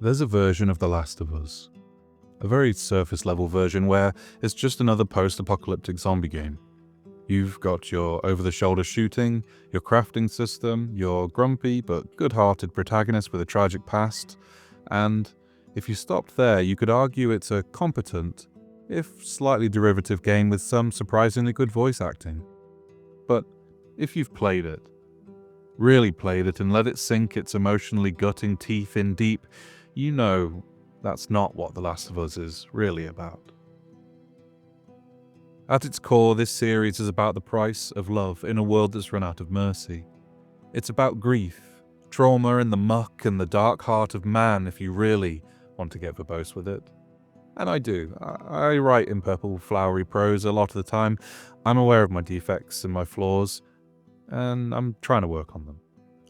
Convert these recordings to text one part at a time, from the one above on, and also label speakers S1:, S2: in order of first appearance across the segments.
S1: There's a version of The Last of Us, a very surface-level version where it's just another post-apocalyptic zombie game. You've got your over-the-shoulder shooting, your crafting system, your grumpy but good-hearted protagonist with a tragic past, and if you stopped there, you could argue it's a competent, if slightly derivative game with some surprisingly good voice acting. But if you've played it, really played it and let it sink its emotionally gutting teeth in deep, you know that's not what The Last of Us is really about. At its core, this series is about the price of love in a world that's run out of mercy. It's about grief, trauma, and the muck and the dark heart of man, if you really want to get verbose with it. And I do. I write in purple, flowery prose a lot of the time. I'm aware of my defects and my flaws, and I'm trying to work on them.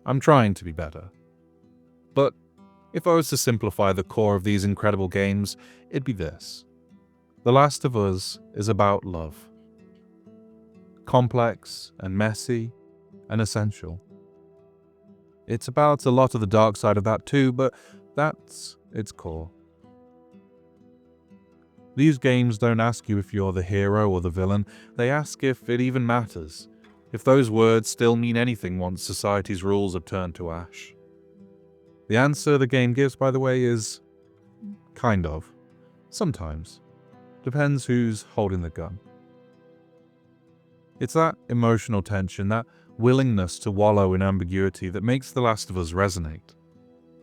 S1: I'm trying to be better. But if I was to simplify the core of these incredible games, it'd be this. The Last of Us is about love. Complex and messy and essential. It's about a lot of the dark side of that too, but that's its core. These games don't ask you if you're the hero or the villain, they ask if it even matters, if those words still mean anything once society's rules have turned to ash. The answer the game gives, by the way, is kind of. Sometimes. Depends who's holding the gun. It's that emotional tension, that willingness to wallow in ambiguity that makes The Last of Us resonate.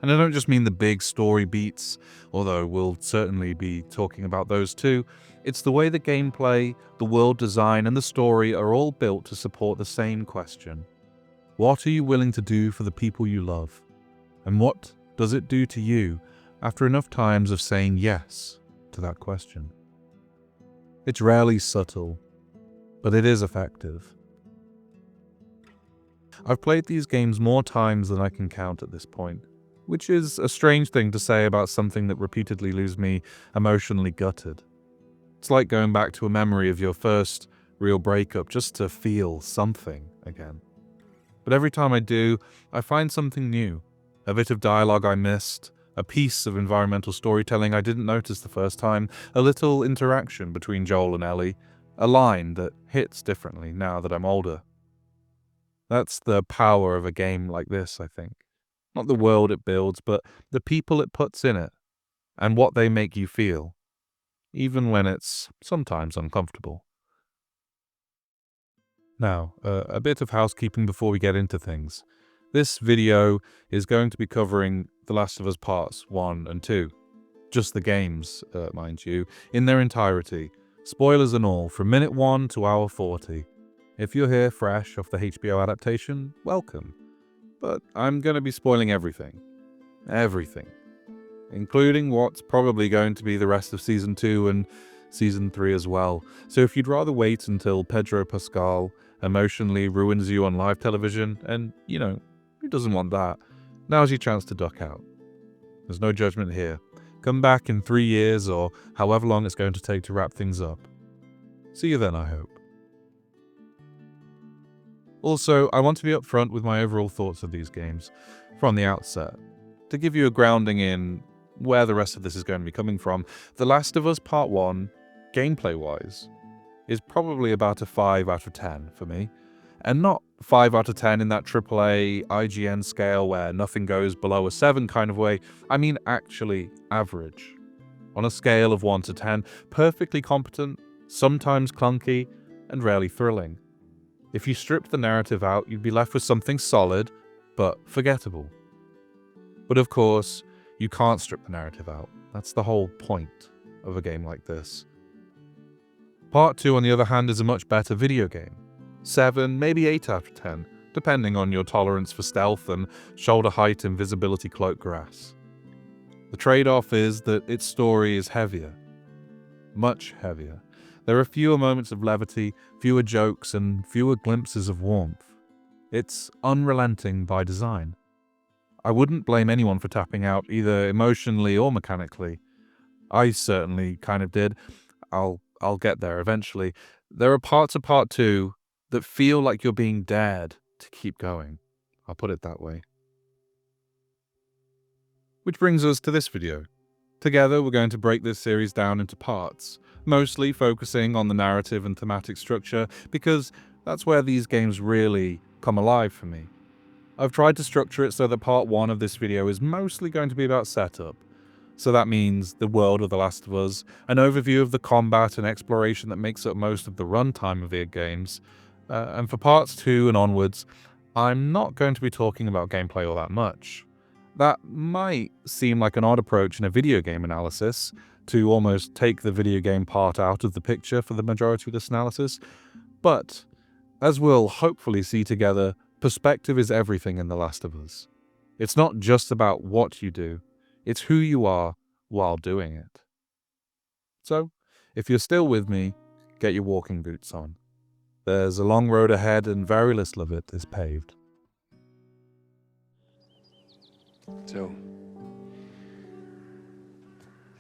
S1: And I don't just mean the big story beats, although we'll certainly be talking about those too. It's the way the gameplay, the world design, and the story are all built to support the same question. What are you willing to do for the people you love? And what does it do to you after enough times of saying yes to that question? It's rarely subtle, but it is effective. I've played these games more times than I can count at this point, which is a strange thing to say about something that repeatedly leaves me emotionally gutted. It's like going back to a memory of your first real breakup just to feel something again. But every time I do, I find something new. A bit of dialogue I missed, a piece of environmental storytelling I didn't notice the first time, a little interaction between Joel and Ellie, a line that hits differently now that I'm older. That's the power of a game like this, I think. Not the world it builds, but the people it puts in it, and what they make you feel, even when it's sometimes uncomfortable. Now, a bit of housekeeping before we get into things. This video is going to be covering The Last of Us Parts 1 and 2. Just the games, mind you, in their entirety. Spoilers and all, from minute 1 to hour 40. If you're here fresh off the HBO adaptation, welcome. But I'm going to be spoiling everything. Everything. Including what's probably going to be the rest of Season 2 and Season 3 as well. So if you'd rather wait until Pedro Pascal emotionally ruins you on live television, and, who doesn't want that? Now's your chance to duck out. There's no judgment here. Come back in 3 years or however long it's going to take to wrap things up. See you then, I hope. Also, I want to be upfront with my overall thoughts of these games from the outset, to give you a grounding in where the rest of this is going to be coming from. The Last of Us Part 1, gameplay-wise, is probably about a 5 out of 10 for me. And not 5 out of 10 in that AAA IGN scale where nothing goes below a 7 kind of way. I mean actually average. On a scale of 1 to 10, perfectly competent, sometimes clunky, and rarely thrilling. If you stripped the narrative out, you'd be left with something solid, but forgettable. But of course, you can't strip the narrative out. That's the whole point of a game like this. Part 2, on the other hand, is a much better video game. 7, maybe 8 out of 10, depending on your tolerance for stealth and shoulder height invisibility cloak grass. The trade-off is that its story is heavier. Much heavier. There are fewer moments of levity, fewer jokes, and fewer glimpses of warmth. It's unrelenting by design. I wouldn't blame anyone for tapping out, either emotionally or mechanically. I certainly kind of did. I'll get there eventually. There are parts of Part 2 that feel like you're being dared to keep going. I'll put it that way. Which brings us to this video. Together, we're going to break this series down into parts, mostly focusing on the narrative and thematic structure, because that's where these games really come alive for me. I've tried to structure it so that part 1 of this video is mostly going to be about setup. So that means the world of The Last of Us, an overview of the combat and exploration that makes up most of the runtime of the games, and for parts 2 and onwards, I'm not going to be talking about gameplay all that much. That might seem like an odd approach in a video game analysis, to almost take the video game part out of the picture for the majority of this analysis, but as we'll hopefully see together, perspective is everything in The Last of Us. It's not just about what you do, it's who you are while doing it. So, if you're still with me, get your walking boots on. There's a long road ahead and very little of it is paved.
S2: So,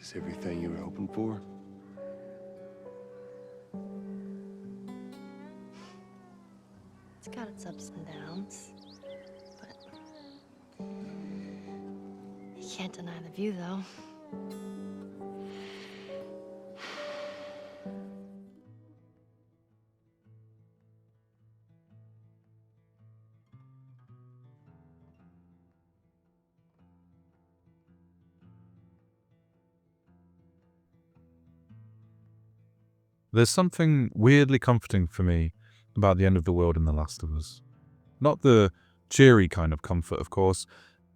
S2: is everything you were hoping for?
S3: It's got its ups and downs, but you can't deny the view, though.
S1: There's something weirdly comforting for me about the end of the world in The Last of Us. Not the cheery kind of comfort, of course,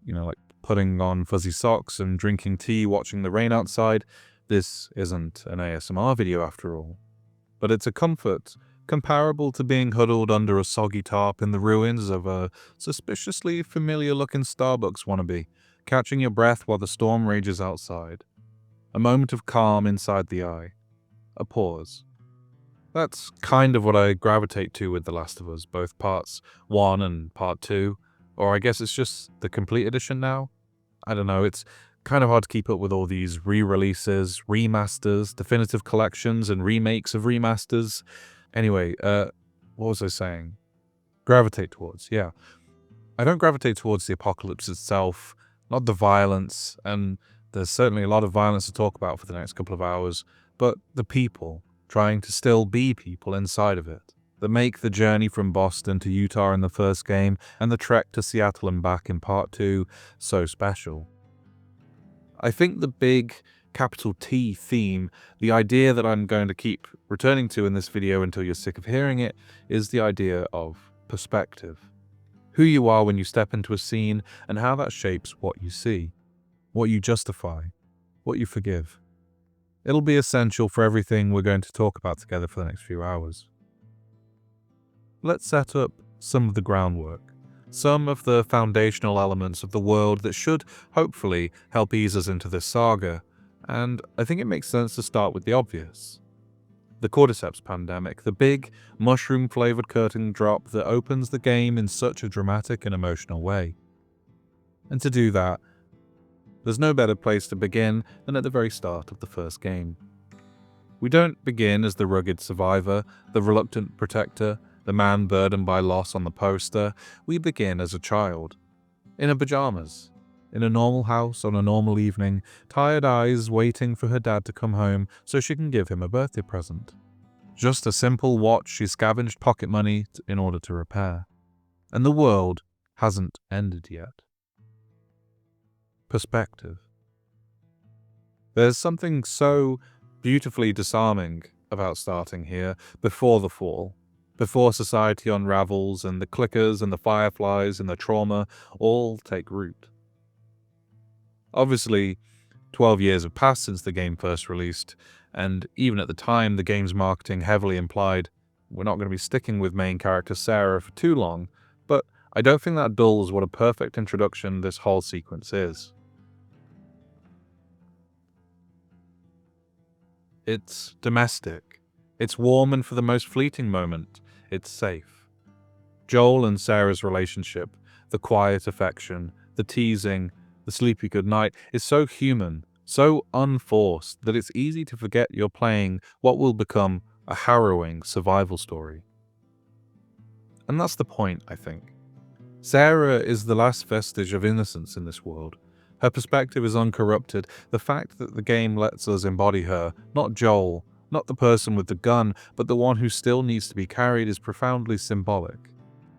S1: like putting on fuzzy socks and drinking tea watching the rain outside. This isn't an ASMR video after all. But it's a comfort comparable to being huddled under a soggy tarp in the ruins of a suspiciously familiar-looking Starbucks wannabe, catching your breath while the storm rages outside. A moment of calm inside the eye. A pause. That's kind of what I gravitate to with The Last of Us, both parts 1 and part 2, or I guess it's just the complete edition now? I don't know, it's kind of hard to keep up with all these re-releases, remasters, definitive collections, and remakes of remasters. Anyway, what was I saying? Gravitate towards, yeah. I don't gravitate towards the apocalypse itself, not the violence, and there's certainly a lot of violence to talk about for the next couple of hours, but the people, trying to still be people inside of it, that make the journey from Boston to Utah in the first game and the trek to Seattle and back in part 2 so special. I think the big capital T theme, the idea that I'm going to keep returning to in this video until you're sick of hearing it, is the idea of perspective. Who you are when you step into a scene and how that shapes what you see, what you justify, what you forgive. It'll be essential for everything we're going to talk about together for the next few hours. Let's set up some of the groundwork, some of the foundational elements of the world that should, hopefully, help ease us into this saga, and I think it makes sense to start with the obvious. The Cordyceps pandemic, the big, mushroom-flavored curtain drop that opens the game in such a dramatic and emotional way. And to do that, there's no better place to begin than at the very start of the first game. We don't begin as the rugged survivor, the reluctant protector, the man burdened by loss on the poster. We begin as a child. In her pajamas. In a normal house on a normal evening, tired eyes waiting for her dad to come home so she can give him a birthday present. Just a simple watch she scavenged pocket money in order to repair. And the world hasn't ended yet. Perspective. There's something so beautifully disarming about starting here, before the fall, before society unravels and the clickers and the fireflies and the trauma all take root. Obviously, 12 years have passed since the game first released, and even at the time the game's marketing heavily implied we're not going to be sticking with main character Sarah for too long, but I don't think that dulls what a perfect introduction this whole sequence is. It's domestic. It's warm, and for the most fleeting moment, it's safe. Joel and Sarah's relationship, the quiet affection, the teasing, the sleepy goodnight, is so human, so unforced that it's easy to forget you're playing what will become a harrowing survival story. And that's the point, I think. Sarah is the last vestige of innocence in this world. Her perspective is uncorrupted. The fact that the game lets us embody her, not Joel, not the person with the gun, but the one who still needs to be carried, is profoundly symbolic.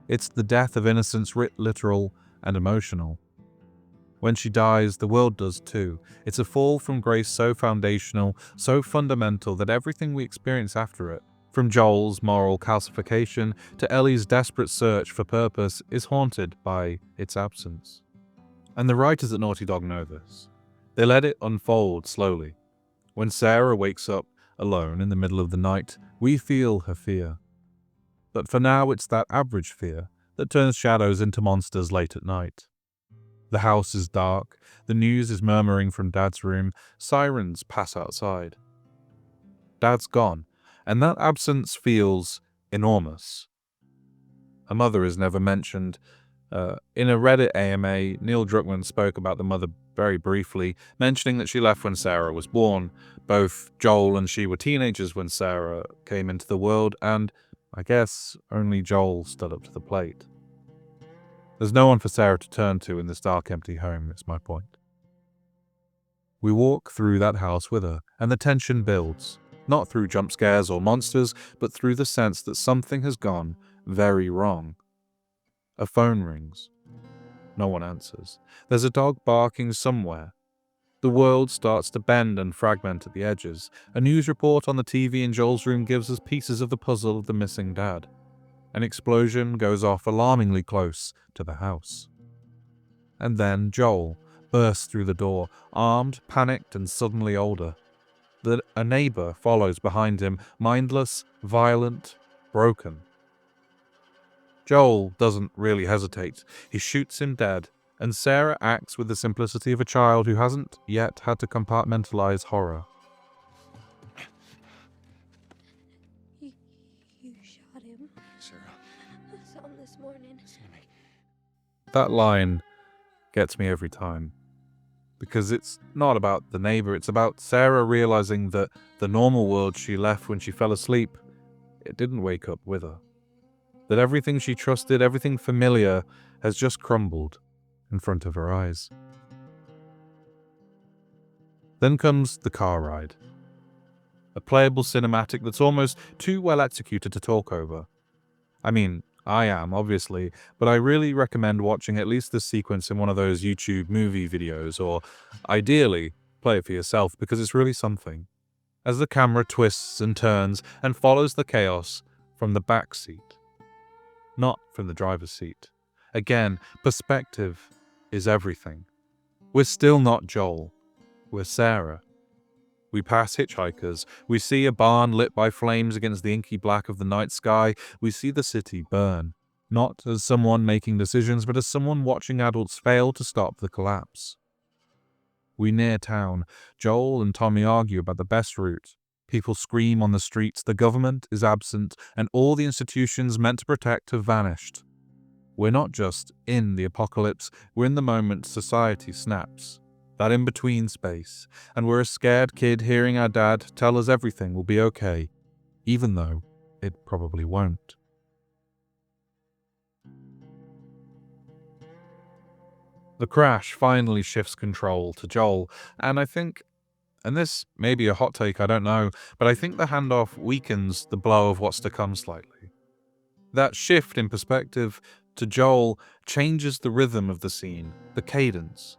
S1: It's the death of innocence writ literal and emotional. When she dies, the world does too. It's a fall from grace so foundational, so fundamental that everything we experience after it, from Joel's moral calcification to Ellie's desperate search for purpose, is haunted by its absence. And the writers at Naughty Dog know this. They let it unfold slowly. When Sarah wakes up alone in the middle of the night, we feel her fear. But for now, it's that average fear that turns shadows into monsters late at night. The house is dark, the news is murmuring from Dad's room, sirens pass outside. Dad's gone, and that absence feels enormous. Her mother is never mentioned. In a Reddit AMA, Neil Druckmann spoke about the mother very briefly, mentioning that she left when Sarah was born. Both Joel and she were teenagers when Sarah came into the world, and I guess only Joel stood up to the plate. There's no one for Sarah to turn to in this dark, empty home, is my point. We walk through that house with her, and the tension builds, not through jump scares or monsters, but through the sense that something has gone very wrong. A phone rings. No one answers. There's a dog barking somewhere. The world starts to bend and fragment at the edges. A news report on the TV in Joel's room gives us pieces of the puzzle of the missing dad. An explosion goes off alarmingly close to the house. And then Joel bursts through the door, armed, panicked, and suddenly older. A neighbor follows behind him, mindless, violent, broken. Joel doesn't really hesitate. He shoots him dead, and Sarah acts with the simplicity of a child who hasn't yet had to compartmentalize horror.
S3: You shot him.
S2: Sarah,
S3: I saw him this morning.
S2: listen to me.
S1: That line gets me every time. Because it's not about the neighbor, it's about Sarah realizing that the normal world she left when she fell asleep, it didn't wake up with her. That everything she trusted, everything familiar, has just crumbled in front of her eyes. Then comes the car ride. A playable cinematic that's almost too well executed to talk over. I mean, I am, obviously, but I really recommend watching at least this sequence in one of those YouTube movie videos, or ideally, play it for yourself, because it's really something. As the camera twists and turns and follows the chaos from the back seat, not from the driver's seat. Again, perspective is everything. We're still not Joel. We're Sarah. We pass hitchhikers. We see a barn lit by flames against the inky black of the night sky. We see the city burn. Not as someone making decisions, but as someone watching adults fail to stop the collapse. We near town. Joel and Tommy argue about the best route. People scream on the streets, the government is absent, and all the institutions meant to protect have vanished. We're not just in the apocalypse, we're in the moment society snaps. That in-between space, and we're a scared kid hearing our dad tell us everything will be okay, even though it probably won't. The crash finally shifts control to Joel, and I think, and this may be a hot take, I don't know, but I think the handoff weakens the blow of what's to come slightly. That shift in perspective to Joel changes the rhythm of the scene, the cadence.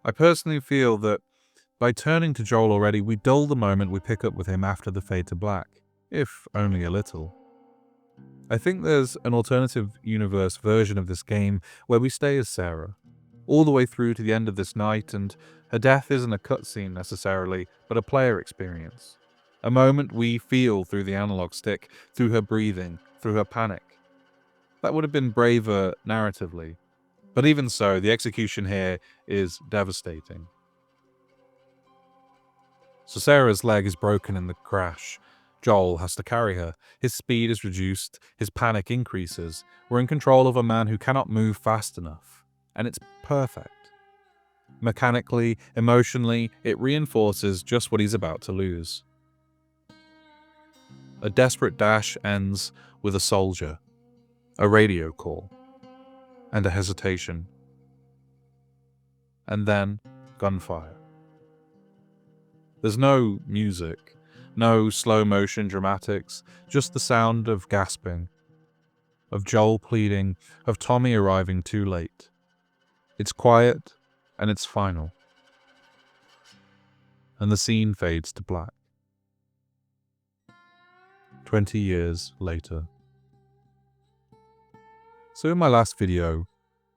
S1: I personally feel that by turning to Joel already, we dull the moment we pick up with him after the fade to black, if only a little. I think there's an alternative universe version of this game where we stay as Sarah, all the way through to the end of this night, and her death isn't a cutscene necessarily, but a player experience. A moment we feel through the analog stick, through her breathing, through her panic. That would have been braver narratively. But even so, the execution here is devastating. So Sarah's leg is broken in the crash. Joel has to carry her. His speed is reduced, his panic increases. We're in control of a man who cannot move fast enough. And it's perfect. Mechanically, emotionally, it reinforces just what he's about to lose. A desperate dash ends with a soldier, a radio call, and a hesitation. and then gunfire. There's no music, no slow-motion dramatics, just the sound of gasping, of Joel pleading, of Tommy arriving too late. It's quiet, and it's final. And the scene fades to black. 20 years later. So in my last video,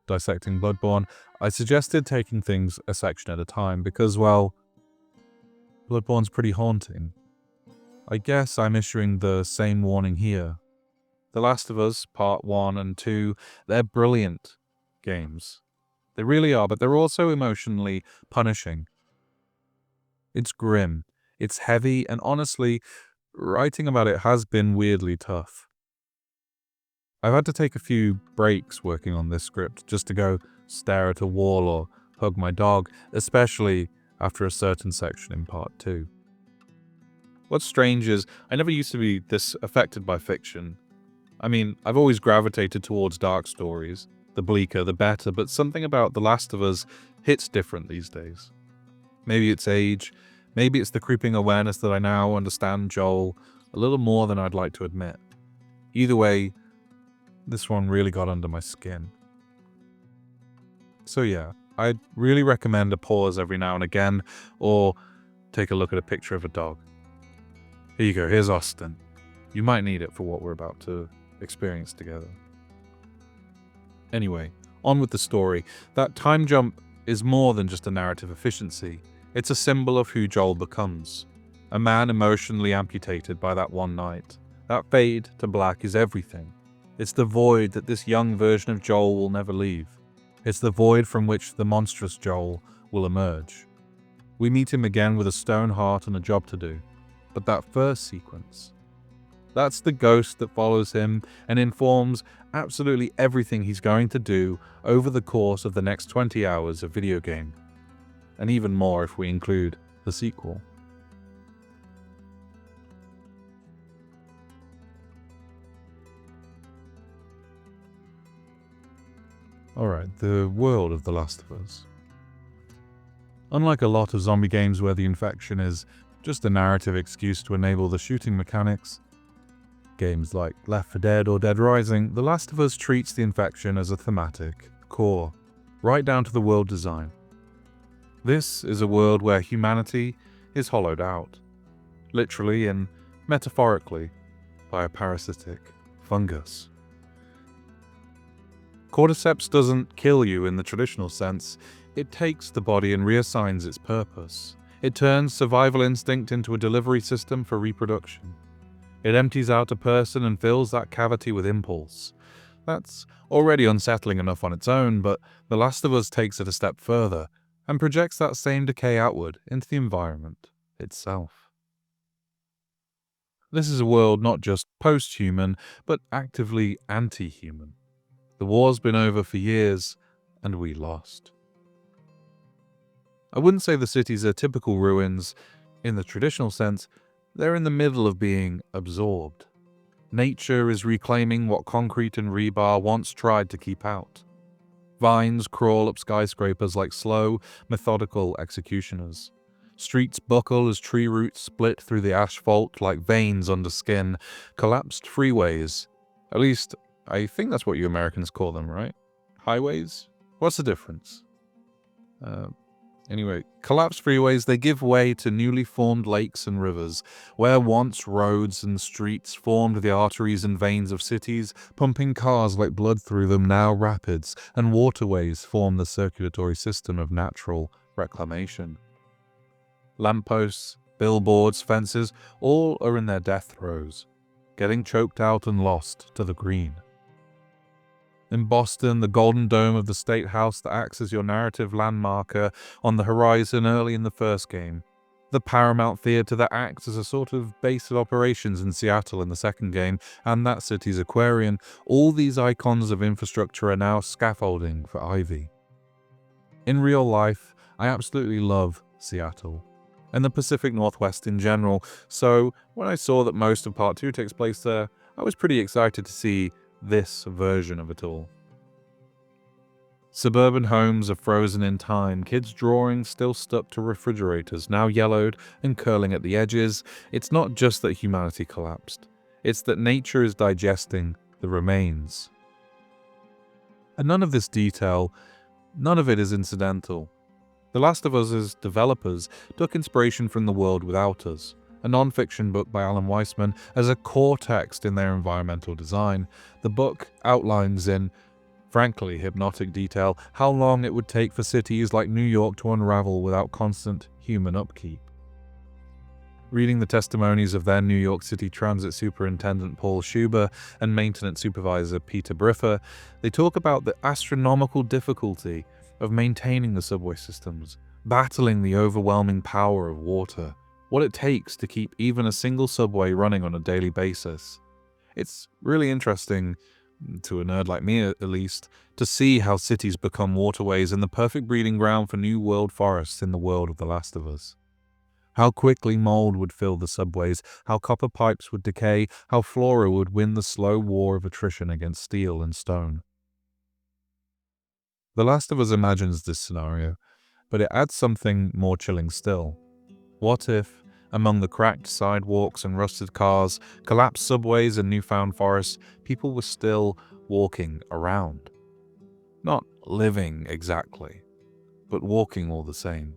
S1: dissecting Bloodborne, I suggested taking things a section at a time because, well, Bloodborne's pretty haunting. I guess I'm issuing the same warning here. The Last of Us Part 1 and 2, they're brilliant games. They really are, but they're also emotionally punishing. It's grim, it's heavy, and honestly, writing about it has been weirdly tough. I've had to take a few breaks working on this script just to go stare at a wall or hug my dog, especially after a certain section in Part 2. What's strange is I never used to be this affected by fiction. I mean, I've always gravitated towards dark stories. The bleaker, the better, but something about The Last of Us hits different these days. Maybe it's age, maybe it's the creeping awareness that I now understand Joel a little more than I'd like to admit. Either way, this one really got under my skin. So yeah, I'd really recommend a pause every now and again, or take a look at a picture of a dog. Here you go, here's Austin. You might need it for what we're about to experience together. Anyway, on with the story. That time jump is more than just a narrative efficiency. It's a symbol of who Joel becomes. A man emotionally amputated by that one night. That fade to black is everything. It's the void that this young version of Joel will never leave. It's the void from which the monstrous Joel will emerge. We meet him again with a stone heart and a job to do. But that first sequence, that's the ghost that follows him and informs absolutely everything he's going to do over the course of the next 20 hours of video game. And even more if we include the sequel. Alright, the world of The Last of Us. Unlike a lot of zombie games where the infection is just a narrative excuse to enable the shooting mechanics, games like Left 4 Dead or Dead Rising, The Last of Us treats the infection as a thematic core, right down to the world design. This is a world where humanity is hollowed out, literally and metaphorically, by a parasitic fungus. Cordyceps doesn't kill you in the traditional sense, it takes the body and reassigns its purpose. It turns survival instinct into a delivery system for reproduction. It empties out a person and fills that cavity with impulse. That's already unsettling enough on its own, but The Last of Us takes it a step further and projects that same decay outward into the environment itself. This is a world not just post-human, but actively anti-human. The war's been over for years, and we lost. I wouldn't say the cities are typical ruins in the traditional sense. They're in the middle of being absorbed. Nature is reclaiming what concrete and rebar once tried to keep out. Vines crawl up skyscrapers like slow, methodical executioners. Streets buckle as tree roots split through the asphalt like veins under skin. Collapsed freeways. At least, I think that's what you Americans call them, right? Highways? What's the difference? Anyway, collapsed freeways, they give way to newly formed lakes and rivers. Where once roads and streets formed the arteries and veins of cities, pumping cars like blood through them, now rapids and waterways form the circulatory system of natural reclamation. Lampposts, billboards, fences, all are in their death throes, getting choked out and lost to the green. In Boston, the golden dome of the State House that acts as your narrative landmarker on the horizon early in the first game. The Paramount Theater that acts as a sort of base of operations in Seattle in the second game, and that city's aquarium. All these icons of infrastructure are now scaffolding for Ivy. In real life, I absolutely love Seattle, and the Pacific Northwest in general, so when I saw that most of Part 2 takes place there, I was pretty excited to see this version of it all. Suburban homes are frozen in time, kids' drawings still stuck to refrigerators, now yellowed and curling at the edges. It's not just that humanity collapsed, it's that nature is digesting the remains. And none of this detail, none of it is incidental. The Last of Us's developers took inspiration from The World Without Us, a non-fiction book by Alan Weisman, as a core text in their environmental design. The book outlines in frankly hypnotic detail how long it would take for cities like New York to unravel without constant human upkeep. Reading the testimonies of then New York City Transit Superintendent Paul Schuber and Maintenance Supervisor Peter Briffer, they talk about the astronomical difficulty of maintaining the subway systems, battling the overwhelming power of water, what it takes to keep even a single subway running on a daily basis. It's really interesting, to a nerd like me at least, to see how cities become waterways and the perfect breeding ground for new world forests in the world of The Last of Us. How quickly mold would fill the subways, how copper pipes would decay, how flora would win the slow war of attrition against steel and stone. The Last of Us imagines this scenario, but it adds something more chilling still. What if, among the cracked sidewalks and rusted cars, collapsed subways and newfound forests, people were still walking around? Not living exactly, but walking all the same.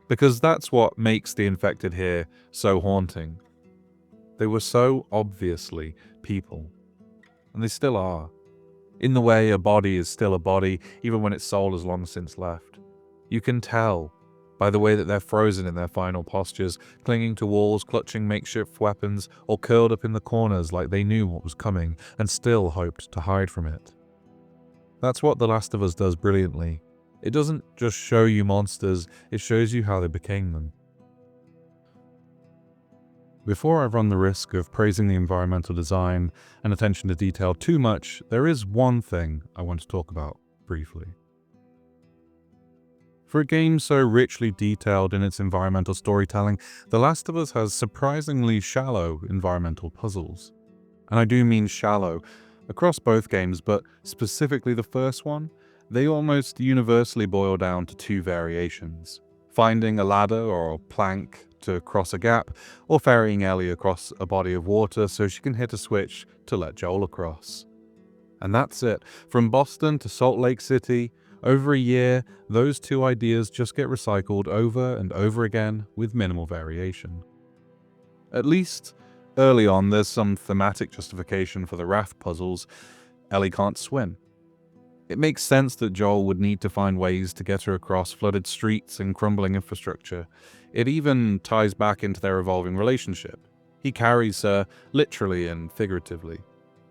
S1: Because that's what makes the infected here so haunting. They were so obviously people, and they still are. In the way a body is still a body, even when its soul has long since left. You can tell by the way that they're frozen in their final postures, clinging to walls, clutching makeshift weapons, or curled up in the corners like they knew what was coming and still hoped to hide from it. That's what The Last of Us does brilliantly. It doesn't just show you monsters, it shows you how they became them. Before I run the risk of praising the environmental design and attention to detail too much, there is one thing I want to talk about briefly. For a game so richly detailed in its environmental storytelling, The Last of Us has surprisingly shallow environmental puzzles. And I do mean shallow, across both games, but specifically the first one, they almost universally boil down to two variations: finding a ladder or a plank to cross a gap, or ferrying Ellie across a body of water so she can hit a switch to let Joel across. And that's it. From Boston to Salt Lake City, over a year, those two ideas just get recycled over and over again with minimal variation. At least, early on, there's some thematic justification for the raft puzzles. Ellie can't swim. It makes sense that Joel would need to find ways to get her across flooded streets and crumbling infrastructure. It even ties back into their evolving relationship. He carries her, literally and figuratively.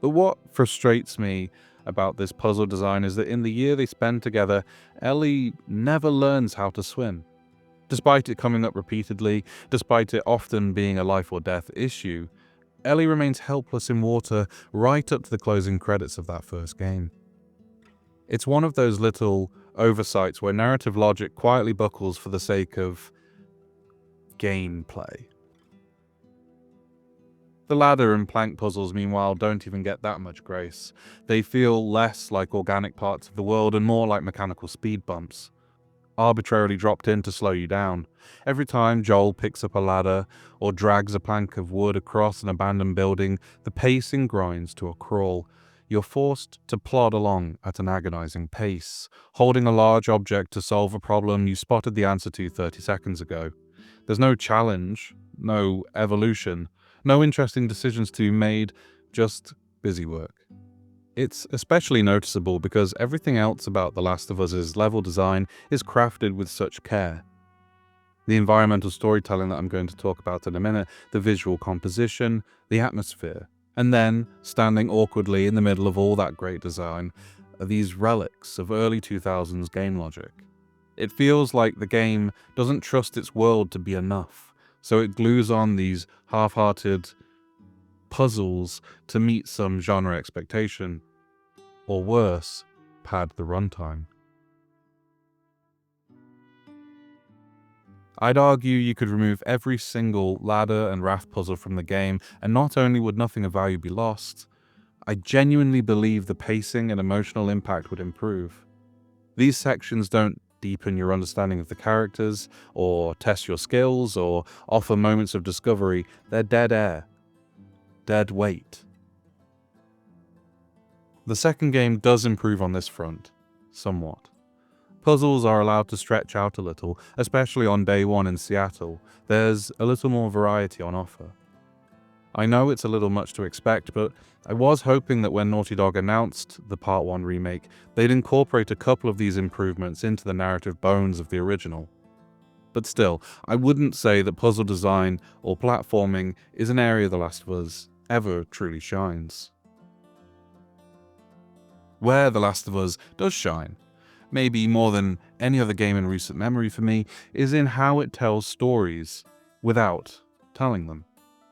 S1: But what frustrates me about this puzzle design is that in the year they spend together, Ellie never learns how to swim. Despite it coming up repeatedly, despite it often being a life or death issue, Ellie remains helpless in water right up to the closing credits of that first game. It's one of those little oversights where narrative logic quietly buckles for the sake of gameplay. The ladder and plank puzzles, meanwhile, don't even get that much grace. They feel less like organic parts of the world and more like mechanical speed bumps, arbitrarily dropped in to slow you down. Every time Joel picks up a ladder or drags a plank of wood across an abandoned building, the pacing grinds to a crawl. You're forced to plod along at an agonizing pace, holding a large object to solve a problem you spotted the answer to 30 seconds ago. There's no challenge, no evolution, no interesting decisions to be made, just busy work. It's especially noticeable because everything else about The Last of Us's level design is crafted with such care. The environmental storytelling that I'm going to talk about in a minute, the visual composition, the atmosphere, and then, standing awkwardly in the middle of all that great design, are these relics of early 2000s game logic. It feels like the game doesn't trust its world to be enough, so it glues on these half-hearted puzzles to meet some genre expectation, or worse, pad the runtime. I'd argue you could remove every single ladder and raft puzzle from the game, and not only would nothing of value be lost, I genuinely believe the pacing and emotional impact would improve. These sections don't deepen your understanding of the characters, or test your skills, or offer moments of discovery. They're dead air. Dead weight. The second game does improve on this front, somewhat. Puzzles are allowed to stretch out a little, especially on day one in Seattle. There's a little more variety on offer. I know it's a little much to expect, but I was hoping that when Naughty Dog announced the Part 1 remake, they'd incorporate a couple of these improvements into the narrative bones of the original. But still, I wouldn't say that puzzle design or platforming is an area The Last of Us ever truly shines. Where The Last of Us does shine, maybe more than any other game in recent memory for me, is in how it tells stories without telling them.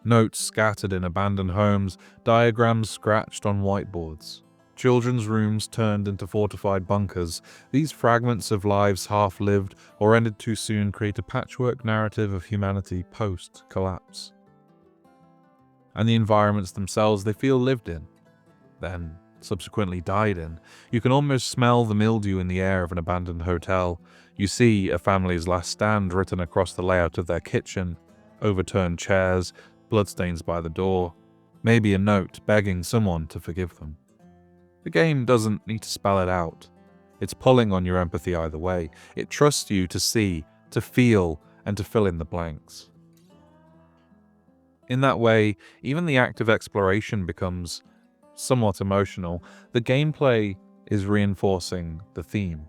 S1: Notes scattered in abandoned homes, diagrams scratched on whiteboards, children's rooms turned into fortified bunkers. These fragments of lives half-lived or ended too soon create a patchwork narrative of humanity post-collapse. And the environments themselves, they feel lived in, then subsequently died in. You can almost smell the mildew in the air of an abandoned hotel. You see a family's last stand written across the layout of their kitchen, overturned chairs, bloodstains by the door, maybe a note begging someone to forgive them. The game doesn't need to spell it out. It's pulling on your empathy either way. It trusts you to see, to feel, and to fill in the blanks. In that way, even the act of exploration becomes somewhat emotional. The gameplay is reinforcing the theme.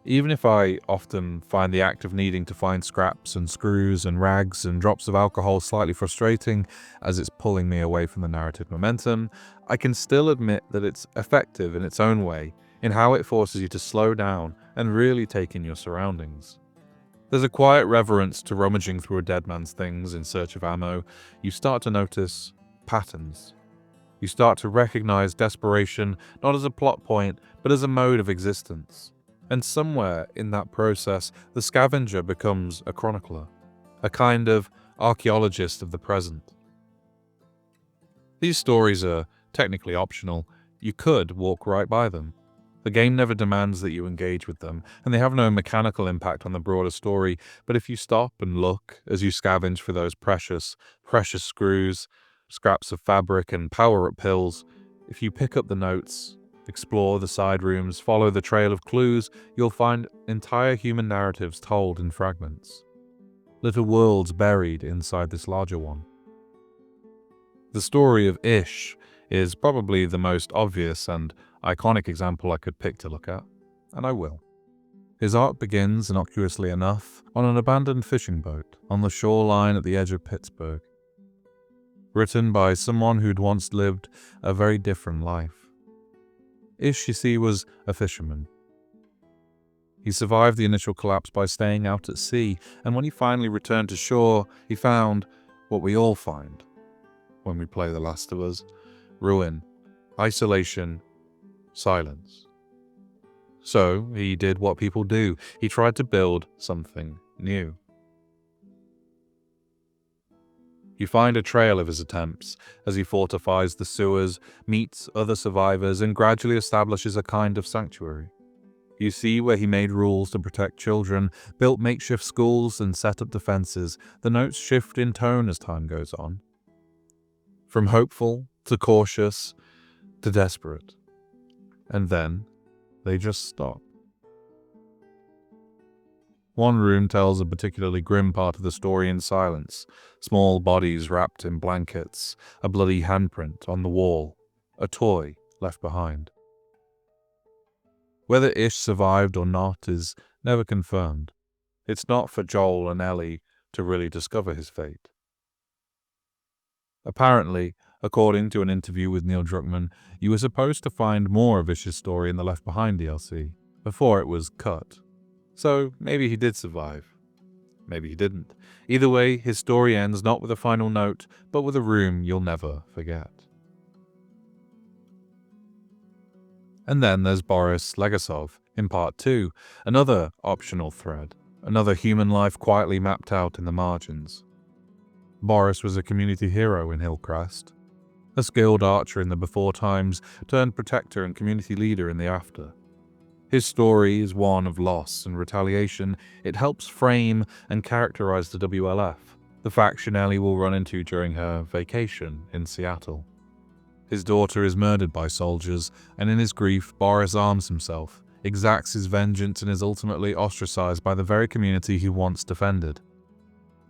S1: Even if I often find the act of needing to find scraps and screws and rags and drops of alcohol slightly frustrating as it's pulling me away from the narrative momentum, I can still admit that it's effective in its own way, in how it forces you to slow down and really take in your surroundings. There's a quiet reverence to rummaging through a dead man's things in search of ammo. You start to notice patterns. You start to recognize desperation not as a plot point, but as a mode of existence. And somewhere in that process, the scavenger becomes a chronicler, a kind of archaeologist of the present. These stories are technically optional. You could walk right by them. The game never demands that you engage with them, and they have no mechanical impact on the broader story, but if you stop and look as you scavenge for those precious screws, scraps of fabric and power-up pills, if you pick up the notes, explore the side rooms, follow the trail of clues, you'll find entire human narratives told in fragments. Little worlds buried inside this larger one. The story of Ish is probably the most obvious and iconic example I could pick to look at, and I will. His arc begins, innocuously enough, on an abandoned fishing boat on the shoreline at the edge of Pittsburgh. Written by someone who'd once lived a very different life. Ish, you see, was a fisherman. He survived the initial collapse by staying out at sea, and when he finally returned to shore, he found what we all find when we play The Last of Us: ruin, isolation, silence. So he did what people do. He tried to build something new. You find a trail of his attempts as he fortifies the sewers, meets other survivors, and gradually establishes a kind of sanctuary. You see where he made rules to protect children, built makeshift schools, and set up defenses. The notes shift in tone as time goes on. From hopeful to cautious to desperate. And then they just stop. One room tells a particularly grim part of the story in silence. Small bodies wrapped in blankets, a bloody handprint on the wall, a toy left behind. Whether Ish survived or not is never confirmed. It's not for Joel and Ellie to really discover his fate. Apparently, according to an interview with Neil Druckmann, you were supposed to find more of Ish's story in the Left Behind DLC, before it was cut. So maybe he did survive. Maybe he didn't. Either way, his story ends not with a final note, but with a room you'll never forget. And then there's Boris Legasov in Part 2, another optional thread, another human life quietly mapped out in the margins. Boris was a community hero in Hillcrest. A skilled archer in the before times turned protector and community leader in the after. His story is one of loss and retaliation. It helps frame and characterize the WLF, the faction Ellie will run into during her vacation in Seattle. His daughter is murdered by soldiers, and in his grief, Boris arms himself, exacts his vengeance, and is ultimately ostracized by the very community he once defended.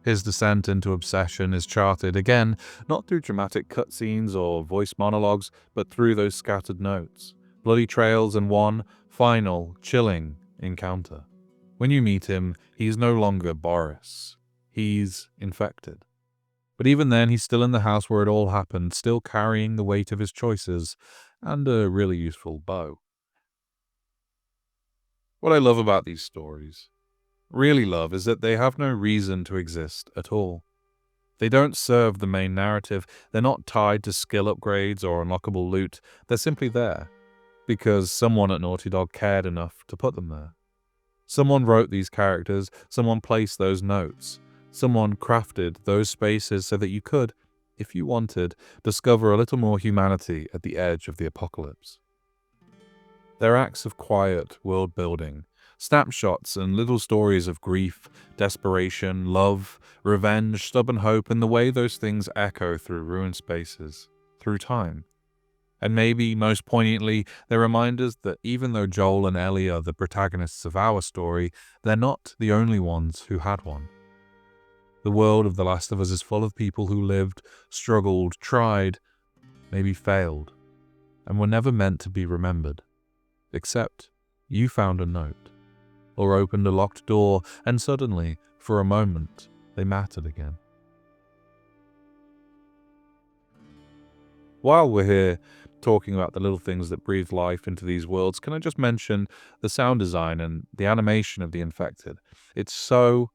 S1: His descent into obsession is charted, again, not through dramatic cutscenes or voice monologues, but through those scattered notes, bloody trails, and one final, chilling encounter. When you meet him, he's no longer Boris. He's infected. But even then, he's still in the house where it all happened, still carrying the weight of his choices, and a really useful bow. What I love about these stories, really love, is that they have no reason to exist at all. They don't serve the main narrative, they're not tied to skill upgrades or unlockable loot, they're simply there, because someone at Naughty Dog cared enough to put them there. Someone wrote these characters, someone placed those notes, someone crafted those spaces so that you could, if you wanted, discover a little more humanity at the edge of the apocalypse. They're acts of quiet world building, snapshots and little stories of grief, desperation, love, revenge, stubborn hope, and the way those things echo through ruined spaces, through time. And maybe, most poignantly, they're reminders that even though Joel and Ellie are the protagonists of our story, they're not the only ones who had one. The world of The Last of Us is full of people who lived, struggled, tried, maybe failed, and were never meant to be remembered. Except you found a note, or opened a locked door, and suddenly, for a moment, they mattered again. While we're here talking about the little things that breathe life into these worlds, can I just mention the sound design and the animation of the infected? It's so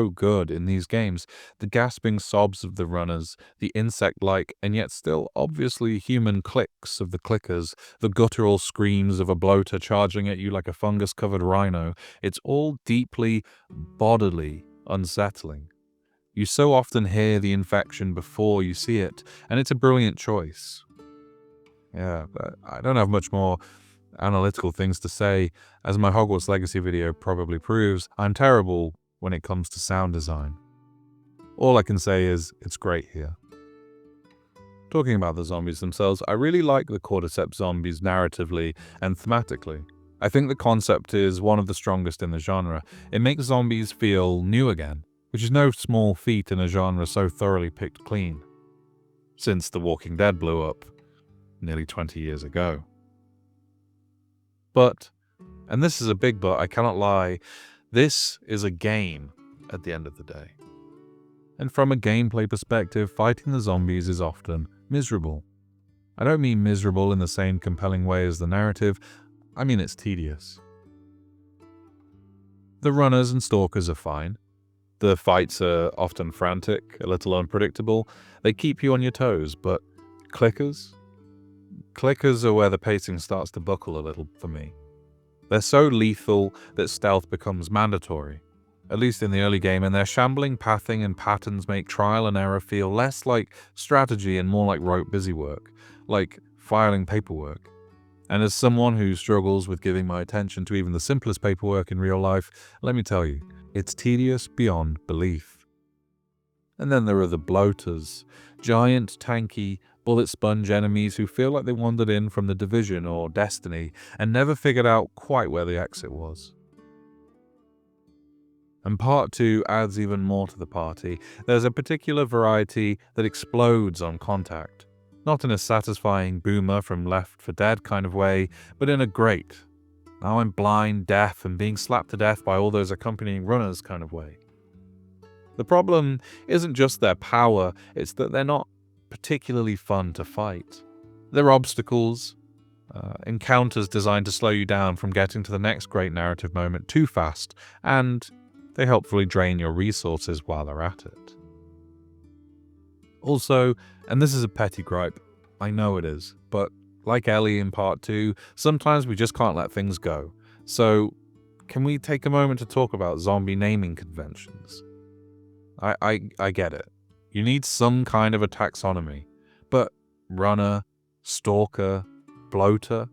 S1: good in these games. The gasping sobs of the runners, the insect-like and yet still obviously human clicks of the clickers, the guttural screams of a bloater charging at you like a fungus-covered rhino. It's all deeply, bodily unsettling. You so often hear the infection before you see it, and it's a brilliant choice. Yeah, but I don't have much more analytical things to say. As my Hogwarts Legacy video probably proves, I'm terrible when it comes to sound design. All I can say is, it's great here. Talking about the zombies themselves, I really like the Cordyceps zombies narratively and thematically. I think the concept is one of the strongest in the genre. It makes zombies feel new again, which is no small feat in a genre so thoroughly picked clean, since The Walking Dead blew up nearly 20 years ago. But, and this is a big but, I cannot lie, this is a game at the end of the day. And from a gameplay perspective, fighting the zombies is often miserable. I don't mean miserable in the same compelling way as the narrative, I mean it's tedious. The runners and stalkers are fine. The fights are often frantic, a little unpredictable. They keep you on your toes, but clickers? Clickers are where the pacing starts to buckle a little for me. They're so lethal that stealth becomes mandatory, at least in the early game, and their shambling pathing and patterns make trial and error feel less like strategy and more like rote busywork, like filing paperwork. And as someone who struggles with giving my attention to even the simplest paperwork in real life, let me tell you, it's tedious beyond belief. And then there are the bloaters, giant, tanky, bullet sponge enemies who feel like they wandered in from The Division or Destiny and never figured out quite where the exit was. And Part 2 adds even more to the party. There's a particular variety that explodes on contact. Not in a satisfying boomer from Left 4 Dead kind of way, but in a great, now I'm blind, deaf, and being slapped to death by all those accompanying runners kind of way. The problem isn't just their power, it's that they're not particularly fun to fight. They're obstacles, encounters designed to slow you down from getting to the next great narrative moment too fast, and they helpfully drain your resources while they're at it. Also, and this is a petty gripe, I know it is, but like Ellie in Part 2, sometimes we just can't let things go. So, can we take a moment to talk about zombie naming conventions? I get it. You need some kind of a taxonomy, but runner, stalker, bloater.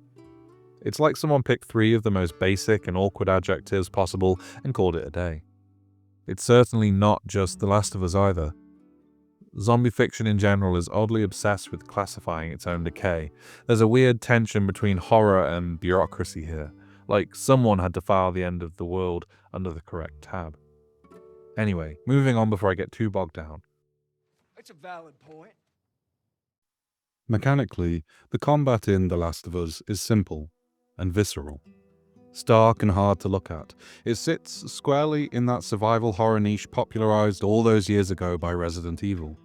S1: It's like someone picked 3 of the most basic and awkward adjectives possible and called it a day. It's certainly not just The Last of Us either. Zombie fiction in general is oddly obsessed with classifying its own decay. There's a weird tension between horror and bureaucracy here, like someone had to file the end of the world under the correct tab. Anyway, moving on before I get too bogged down.
S2: It's a valid point.
S1: Mechanically, the combat in The Last of Us is simple and visceral. Stark and hard to look at, it sits squarely in that survival horror niche popularized all those years ago by Resident Evil.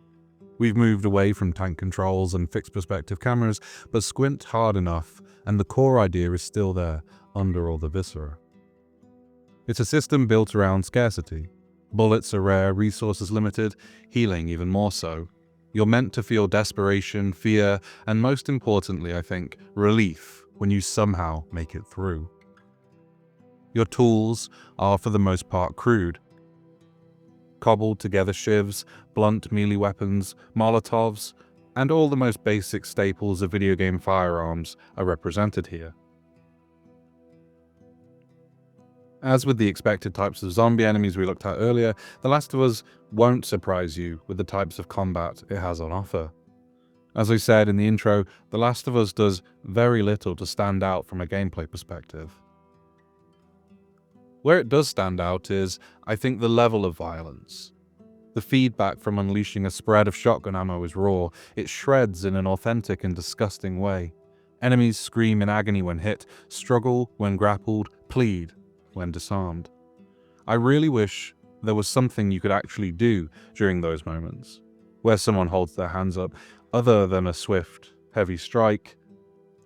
S1: We've moved away from tank controls and fixed perspective cameras, but squint hard enough and the core idea is still there under all the viscera. It's a system built around scarcity. Bullets are rare, resources limited, healing even more so. You're meant to feel desperation, fear, and most importantly, I think, relief when you somehow make it through. Your tools are for the most part crude. Cobbled together shivs, blunt melee weapons, Molotovs, and all the most basic staples of video game firearms are represented here. As with the expected types of zombie enemies we looked at earlier, The Last of Us won't surprise you with the types of combat it has on offer. As I said in the intro, The Last of Us does very little to stand out from a gameplay perspective. Where it does stand out is, I think, the level of violence. The feedback from unleashing a spread of shotgun ammo is raw. It shreds in an authentic and disgusting way. Enemies scream in agony when hit, struggle when grappled, plead when disarmed. I really wish there was something you could actually do during those moments, where someone holds their hands up, other than a swift, heavy strike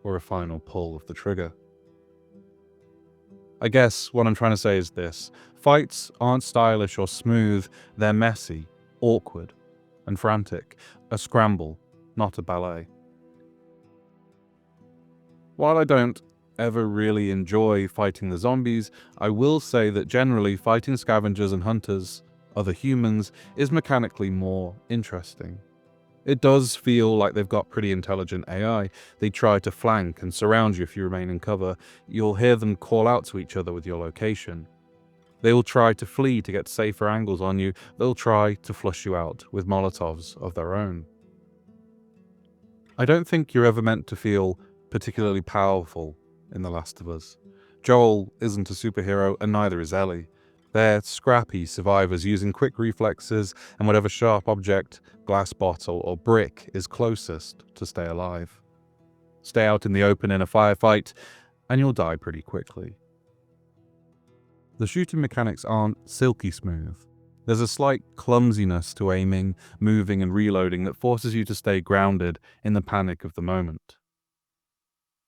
S1: or a final pull of the trigger. I guess what I'm trying to say is this: fights aren't stylish or smooth, they're messy, awkward, and frantic. A scramble, not a ballet. While I don't ever really enjoy fighting the zombies, I will say that generally fighting scavengers and hunters, other humans, is mechanically more interesting. It does feel like they've got pretty intelligent AI. They try to flank and surround you if you remain in cover. You'll hear them call out to each other with your location. They will try to flee to get safer angles on you. They'll try to flush you out with Molotovs of their own. I don't think you're ever meant to feel particularly powerful in The Last of Us. Joel isn't a superhero, and neither is Ellie. They're scrappy survivors using quick reflexes and whatever sharp object, glass bottle or brick is closest to stay alive. Stay out in the open in a firefight, and you'll die pretty quickly. The shooting mechanics aren't silky smooth. There's a slight clumsiness to aiming, moving and reloading that forces you to stay grounded in the panic of the moment.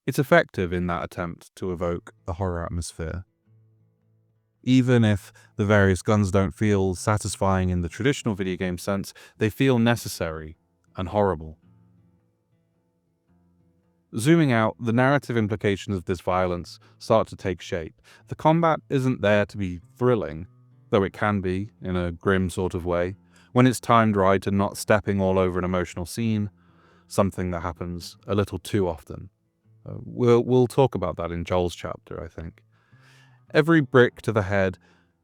S1: It's effective in that attempt to evoke a horror atmosphere. Even if the various guns don't feel satisfying in the traditional video game sense, they feel necessary and horrible. Zooming out, the narrative implications of this violence start to take shape. The combat isn't there to be thrilling, though it can be, in a grim sort of way, when it's timed right and not stepping all over an emotional scene, something that happens a little too often. We'll talk about that in Joel's chapter, I think. Every brick to the head,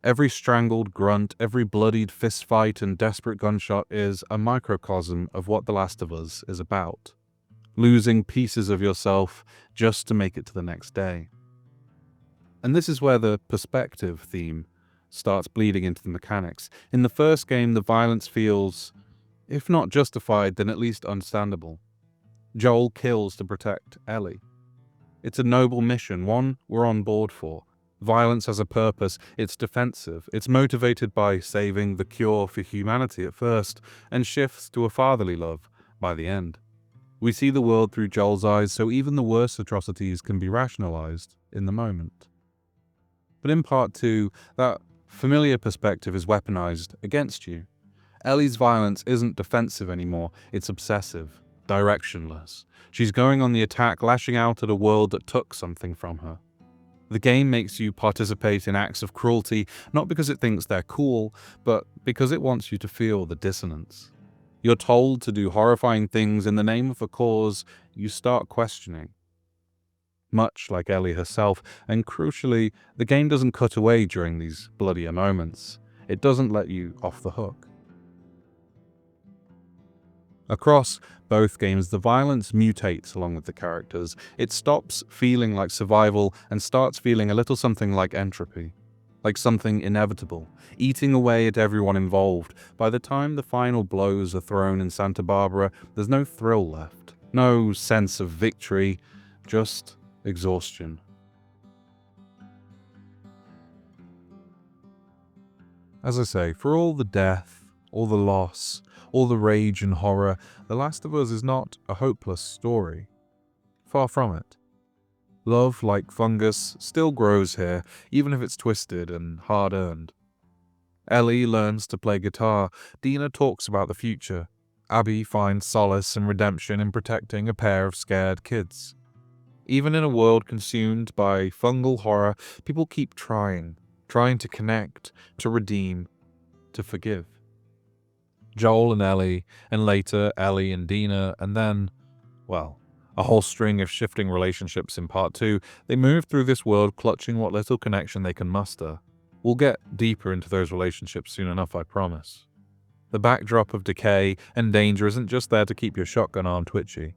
S1: every strangled grunt, every bloodied fistfight and desperate gunshot is a microcosm of what The Last of Us is about. Losing pieces of yourself just to make it to the next day. And this is where the perspective theme starts bleeding into the mechanics. In the first game, the violence feels, if not justified, then at least understandable. Joel kills to protect Ellie. It's a noble mission, one we're on board for. Violence has a purpose, it's defensive, it's motivated by saving the cure for humanity at first, and shifts to a fatherly love by the end. We see the world through Joel's eyes, so even the worst atrocities can be rationalized in the moment. But in part 2, that familiar perspective is weaponized against you. Ellie's violence isn't defensive anymore, it's obsessive, directionless. She's going on the attack, lashing out at a world that took something from her. The game makes you participate in acts of cruelty, not because it thinks they're cool, but because it wants you to feel the dissonance. You're told to do horrifying things in the name of a cause you start questioning. Much like Ellie herself, and crucially, the game doesn't cut away during these bloodier moments. It doesn't let you off the hook. Across both games, the violence mutates along with the characters. It stops feeling like survival and starts feeling a little something like entropy, like something inevitable, eating away at everyone involved. By the time the final blows are thrown in Santa Barbara, there's no thrill left, no sense of victory, just exhaustion. As I say, for all the death, all the loss, all the rage and horror, The Last of Us is not a hopeless story. Far from it. Love, like fungus, still grows here, even if it's twisted and hard-earned. Ellie learns to play guitar, Dina talks about the future, Abby finds solace and redemption in protecting a pair of scared kids. Even in a world consumed by fungal horror, people keep trying to connect, to redeem, to forgive. Joel and Ellie, and later Ellie and Dina, and then, well, a whole string of shifting relationships in part 2, they move through this world clutching what little connection they can muster. We'll get deeper into those relationships soon enough, I promise. The backdrop of decay and danger isn't just there to keep your shotgun arm twitchy.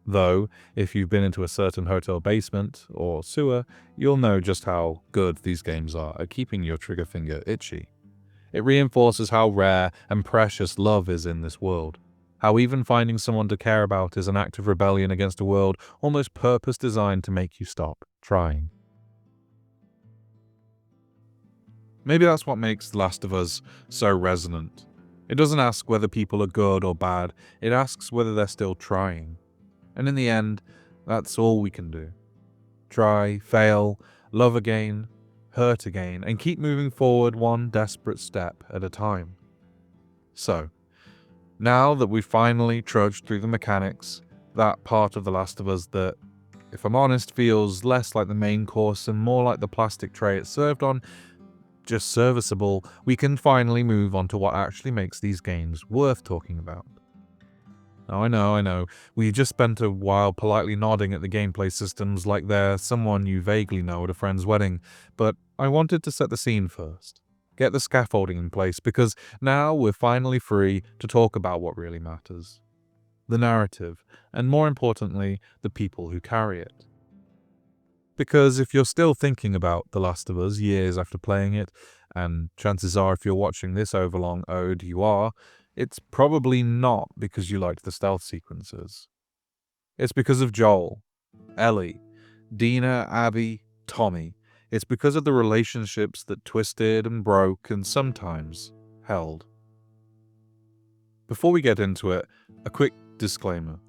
S1: Though, if you've been into a certain hotel basement or sewer, you'll know just how good these games are at keeping your trigger finger itchy. It reinforces how rare and precious love is in this world. How even finding someone to care about is an act of rebellion against a world almost purpose-designed to make you stop trying. Maybe that's what makes The Last of Us so resonant. It doesn't ask whether people are good or bad, it asks whether they're still trying. And in the end, that's all we can do. Try, fail, love again, hurt again, and keep moving forward one desperate step at a time. So, now that we've finally trudged through the mechanics, that part of The Last of Us that, if I'm honest, feels less like the main course and more like the plastic tray it's served on, just serviceable, we can finally move on to what actually makes these games worth talking about. Oh, I know, we just spent a while politely nodding at the gameplay systems like they're someone you vaguely know at a friend's wedding, but I wanted to set the scene first. Get the scaffolding in place, because now we're finally free to talk about what really matters. The narrative, and more importantly, the people who carry it. Because if you're still thinking about The Last of Us years after playing it, and chances are if you're watching this overlong ode you are, it's probably not because you liked the stealth sequences. It's because of Joel, Ellie, Dina, Abby, Tommy. It's because of the relationships that twisted and broke and sometimes held. Before we get into it, a quick disclaimer.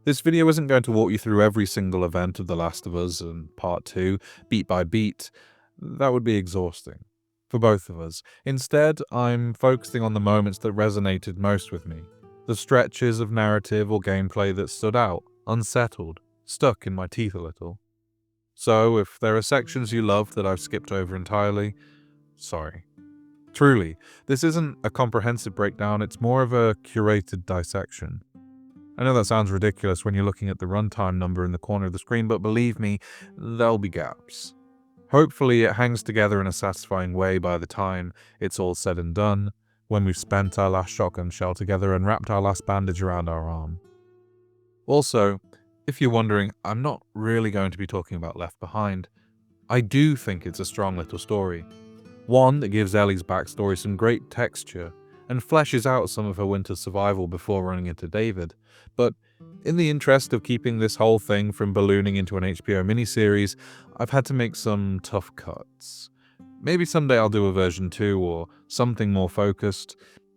S1: This video isn't going to walk you through every single event of The Last of Us and Part 2, beat by beat. That would be exhausting. For both of us. Instead, I'm focusing on the moments that resonated most with me. The stretches of narrative or gameplay that stood out, unsettled, stuck in my teeth a little. So, if there are sections you love that I've skipped over entirely, sorry. Truly, this isn't a comprehensive breakdown, it's more of a curated dissection. I know that sounds ridiculous when you're looking at the runtime number in the corner of the screen, but believe me, there'll be gaps. Hopefully it hangs together in a satisfying way by the time it's all said and done, when we've spent our last shotgun shell together and wrapped our last bandage around our arm. Also, if you're wondering, I'm not really going to be talking about Left Behind. I do think it's a strong little story. One that gives Ellie's backstory some great texture and fleshes out some of her winter survival before running into David. But in the interest of keeping this whole thing from ballooning into an HBO miniseries, I've had to make some tough cuts. Maybe someday I'll do a version 2 or something more focused.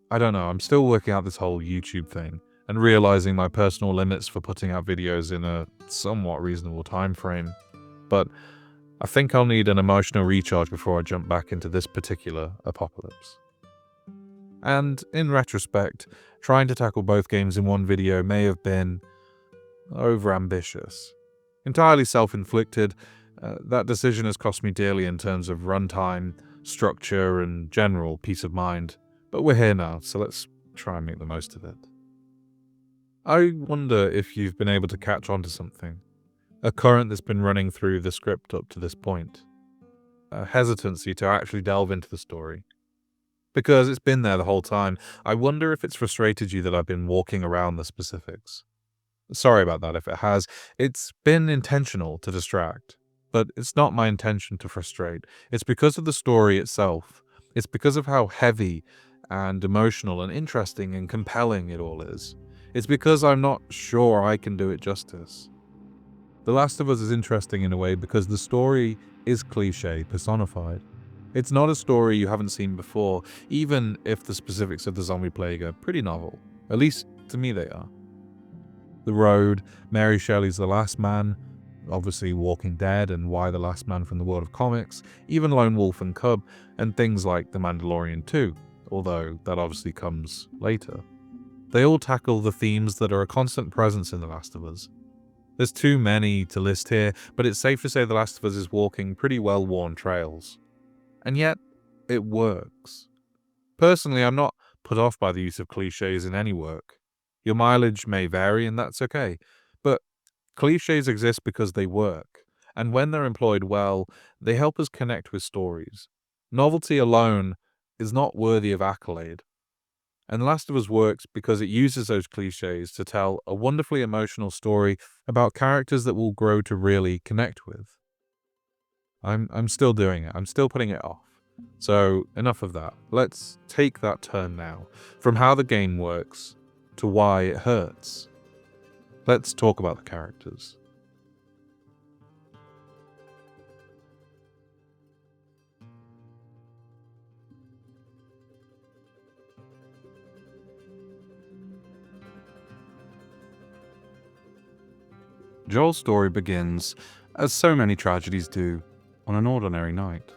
S1: I don't know, I'm still working out this whole YouTube thing and realizing my personal limits for putting out videos in a somewhat reasonable time frame. But I think I'll need an emotional recharge before I jump back into this particular apocalypse. And in retrospect, trying to tackle both games in one video may have been overambitious. Entirely self-inflicted, that decision has cost me dearly in terms of runtime, structure, and general peace of mind. But we're here now, so let's try and make the most of it. I wonder if you've been able to catch on to something. A current that's been running through the script up to this point. A hesitancy to actually delve into the story. Because it's been there the whole time. I wonder if it's frustrated you that I've been walking around the specifics. Sorry about that if it has. It's been intentional to distract. But it's not my intention to frustrate. It's because of the story itself. It's because of how heavy and emotional and interesting and compelling it all is. It's because I'm not sure I can do it justice. The Last of Us is interesting in a way because the story is cliché personified. It's not a story you haven't seen before, even if the specifics of the zombie plague are pretty novel. At least to me they are. The Road, Mary Shelley's The Last Man, obviously Walking Dead and Why the Last Man from the world of comics, even Lone Wolf and Cub, and things like The Mandalorian 2, although that obviously comes later. They all tackle the themes that are a constant presence in The Last of Us. There's too many to list here, but it's safe to say The Last of Us is walking pretty well-worn trails. And yet, it works. Personally, I'm not put off by the use of cliches in any work. Your mileage may vary, and that's okay. But cliches exist because they work, and when they're employed well, they help us connect with stories. Novelty alone is not worthy of accolade. And The Last of Us works because it uses those cliches to tell a wonderfully emotional story about characters that we'll grow to really connect with. I'm still doing it. I'm still putting it off. So enough of that. Let's take that turn now, from how the game works to why it hurts. Let's talk about the characters. Joel's story begins, as so many tragedies do, on an ordinary night.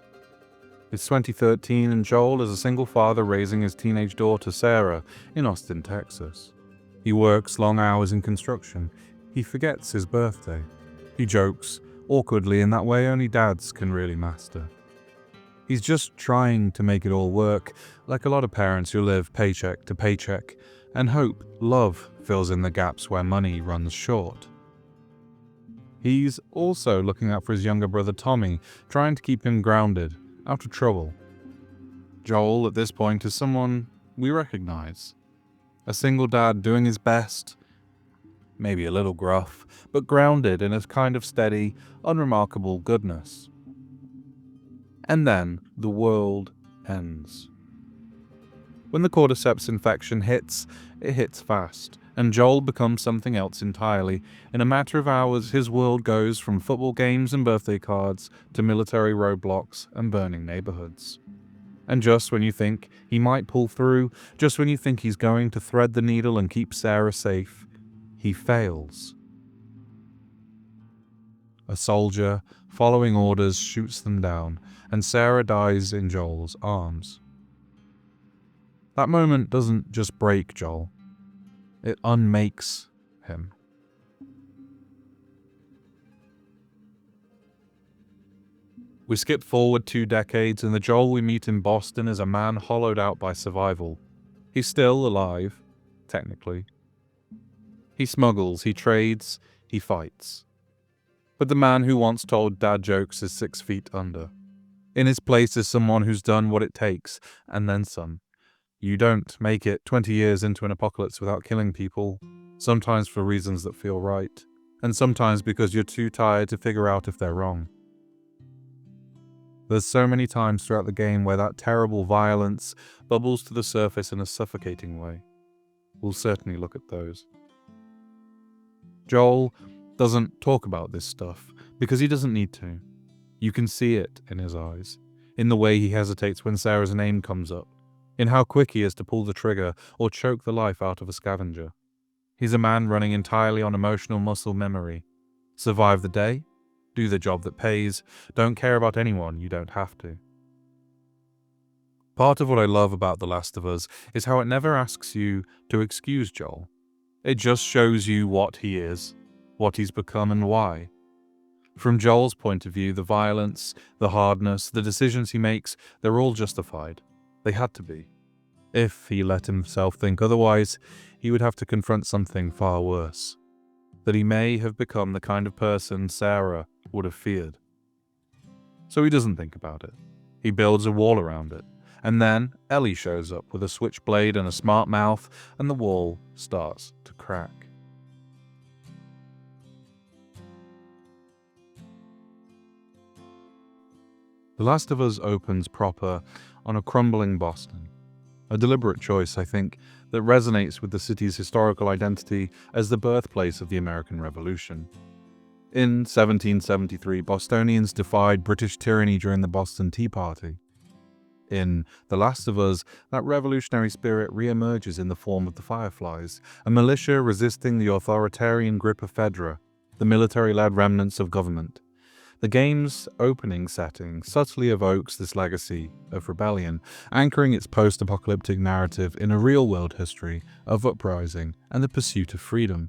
S1: It's 2013 and Joel is a single father raising his teenage daughter Sarah in Austin, Texas. He works long hours in construction. He forgets his birthday. He jokes, awkwardly in that way only dads can really master. He's just trying to make it all work, like a lot of parents who live paycheck to paycheck, and hope love fills in the gaps where money runs short. He's also looking out for his younger brother Tommy, trying to keep him grounded, out of trouble. Joel, at this point, is someone we recognize. A single dad doing his best, maybe a little gruff, but grounded in a kind of steady, unremarkable goodness. And then the world ends. When the Cordyceps infection hits, it hits fast, and Joel becomes something else entirely. In a matter of hours, his world goes from football games and birthday cards to military roadblocks and burning neighborhoods. And just when you think he might pull through, just when you think he's going to thread the needle and keep Sarah safe, he fails. A soldier, following orders, shoots them down, and Sarah dies in Joel's arms. That moment doesn't just break Joel, it unmakes him. We skip forward 2 decades, and the Joel we meet in Boston is a man hollowed out by survival. He's still alive, technically. He smuggles, he trades, he fights. But the man who once told dad jokes is 6 feet under. In his place is someone who's done what it takes, and then some. You don't make it 20 years into an apocalypse without killing people, sometimes for reasons that feel right, and sometimes because you're too tired to figure out if they're wrong. There's so many times throughout the game where that terrible violence bubbles to the surface in a suffocating way. We'll certainly look at those. Joel doesn't talk about this stuff because he doesn't need to. You can see it in his eyes, in the way he hesitates when Sarah's name comes up, in how quick he is to pull the trigger or choke the life out of a scavenger. He's a man running entirely on emotional muscle memory. Survive the day, do the job that pays, don't care about anyone you don't have to. Part of what I love about The Last of Us is how it never asks you to excuse Joel. It just shows you what he is, what he's become and why. From Joel's point of view, the violence, the hardness, the decisions he makes, they're all justified. They had to be. If he let himself think otherwise, he would have to confront something far worse. That he may have become the kind of person Sarah would have feared. So he doesn't think about it. He builds a wall around it. And then Ellie shows up with a switchblade and a smart mouth, and the wall starts to crack. The Last of Us opens proper on a crumbling Boston. A deliberate choice, I think, that resonates with the city's historical identity as the birthplace of the American Revolution. In 1773, Bostonians defied British tyranny during the Boston Tea Party. In The Last of Us, that revolutionary spirit re-emerges in the form of the Fireflies, a militia resisting the authoritarian grip of Fedra, the military-led remnants of government. The game's opening setting subtly evokes this legacy of rebellion, anchoring its post-apocalyptic narrative in a real-world history of uprising and the pursuit of freedom.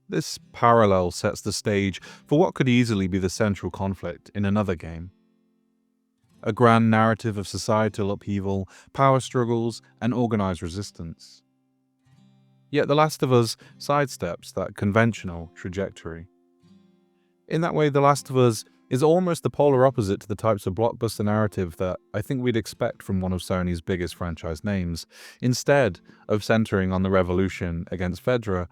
S1: This parallel sets the stage for what could easily be the central conflict in another game. A grand narrative of societal upheaval, power struggles, and organized resistance. Yet The Last of Us sidesteps that conventional trajectory. In that way, The Last of Us is almost the polar opposite to the types of blockbuster narrative that I think we'd expect from one of Sony's biggest franchise names. Instead of centering on the revolution against Fedra,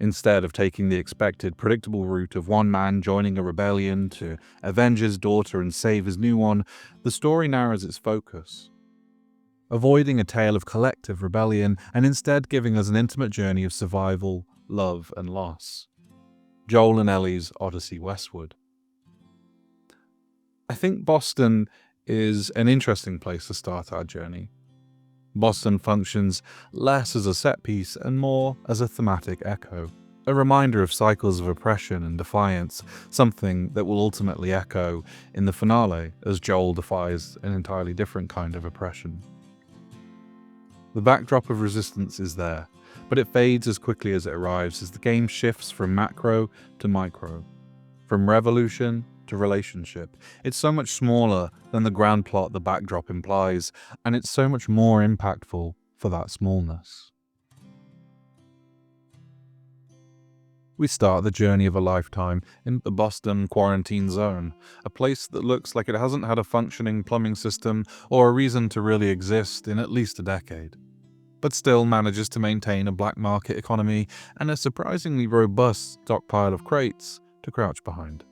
S1: instead of taking the expected, predictable route of one man joining a rebellion to avenge his daughter and save his new one, the story narrows its focus, avoiding a tale of collective rebellion and instead giving us an intimate journey of survival, love, and loss. Joel and Ellie's Odyssey Westward. I think Boston is an interesting place to start our journey. Boston functions less as a set piece and more as a thematic echo, a reminder of cycles of oppression and defiance, something that will ultimately echo in the finale as Joel defies an entirely different kind of oppression. The backdrop of resistance is there, but it fades as quickly as it arrives as the game shifts from macro to micro, from revolution to relationship. It's so much smaller than the grand plot the backdrop implies, and it's so much more impactful for that smallness. We start the journey of a lifetime in the Boston quarantine zone, a place that looks like it hasn't had a functioning plumbing system or a reason to really exist in at least a decade, but still manages to maintain a black market economy and a surprisingly robust stockpile of crates to crouch behind.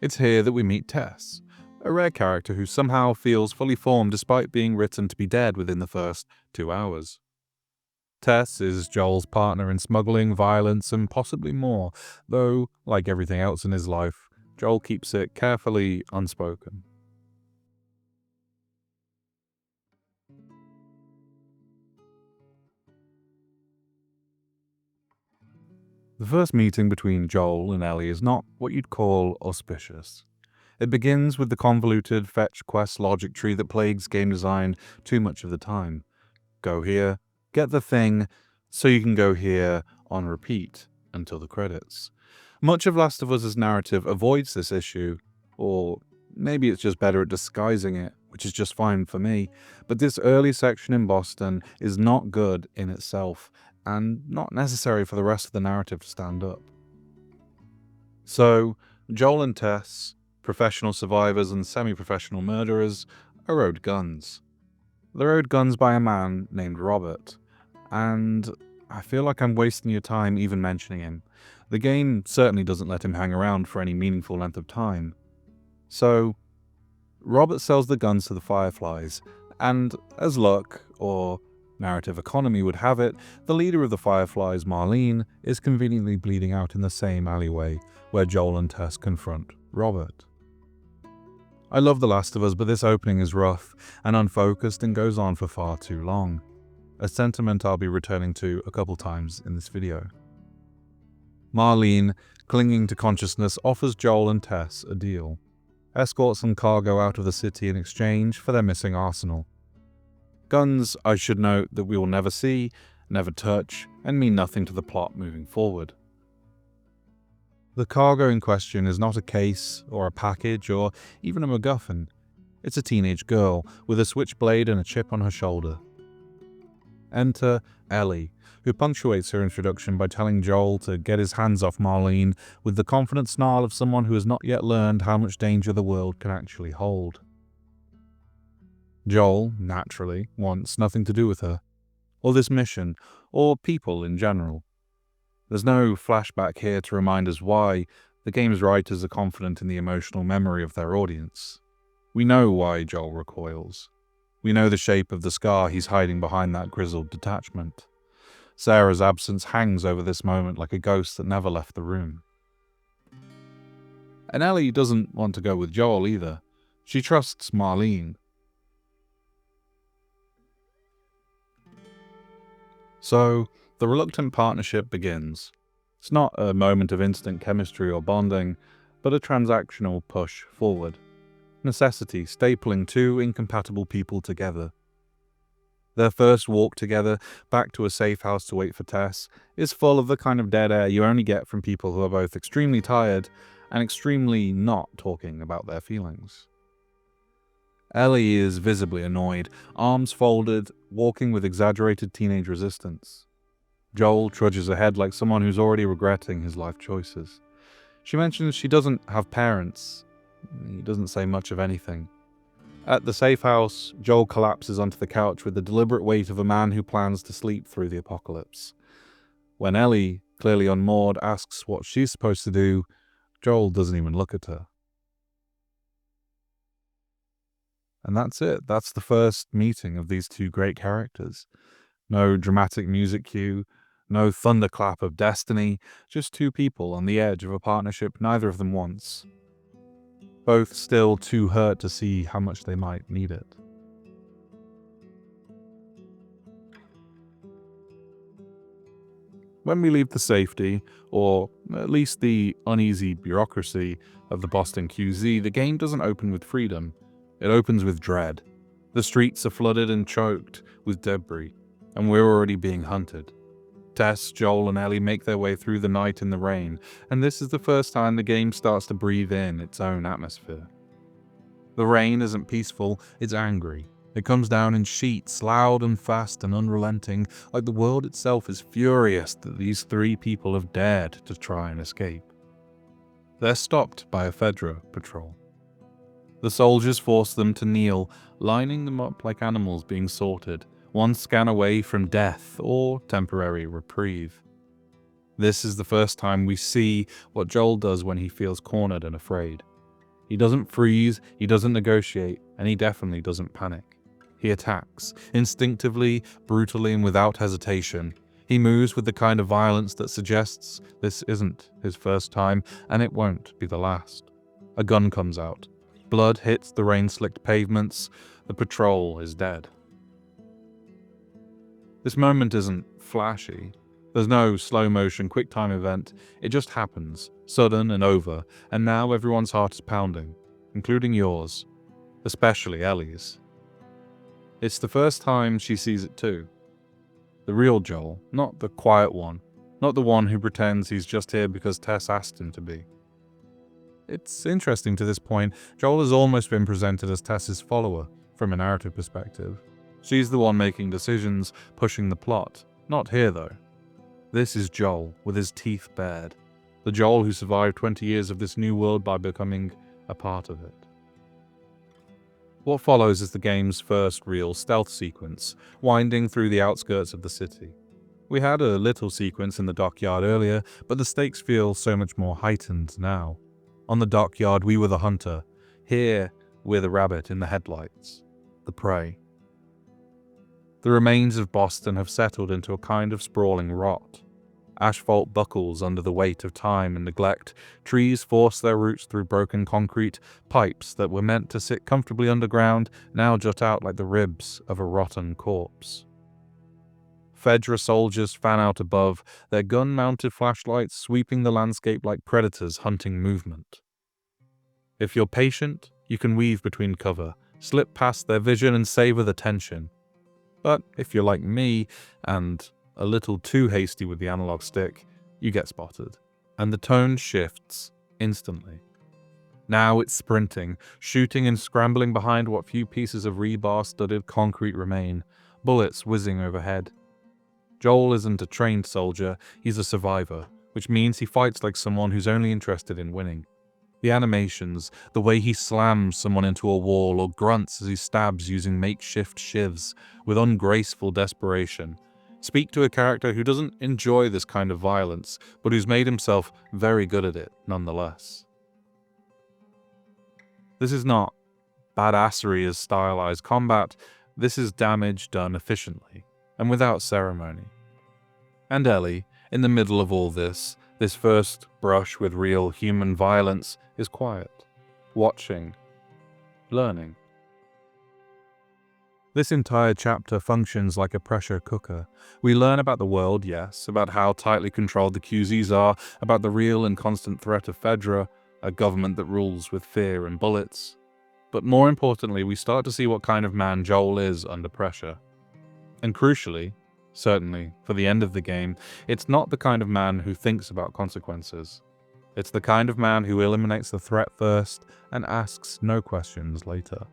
S1: It's here that we meet Tess, a rare character who somehow feels fully formed despite being written to be dead within the first 2 hours. Tess is Joel's partner in smuggling, violence, and possibly more, though, like everything else in his life, Joel keeps it carefully unspoken. The first meeting between Joel and Ellie is not what you'd call auspicious. It begins with the convoluted fetch quest logic tree that plagues game design too much of the time. Go here, get the thing, so you can go here on repeat until the credits. Much of Last of Us' narrative avoids this issue, or maybe it's just better at disguising it, which is just fine for me, but this early section in Boston is not good in itself, and not necessary for the rest of the narrative to stand up. So, Joel and Tess, professional survivors and semi-professional murderers, are owed guns. They're owed guns by a man named Robert, and I feel like I'm wasting your time even mentioning him. The game certainly doesn't let him hang around for any meaningful length of time. So, Robert sells the guns to the Fireflies, and as luck, or narrative economy would have it, the leader of the Fireflies, Marlene, is conveniently bleeding out in the same alleyway where Joel and Tess confront Robert. I love The Last of Us, but this opening is rough and unfocused and goes on for far too long, a sentiment I'll be returning to a couple times in this video. Marlene, clinging to consciousness, offers Joel and Tess a deal. Escort some cargo out of the city in exchange for their missing arsenal. Guns, I should note, that we will never see, never touch, and mean nothing to the plot moving forward. The cargo in question is not a case, or a package, or even a MacGuffin. It's a teenage girl with a switchblade and a chip on her shoulder. Enter Ellie, who punctuates her introduction by telling Joel to get his hands off Marlene with the confident snarl of someone who has not yet learned how much danger the world can actually hold. Joel, naturally, wants nothing to do with her, or this mission, or people in general. There's no flashback here to remind us why. The game's writers are confident in the emotional memory of their audience. We know why Joel recoils. We know the shape of the scar he's hiding behind that grizzled detachment. Sarah's absence hangs over this moment like a ghost that never left the room. And Ellie doesn't want to go with Joel either. She trusts Marlene. So, the reluctant partnership begins. It's not a moment of instant chemistry or bonding, but a transactional push forward. Necessity stapling two incompatible people together. Their first walk together, back to a safe house to wait for Tess, is full of the kind of dead air you only get from people who are both extremely tired and extremely not talking about their feelings. Ellie is visibly annoyed, arms folded, walking with exaggerated teenage resistance. Joel trudges ahead like someone who's already regretting his life choices. She mentions she doesn't have parents. He doesn't say much of anything. At the safe house, Joel collapses onto the couch with the deliberate weight of a man who plans to sleep through the apocalypse. When Ellie, clearly unmoored, asks what she's supposed to do, Joel doesn't even look at her. And that's it. That's the first meeting of these two great characters. No dramatic music cue, no thunderclap of destiny, just two people on the edge of a partnership neither of them wants. Both still too hurt to see how much they might need it. When we leave the safety, or at least the uneasy bureaucracy of the Boston QZ, the game doesn't open with freedom. It opens with dread. The streets are flooded and choked with debris, and we're already being hunted. Tess, Joel, and Ellie make their way through the night in the rain, and this is the first time the game starts to breathe in its own atmosphere. The rain isn't peaceful, it's angry. It comes down in sheets, loud and fast and unrelenting, like the world itself is furious that these three people have dared to try and escape. They're stopped by a Fedra patrol. The soldiers force them to kneel, lining them up like animals being sorted, one scan away from death or temporary reprieve. This is the first time we see what Joel does when he feels cornered and afraid. He doesn't freeze, he doesn't negotiate, and he definitely doesn't panic. He attacks, instinctively, brutally, and without hesitation. He moves with the kind of violence that suggests this isn't his first time, and it won't be the last. A gun comes out. Blood hits the rain-slicked pavements. The patrol is dead. This moment isn't flashy. There's no slow-motion, quick-time event. It just happens, sudden and over, and now everyone's heart is pounding, including yours, especially Ellie's. It's the first time she sees it too. The real Joel, not the quiet one, not the one who pretends he's just here because Tess asked him to be. It's interesting to this point, Joel has almost been presented as Tess's follower, from a narrative perspective. She's the one making decisions, pushing the plot. Not here, though. This is Joel, with his teeth bared. The Joel who survived 20 years of this new world by becoming a part of it. What follows is the game's first real stealth sequence, winding through the outskirts of the city. We had a little sequence in the dockyard earlier, but the stakes feel so much more heightened now. On the dockyard, we were the hunter. Here, we're the rabbit in the headlights. The prey. The remains of Boston have settled into a kind of sprawling rot. Asphalt buckles under the weight of time and neglect. Trees force their roots through broken concrete. Pipes that were meant to sit comfortably underground now jut out like the ribs of a rotten corpse. Fedra soldiers fan out above, their gun-mounted flashlights sweeping the landscape like predators hunting movement. If you're patient, you can weave between cover, slip past their vision and savor the tension. But if you're like me, and a little too hasty with the analog stick, you get spotted, and the tone shifts instantly. Now it's sprinting, shooting and scrambling behind what few pieces of rebar-studded concrete remain, bullets whizzing overhead. Joel isn't a trained soldier, he's a survivor, which means he fights like someone who's only interested in winning. The animations, the way he slams someone into a wall or grunts as he stabs using makeshift shivs with ungraceful desperation, speak to a character who doesn't enjoy this kind of violence, but who's made himself very good at it nonetheless. This is not badassery as stylized combat, this is damage done efficiently, and without ceremony. And Ellie, in the middle of all this first brush with real human violence, is quiet, watching, learning. This entire chapter functions like a pressure cooker. We learn about the world, yes, about how tightly controlled the QZs are, about the real and constant threat of Fedra, a government that rules with fear and bullets. But more importantly, we start to see what kind of man Joel is under pressure. And crucially, certainly for the end of the game, it's not the kind of man who thinks about consequences. It's the kind of man who eliminates the threat first and asks no questions later.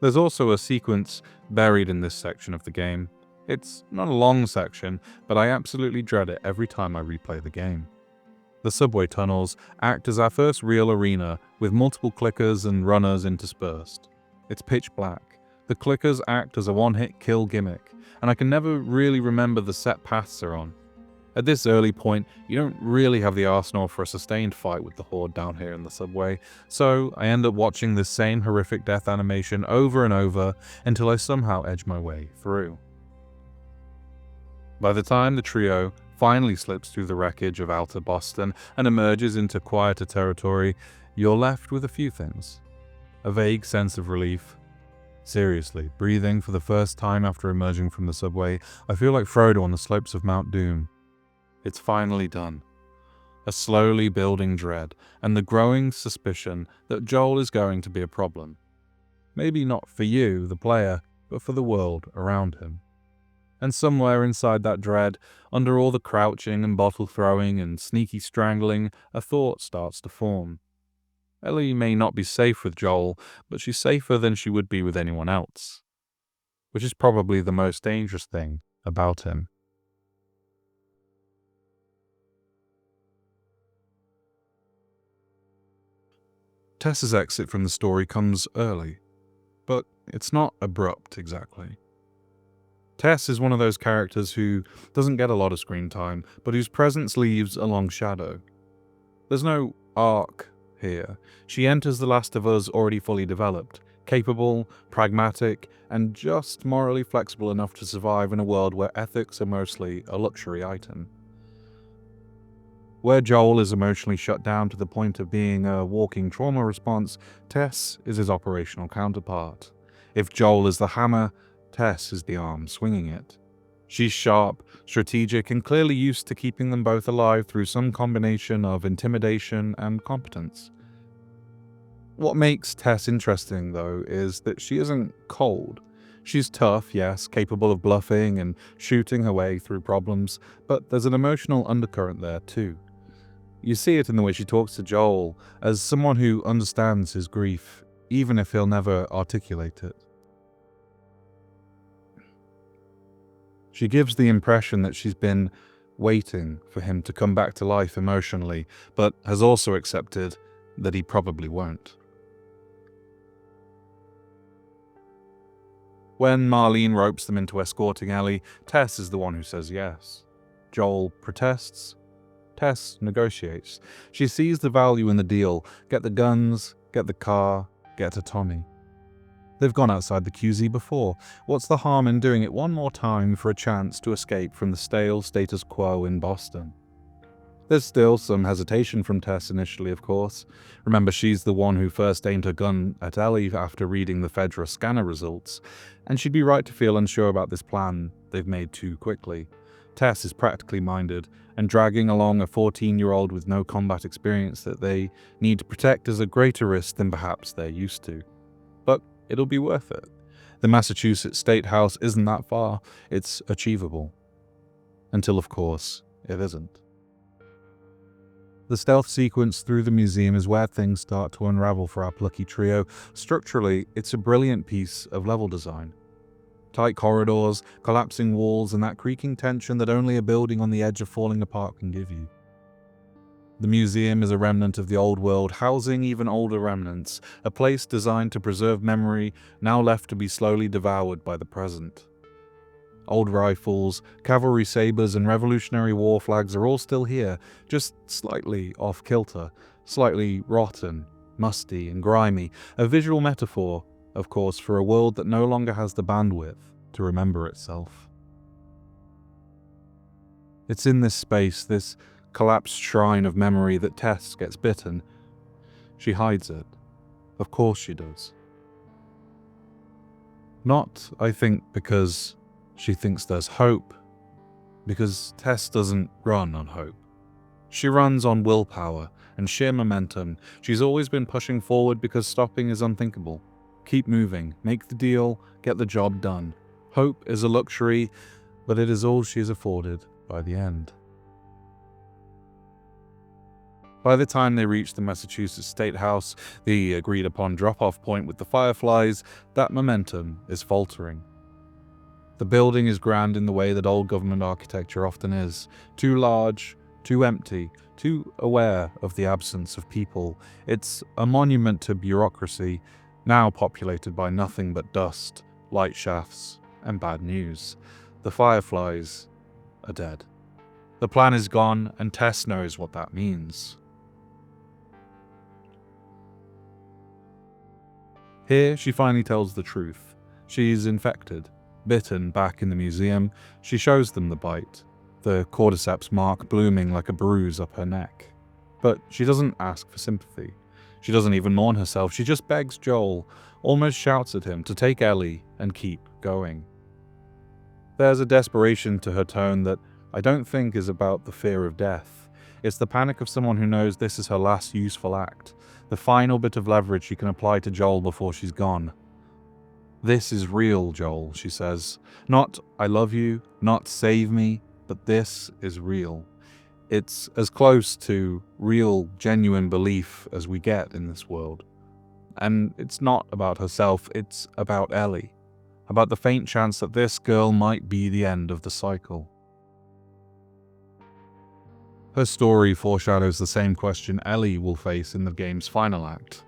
S1: There's also a sequence buried in this section of the game. It's not a long section, but I absolutely dread it every time I replay the game. The subway tunnels act as our first real arena, with multiple clickers and runners interspersed. It's pitch black. The clickers act as a one-hit kill gimmick, and I can never really remember the set paths they're on. At this early point, you don't really have the arsenal for a sustained fight with the Horde down here in the subway, so I end up watching this same horrific death animation over and over until I somehow edge my way through. By the time the trio finally slips through the wreckage of Outer Boston and emerges into quieter territory, you're left with a few things. A vague sense of relief. Seriously, breathing for the first time after emerging from the subway, I feel like Frodo on the slopes of Mount Doom. It's finally done. A slowly building dread, and the growing suspicion that Joel is going to be a problem. Maybe not for you, the player, but for the world around him. And somewhere inside that dread, under all the crouching and bottle throwing and sneaky strangling, a thought starts to form. Ellie may not be safe with Joel, but she's safer than she would be with anyone else. Which is probably the most dangerous thing about him. Tess's exit from the story comes early, but it's not abrupt exactly. Tess is one of those characters who doesn't get a lot of screen time, but whose presence leaves a long shadow. There's no arc here. She enters The Last of Us already fully developed, capable, pragmatic, and just morally flexible enough to survive in a world where ethics are mostly a luxury item. Where Joel is emotionally shut down to the point of being a walking trauma response, Tess is his operational counterpart. If Joel is the hammer, Tess is the arm swinging it. She's sharp, strategic, and clearly used to keeping them both alive through some combination of intimidation and competence. What makes Tess interesting, though, is that she isn't cold. She's tough, yes, capable of bluffing and shooting her way through problems, but there's an emotional undercurrent there too. You see it in the way she talks to Joel, as someone who understands his grief, even if he'll never articulate it. She gives the impression that she's been waiting for him to come back to life emotionally, but has also accepted that he probably won't. When Marlene ropes them into escorting Ellie, Tess is the one who says yes. Joel protests. Tess negotiates. She sees the value in the deal. Get the guns, get the car, get to Tommy. They've gone outside the QZ before. What's the harm in doing it one more time for a chance to escape from the stale status quo in Boston? There's still some hesitation from Tess initially, of course. Remember, she's the one who first aimed her gun at Ellie after reading the Fedra scanner results, and she'd be right to feel unsure about this plan they've made too quickly. Tess is practically minded, and dragging along a 14-year-old with no combat experience that they need to protect is a greater risk than perhaps they're used to. But it'll be worth it. The Massachusetts State House isn't that far, it's achievable. Until, of course, it isn't. The stealth sequence through the museum is where things start to unravel for our plucky trio. Structurally, it's a brilliant piece of level design. Tight corridors, collapsing walls, and that creaking tension that only a building on the edge of falling apart can give you. The museum is a remnant of the old world, housing even older remnants, a place designed to preserve memory, now left to be slowly devoured by the present. Old rifles, cavalry sabers, and Revolutionary War flags are all still here, just slightly off-kilter, slightly rotten, musty, and grimy, a visual metaphor, of course, for a world that no longer has the bandwidth to remember itself. It's in this space, this collapsed shrine of memory, that Tess gets bitten. She hides it. Of course she does. Not, I think, because she thinks there's hope, because Tess doesn't run on hope. She runs on willpower and sheer momentum. She's always been pushing forward because stopping is unthinkable. Keep moving, make the deal, get the job done. Hope is a luxury, but it is all she is afforded by the end. By the time they reach the Massachusetts State House, the agreed-upon drop-off point with the Fireflies, that momentum is faltering. The building is grand in the way that old government architecture often is. Too large, too empty, too aware of the absence of people. It's a monument to bureaucracy, now populated by nothing but dust, light shafts, and bad news. The Fireflies are dead. The plan is gone, and Tess knows what that means. Here, she finally tells the truth. She's infected, bitten back in the museum. She shows them the bite, the Cordyceps mark blooming like a bruise up her neck. But she doesn't ask for sympathy. She doesn't even mourn herself. She just begs Joel, almost shouts at him to take Ellie and keep going. There's a desperation to her tone that I don't think is about the fear of death. It's the panic of someone who knows this is her last useful act, the final bit of leverage she can apply to Joel before she's gone. This is real, Joel, she says. Not, I love you, not save me, but this is real. It's as close to real, genuine belief as we get in this world. And it's not about herself, it's about Ellie. About the faint chance that this girl might be the end of the cycle. Her story foreshadows the same question Ellie will face in the game's final act.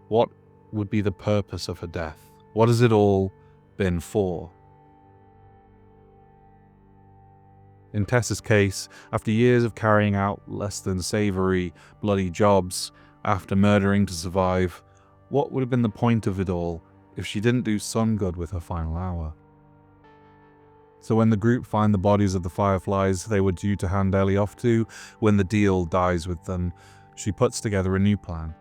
S1: What would be the purpose of her death? What has it all been for? In Tess's case, after years of carrying out less than savory, bloody jobs, after murdering to survive, what would have been the point of it all if she didn't do some good with her final hour? So when the group find the bodies of the Fireflies they were due to hand Ellie off to, when the deal dies with them, she puts together a new plan.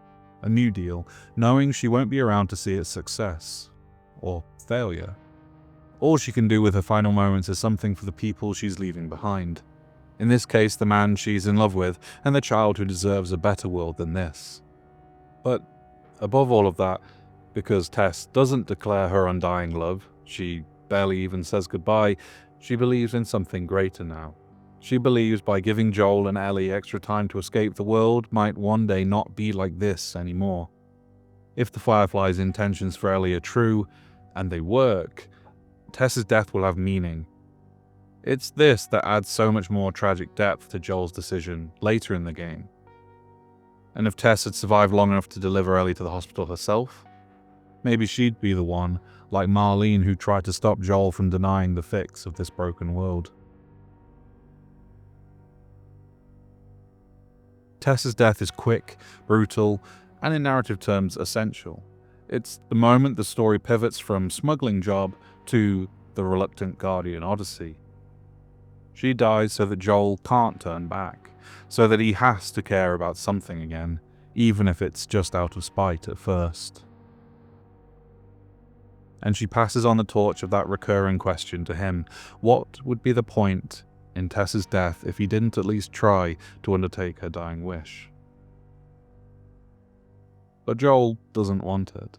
S1: A new deal, knowing she won't be around to see its success. Or failure. All she can do with her final moments is something for the people she's leaving behind. In this case, the man she's in love with, and the child who deserves a better world than this. But above all of that, because Tess doesn't declare her undying love, she barely even says goodbye, she believes in something greater now. She believes by giving Joel and Ellie extra time to escape, the world might one day not be like this anymore. If the Fireflies' intentions for Ellie are true, and they work, Tess's death will have meaning. It's this that adds so much more tragic depth to Joel's decision later in the game. And if Tess had survived long enough to deliver Ellie to the hospital herself, maybe she'd be the one, like Marlene, who tried to stop Joel from denying the fix of this broken world. Tess's death is quick, brutal, and in narrative terms essential. It's the moment the story pivots from smuggling job to the reluctant Guardian Odyssey. She dies so that Joel can't turn back, so that he has to care about something again, even if it's just out of spite at first. And she passes on the torch of that recurring question to him. What would be the point in Tess's death if he didn't at least try to undertake her dying wish? But Joel doesn't want it.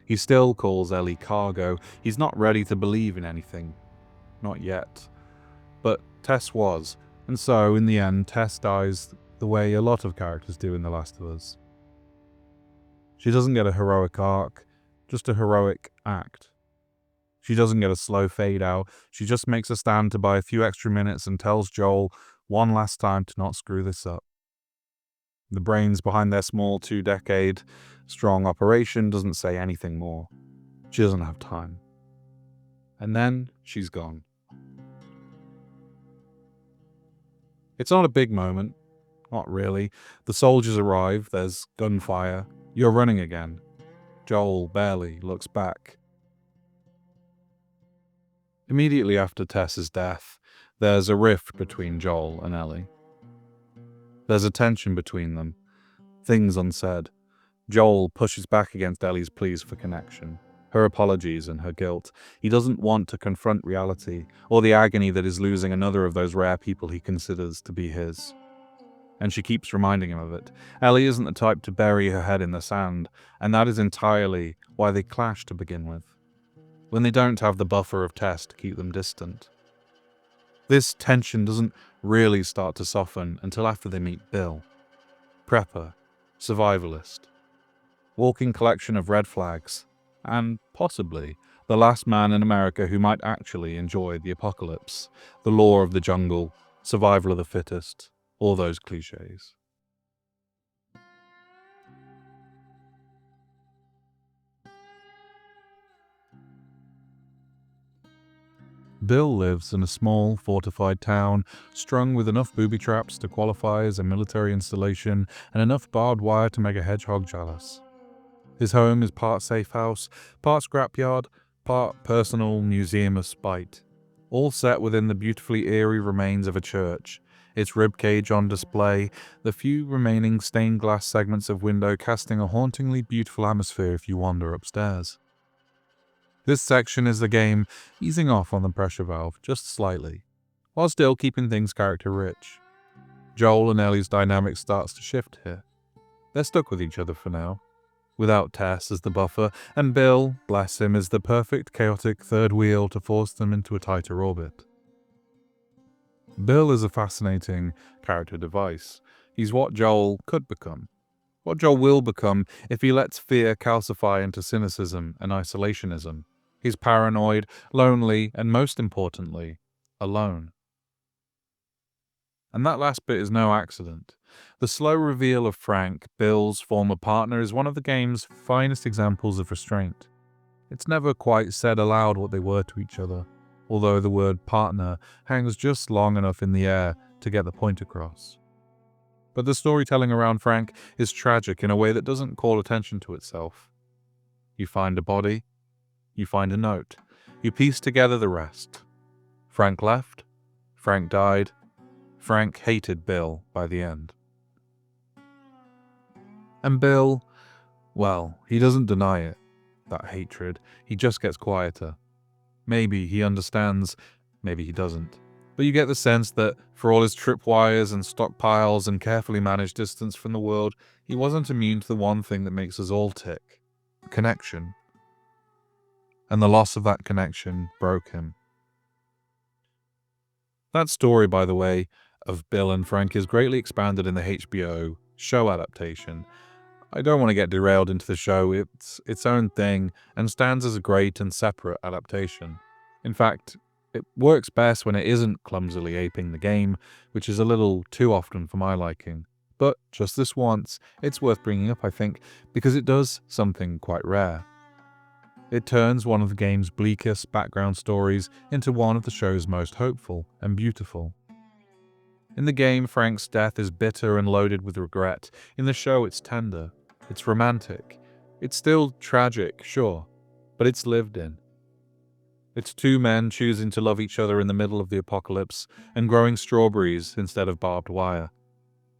S1: He still calls Ellie cargo. He's not ready to believe in anything. Not yet. But Tess was, and so, in the end, Tess dies the way a lot of characters do in The Last of Us. She doesn't get a heroic arc, just a heroic act. She doesn't get a slow fade out, she just makes a stand to buy a few extra minutes and tells Joel one last time to not screw this up. The brains behind their small 2-decade-strong operation doesn't say anything more. She doesn't have time. And then she's gone. It's not a big moment. Not really. The soldiers arrive, there's gunfire. You're running again. Joel barely looks back. Immediately after Tess's death, there's a rift between Joel and Ellie. There's a tension between them. Things unsaid. Joel pushes back against Ellie's pleas for connection, her apologies and her guilt. He doesn't want to confront reality, or the agony that is losing another of those rare people he considers to be his. And she keeps reminding him of it. Ellie isn't the type to bury her head in the sand, and that is entirely why they clash to begin with, when they don't have the buffer of Tess to keep them distant. This tension doesn't really start to soften until after they meet Bill. Prepper, survivalist, walking collection of red flags, and possibly the last man in America who might actually enjoy the apocalypse, the law of the jungle, survival of the fittest, all those cliches. Bill lives in a small, fortified town, strung with enough booby traps to qualify as a military installation and enough barbed wire to make a hedgehog jealous. His home is part safe house, part scrapyard, part personal museum of spite, all set within the beautifully eerie remains of a church, its ribcage on display, the few remaining stained glass segments of window casting a hauntingly beautiful atmosphere if you wander upstairs. This section is the game easing off on the pressure valve just slightly, while still keeping things character-rich. Joel and Ellie's dynamic starts to shift here. They're stuck with each other for now, without Tess as the buffer, and Bill, bless him, is the perfect chaotic third wheel to force them into a tighter orbit. Bill is a fascinating character device. He's what Joel could become, what Joel will become if he lets fear calcify into cynicism and isolationism. He's paranoid, lonely, and most importantly, alone. And that last bit is no accident. The slow reveal of Frank, Bill's former partner, is one of the game's finest examples of restraint. It's never quite said aloud what they were to each other, although the word partner hangs just long enough in the air to get the point across. But the storytelling around Frank is tragic in a way that doesn't call attention to itself. You find a body, you find a note, you piece together the rest. Frank left, Frank died, Frank hated Bill by the end. And Bill, well, he doesn't deny it, that hatred, he just gets quieter. Maybe he understands, maybe he doesn't. But you get the sense that, for all his tripwires and stockpiles and carefully managed distance from the world, he wasn't immune to the one thing that makes us all tick: connection. And the loss of that connection broke him. That story, by the way, of Bill and Frank is greatly expanded in the HBO show adaptation. I don't want to get derailed into the show, it's its own thing and stands as a great and separate adaptation. In fact, it works best when it isn't clumsily aping the game, which is a little too often for my liking. But just this once, it's worth bringing up, I think, because it does something quite rare. It turns one of the game's bleakest background stories into one of the show's most hopeful and beautiful. In the game, Frank's death is bitter and loaded with regret. In the show, it's tender. It's romantic. It's still tragic, sure, but it's lived in. It's two men choosing to love each other in the middle of the apocalypse and growing strawberries instead of barbed wire.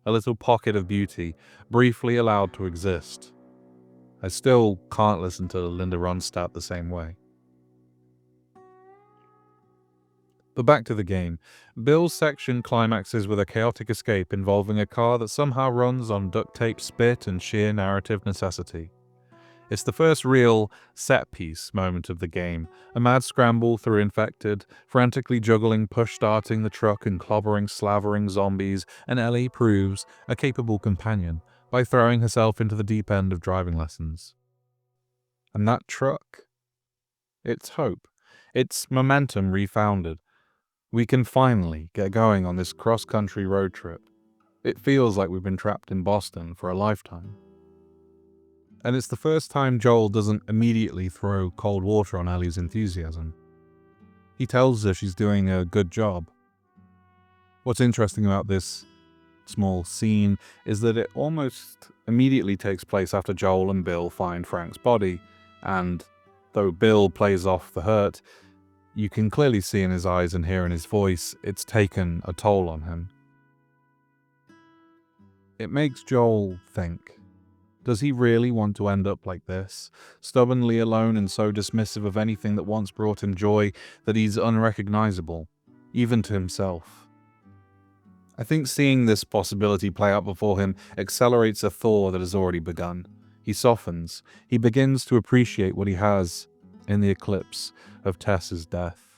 S1: A little pocket of beauty, briefly allowed to exist. I still can't listen to Linda Ronstadt the same way. But back to the game. Bill's section climaxes with a chaotic escape involving a car that somehow runs on duct tape spit and sheer narrative necessity. It's the first real set-piece moment of the game, a mad scramble through infected, frantically juggling, push-starting the truck and clobbering, slavering zombies, and Ellie proves a capable companion by throwing herself into the deep end of driving lessons. And that truck? It's hope. It's momentum refounded. We can finally get going on this cross-country road trip. It feels like we've been trapped in Boston for a lifetime. And it's the first time Joel doesn't immediately throw cold water on Ellie's enthusiasm. He tells her she's doing a good job. What's interesting about this small scene is that it almost immediately takes place after Joel and Bill find Frank's body, and though Bill plays off the hurt, you can clearly see in his eyes and hear in his voice it's taken a toll on him. It makes Joel think. Does he really want to end up like this? Stubbornly alone and so dismissive of anything that once brought him joy that he's unrecognizable, even to himself. I think seeing this possibility play out before him accelerates a thaw that has already begun. He softens. He begins to appreciate what he has in the eclipse of Tess's death.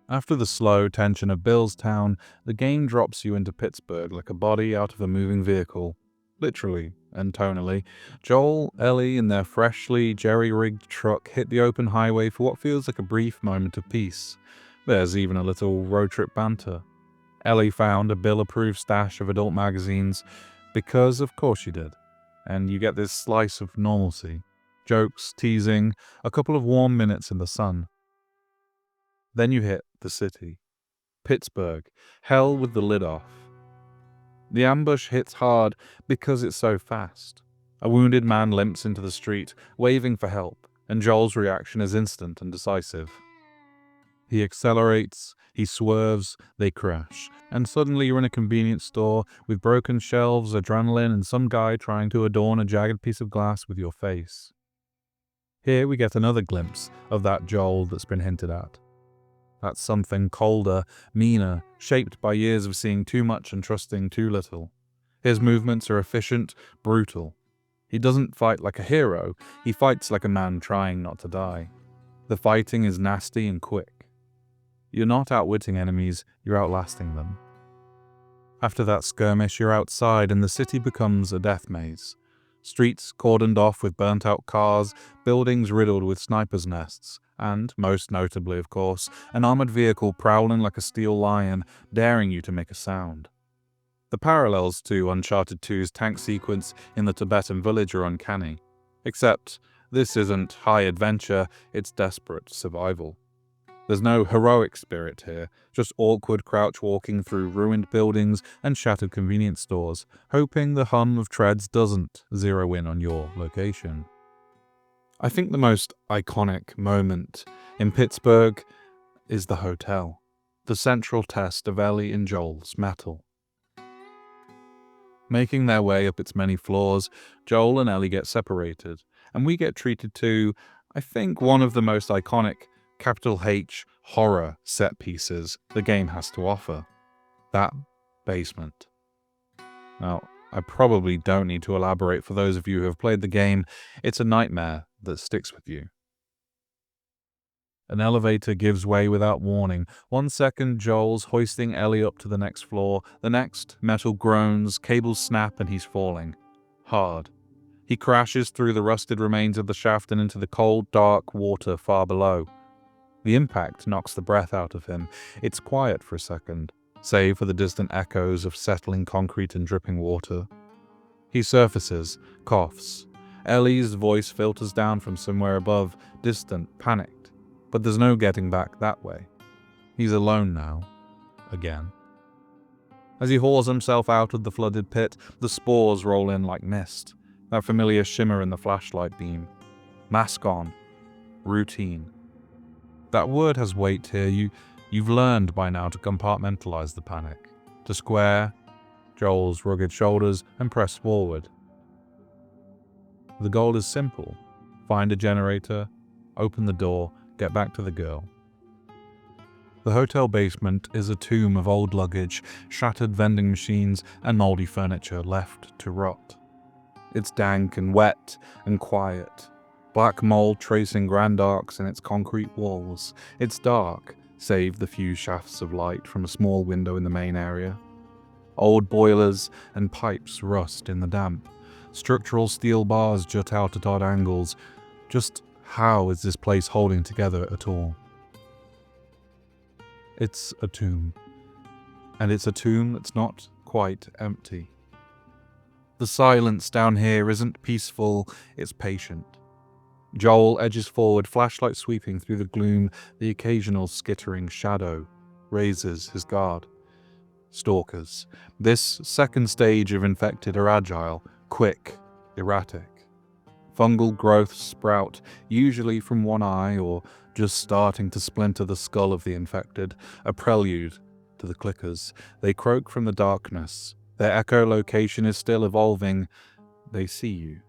S1: After the slow tension of Bill's town, the game drops you into Pittsburgh like a body out of a moving vehicle. Literally and tonally, Joel, Ellie, and their freshly jerry-rigged truck hit the open highway for what feels like a brief moment of peace. There's even a little road trip banter. Ellie found a Bill-approved stash of adult magazines, because of course she did. And you get this slice of normalcy. Jokes, teasing, a couple of warm minutes in the sun. Then you hit the city. Pittsburgh, hell with the lid off. The ambush hits hard because it's so fast. A wounded man limps into the street, waving for help, and Joel's reaction is instant and decisive. He accelerates, he swerves, they crash, and suddenly you're in a convenience store with broken shelves, adrenaline, and some guy trying to adorn a jagged piece of glass with your face. Here we get another glimpse of that Joel that's been hinted at. That's something colder, meaner, shaped by years of seeing too much and trusting too little. His movements are efficient, brutal. He doesn't fight like a hero, he fights like a man trying not to die. The fighting is nasty and quick. You're not outwitting enemies, you're outlasting them. After that skirmish, you're outside and the city becomes a death maze. Streets cordoned off with burnt-out cars, buildings riddled with snipers' nests, and, most notably of course, an armored vehicle prowling like a steel lion, daring you to make a sound. The parallels to Uncharted 2's tank sequence in the Tibetan village are uncanny. Except, this isn't high adventure, it's desperate survival. There's no heroic spirit here, just awkward crouch walking through ruined buildings and shattered convenience stores, hoping the hum of treads doesn't zero in on your location. I think the most iconic moment in Pittsburgh is the hotel, the central test of Ellie and Joel's mettle. Making their way up its many floors, Joel and Ellie get separated, and we get treated to, I think, one of the most iconic capital H horror set pieces the game has to offer. That basement. Now, I probably don't need to elaborate for those of you who have played the game. It's a nightmare that sticks with you. An elevator gives way without warning. 1 second, Joel's hoisting Ellie up to the next floor. The next, metal groans, cables snap, and he's falling. Hard. He crashes through the rusted remains of the shaft and into the cold, dark water far below. The impact knocks the breath out of him. It's quiet for a second, save for the distant echoes of settling concrete and dripping water. He surfaces, coughs. Ellie's voice filters down from somewhere above, distant, panicked. But there's no getting back that way. He's alone now. Again. As he hauls himself out of the flooded pit, the spores roll in like mist. That familiar shimmer in the flashlight beam. Mask on. Routine. That word has weight here. You've learned by now to compartmentalize the panic. To square Joel's rugged shoulders and press forward. The goal is simple. Find a generator, open the door, get back to the girl. The hotel basement is a tomb of old luggage, shattered vending machines, and mouldy furniture left to rot. It's dank and wet and quiet, black mold tracing grand arcs in its concrete walls. It's dark, save the few shafts of light from a small window in the main area. Old boilers and pipes rust in the damp. Structural steel bars jut out at odd angles. Just how is this place holding together at all? It's a tomb. And it's a tomb that's not quite empty. The silence down here isn't peaceful, it's patient. Joel edges forward, flashlight sweeping through the gloom. The occasional skittering shadow raises his guard. Stalkers. This second stage of infected are agile, quick, erratic. Fungal growths sprout, usually from one eye or just starting to splinter the skull of the infected, a prelude to the clickers. They croak from the darkness. Their echolocation is still evolving. They see you.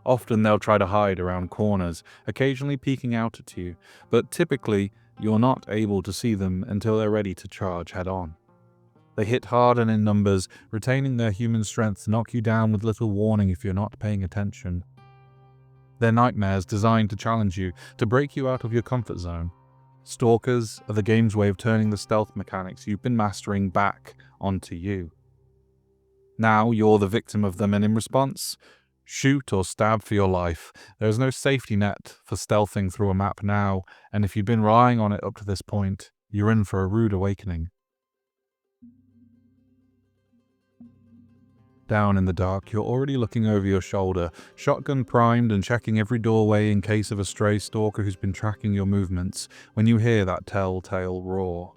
S1: Often they'll try to hide around corners, occasionally peeking out at you, but typically you're not able to see them until they're ready to charge head-on. They hit hard and in numbers, retaining their human strength to knock you down with little warning if you're not paying attention. They're nightmares designed to challenge you, to break you out of your comfort zone. Stalkers are the game's way of turning the stealth mechanics you've been mastering back onto you. Now you're the victim of them, and in response, shoot or stab for your life. There is no safety net for stealthing through a map now, and if you've been relying on it up to this point, you're in for a rude awakening. Down in the dark, you're already looking over your shoulder, shotgun primed and checking every doorway in case of a stray stalker who's been tracking your movements, when you hear that telltale roar.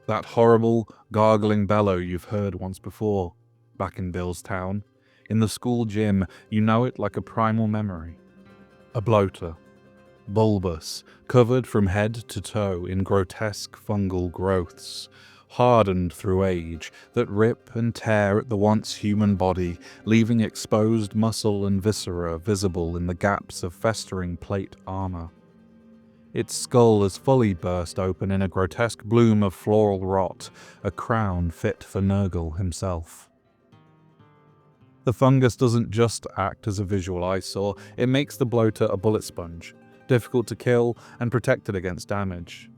S1: That horrible, gargling bellow you've heard once before, back in Bill's town. In the school gym, you know it like a primal memory. A bloater. Bulbous, covered from head to toe in grotesque fungal growths. Hardened through age, that rip and tear at the once human body, leaving exposed muscle and viscera visible in the gaps of festering plate armor. Its skull is fully burst open in a grotesque bloom of floral rot, a crown fit for Nurgle himself. The fungus doesn't just act as a visual eyesore, it makes the bloater a bullet sponge, difficult to kill and protected against damage.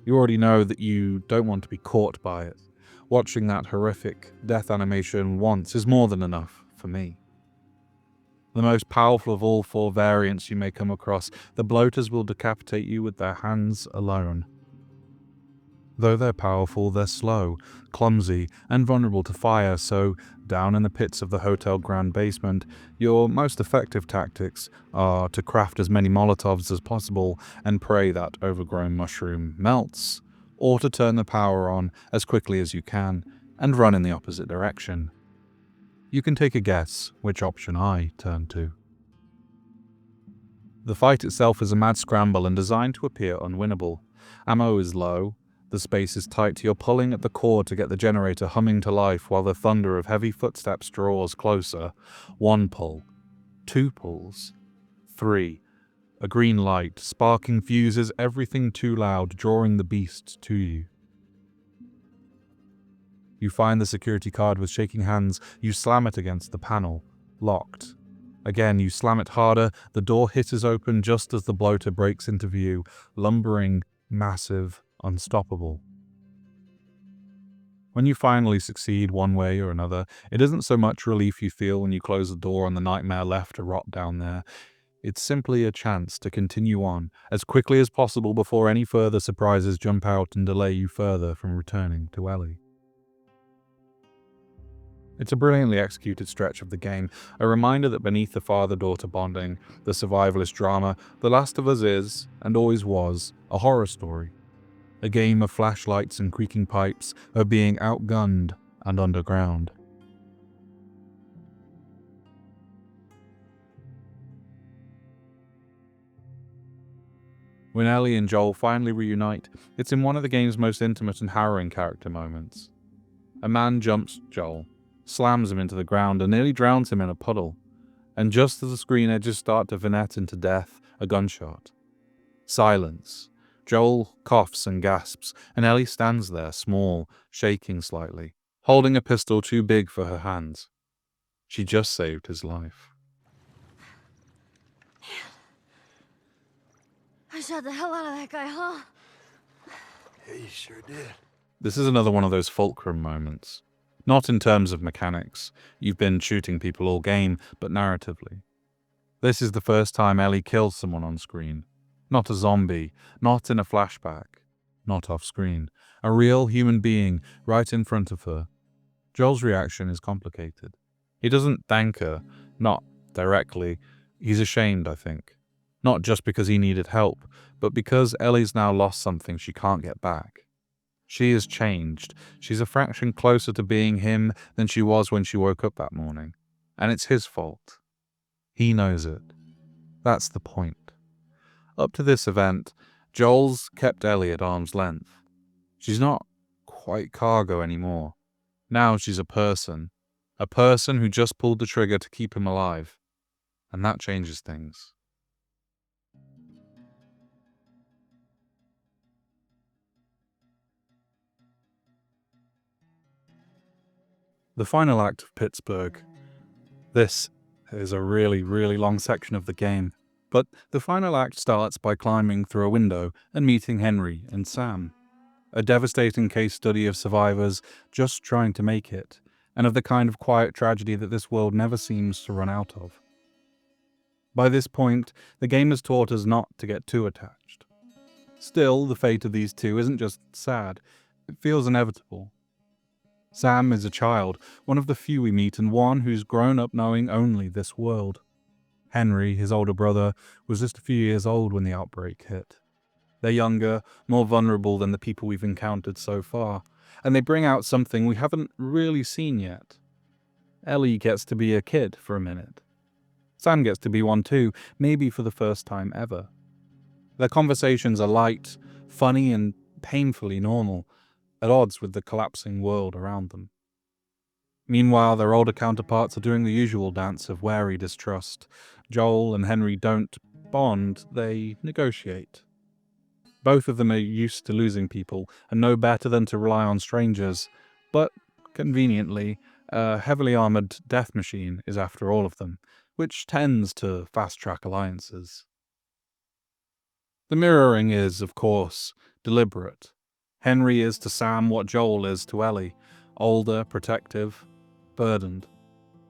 S1: You already know that you don't want to be caught by it. Watching that horrific death animation once is more than enough for me. The most powerful of all 4 variants you may come across, the bloaters will decapitate you with their hands alone. Though they're powerful, they're slow, clumsy, and vulnerable to fire, so down in the pits of the Hotel Grande basement, your most effective tactics are to craft as many Molotovs as possible and pray that overgrown mushroom melts, or to turn the power on as quickly as you can and run in the opposite direction. You can take a guess which option I turn to. The fight itself is a mad scramble and designed to appear unwinnable. Ammo is low. The space is tight, you're pulling at the cord to get the generator humming to life while the thunder of heavy footsteps draws closer. 1 pull, 2 pulls, 3. A green light, sparking fuses, everything too loud, drawing the beast to you. You find the security card with shaking hands, you slam it against the panel, locked. Again, you slam it harder, the door hisses open just as the bloater breaks into view, lumbering, massive, unstoppable. When you finally succeed one way or another, it isn't so much relief you feel when you close the door and the nightmare left to rot down there. It's simply a chance to continue on as quickly as possible before any further surprises jump out and delay you further from returning to Ellie. It's a brilliantly executed stretch of the game, a reminder that beneath the father-daughter bonding, the survivalist drama, The Last of Us is, and always was, a horror story. A game of flashlights and creaking pipes, of being outgunned and underground. When Ellie and Joel finally reunite, it's in one of the game's most intimate and harrowing character moments. A man jumps Joel, slams him into the ground and nearly drowns him in a puddle, and just as the screen edges start to vignette into death, a gunshot. Silence. Joel coughs and gasps, and Ellie stands there, small, shaking slightly, holding a pistol too big for her hands. She just saved his life.
S3: I shot the hell out of that guy, huh?
S2: Yeah, you sure did.
S1: This is another one of those fulcrum moments. Not in terms of mechanics. You've been shooting people all game, but narratively. This is the first time Ellie kills someone on screen. Not a zombie, not in a flashback, not off screen. A real human being right in front of her. Joel's reaction is complicated. He doesn't thank her, not directly. He's ashamed, I think. Not just because he needed help, but because Ellie's now lost something she can't get back. She has changed. She's a fraction closer to being him than she was when she woke up that morning. And it's his fault. He knows it. That's the point. Up to this event, Joel's kept Ellie at arm's length. She's not quite cargo anymore. Now she's a person who just pulled the trigger to keep him alive. And that changes things. The final act of Pittsburgh. This is a really, really long section of the game, but the final act starts by climbing through a window and meeting Henry and Sam. A devastating case study of survivors just trying to make it, and of the kind of quiet tragedy that this world never seems to run out of. By this point, the game has taught us not to get too attached. Still, the fate of these two isn't just sad, it feels inevitable. Sam is a child, one of the few we meet, and one who's grown up knowing only this world. Henry, his older brother, was just a few years old when the outbreak hit. They're younger, more vulnerable than the people we've encountered so far, and they bring out something we haven't really seen yet. Ellie gets to be a kid for a minute. Sam gets to be one too, maybe for the first time ever. Their conversations are light, funny, and painfully normal, at odds with the collapsing world around them. Meanwhile, their older counterparts are doing the usual dance of wary distrust. Joel and Henry don't bond, they negotiate. Both of them are used to losing people and know better than to rely on strangers, but, conveniently, a heavily armoured death machine is after all of them, which tends to fast-track alliances. The mirroring is, of course, deliberate. Henry is to Sam what Joel is to Ellie, older, protective, burdened.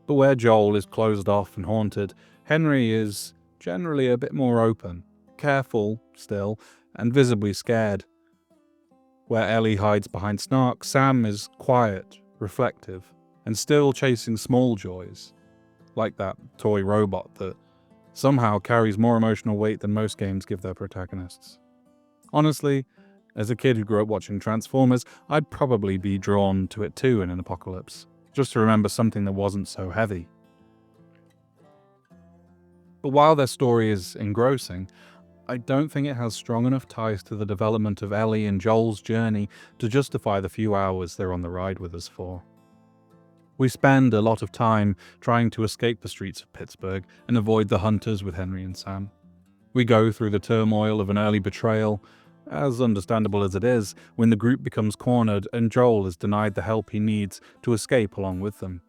S1: But where Joel is closed off and haunted, Henry is generally a bit more open, careful, still, and visibly scared. Where Ellie hides behind snark, Sam is quiet, reflective, and still chasing small joys, like that toy robot that somehow carries more emotional weight than most games give their protagonists. Honestly, as a kid who grew up watching Transformers, I'd probably be drawn to it too in an apocalypse, just to remember something that wasn't so heavy. But while their story is engrossing, I don't think it has strong enough ties to the development of Ellie and Joel's journey to justify the few hours they're on the ride with us for. We spend a lot of time trying to escape the streets of Pittsburgh and avoid the hunters with Henry and Sam. We go through the turmoil of an early betrayal, as understandable as it is, when the group becomes cornered and Joel is denied the help he needs to escape along with them.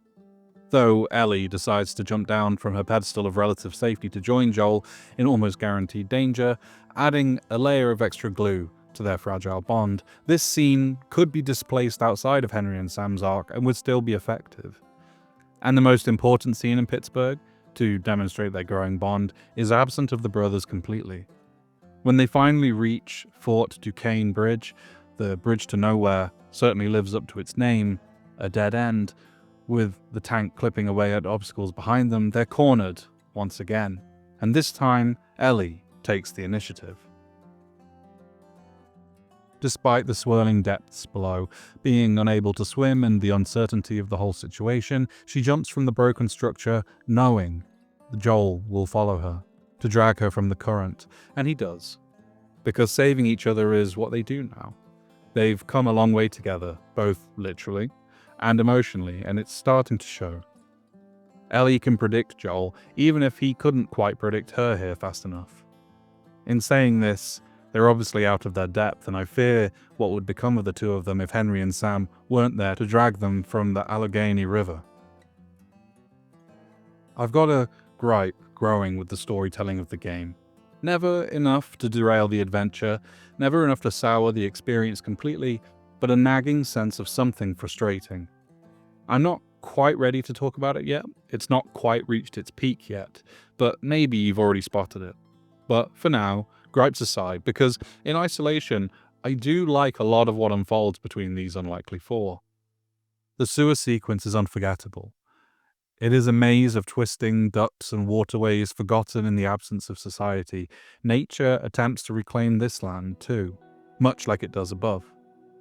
S1: Though Ellie decides to jump down from her pedestal of relative safety to join Joel in almost guaranteed danger, adding a layer of extra glue to their fragile bond, this scene could be displaced outside of Henry and Sam's arc and would still be effective. And the most important scene in Pittsburgh, to demonstrate their growing bond, is absent of the brothers completely. When they finally reach Fort Duquesne Bridge, the bridge to nowhere certainly lives up to its name, a dead end, with the tank clipping away at obstacles behind them, they're cornered once again, and this time Ellie takes the initiative. Despite the swirling depths below, being unable to swim and the uncertainty of the whole situation, she jumps from the broken structure knowing Joel will follow her, to drag her from the current, and he does. Because saving each other is what they do now. They've come a long way together, both literally and emotionally, and it's starting to show. Ellie can predict Joel, even if he couldn't quite predict her here fast enough. In saying this, They're obviously out of their depth, and I fear what would become of the two of them if Henry and Sam weren't there to drag them from the Allegheny River. I've got a gripe growing with the storytelling of the game. Never enough to derail the adventure, never enough to sour the experience completely, but a nagging sense of something frustrating. I'm not quite ready to talk about it yet. It's not quite reached its peak yet, but maybe you've already spotted it. But for now, gripes aside, because in isolation, I do like a lot of what unfolds between these unlikely four. The sewer sequence is unforgettable. It is a maze of twisting ducts and waterways forgotten in the absence of society. Nature attempts to reclaim this land too, much like it does above.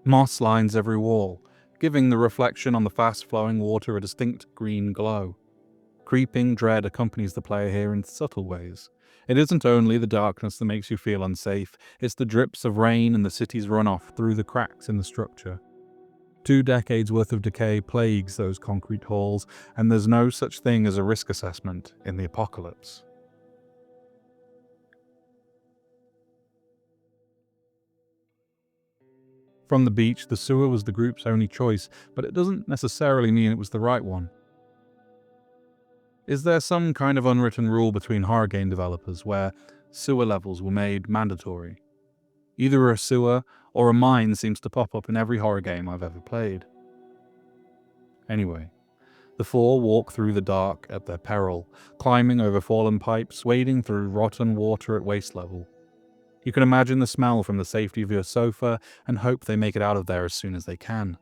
S1: Moss lines every wall, giving the reflection on the fast-flowing water a distinct green glow. Creeping dread accompanies the player here in subtle ways. It isn't only the darkness that makes you feel unsafe, it's the drips of rain and the city's runoff through the cracks in the structure. 2 decades worth of decay plagues those concrete halls, and there's no such thing as a risk assessment in the apocalypse. From the beach, the sewer was the group's only choice, but it doesn't necessarily mean it was the right one. Is there some kind of unwritten rule between horror game developers where sewer levels were made mandatory? Either a sewer or a mine seems to pop up in every horror game I've ever played. Anyway, the four walk through the dark at their peril, climbing over fallen pipes, wading through rotten water at waist level. You can imagine the smell from the safety of your sofa and hope they make it out of there as soon as they can.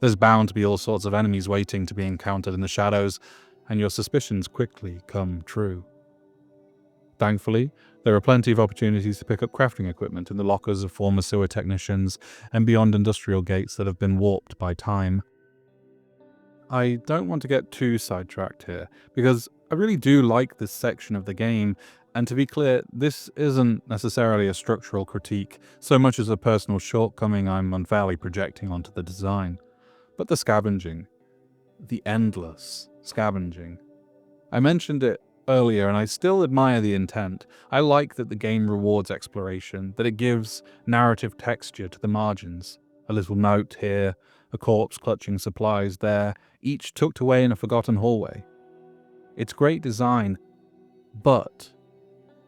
S1: There's bound to be all sorts of enemies waiting to be encountered in the shadows, and your suspicions quickly come true. Thankfully, there are plenty of opportunities to pick up crafting equipment in the lockers of former sewer technicians and beyond industrial gates that have been warped by time. I don't want to get too sidetracked here, because I really do like this section of the game, and to be clear, this isn't necessarily a structural critique, so much as a personal shortcoming I'm unfairly projecting onto the design. But the scavenging. The endless scavenging. I mentioned it earlier, and I still admire the intent. I like that the game rewards exploration, that it gives narrative texture to the margins. A little note here, a corpse clutching supplies there, each tucked away in a forgotten hallway. It's great design, but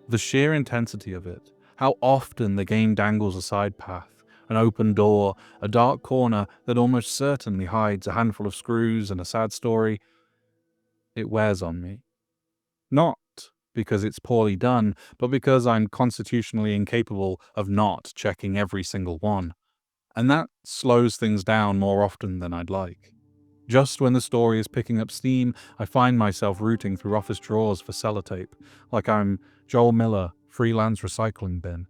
S1: the sheer intensity of it, how often the game dangles a side path, an open door, a dark corner that almost certainly hides a handful of screws and a sad story, it wears on me. Not because it's poorly done, but because I'm constitutionally incapable of not checking every single one. And that slows things down more often than I'd like. Just when the story is picking up steam, I find myself rooting through office drawers for sellotape, like I'm Joel Miller, freelance recycling bin.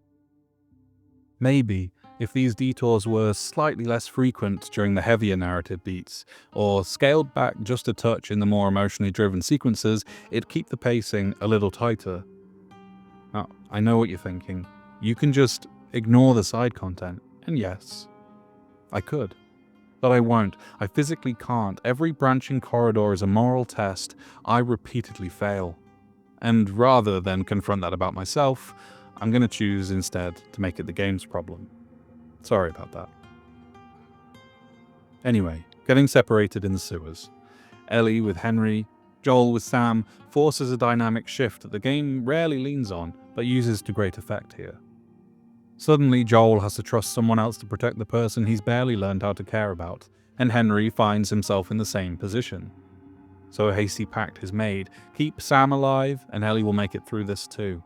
S1: Maybe, if these detours were slightly less frequent during the heavier narrative beats, or scaled back just a touch in the more emotionally driven sequences, it'd keep the pacing a little tighter. Now, I know what you're thinking. You can just ignore the side content, and yes, I could. But I won't. I physically can't. Every branching corridor is a moral test. I repeatedly fail. And rather than confront that about myself, I'm going to choose instead to make it the game's problem. Sorry about that. Anyway, getting separated in the sewers. Ellie with Henry, Joel with Sam forces a dynamic shift that the game rarely leans on, but uses to great effect here. Suddenly, Joel has to trust someone else to protect the person he's barely learned how to care about, and Henry finds himself in the same position. So a hasty pact is made. Keep Sam alive, and Ellie will make it through this too.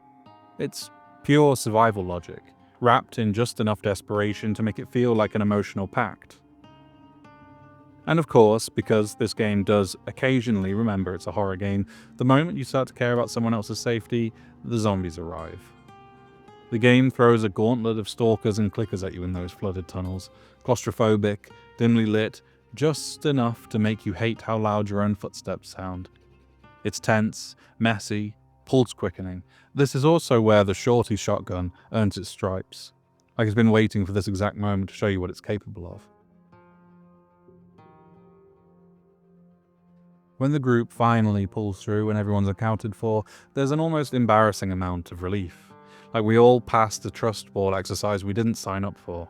S1: It's pure survival logic, wrapped in just enough desperation to make it feel like an emotional pact. And of course, because this game does occasionally remember it's a horror game, the moment you start to care about someone else's safety, the zombies arrive. The game throws a gauntlet of stalkers and clickers at you in those flooded tunnels, claustrophobic, dimly lit, just enough to make you hate how loud your own footsteps sound. It's tense, messy, pulse-quickening. This is also where the shorty shotgun earns its stripes. Like it's been waiting for this exact moment to show you what it's capable of. When the group finally pulls through and everyone's accounted for, there's an almost embarrassing amount of relief. Like we all passed the trust ball exercise we didn't sign up for.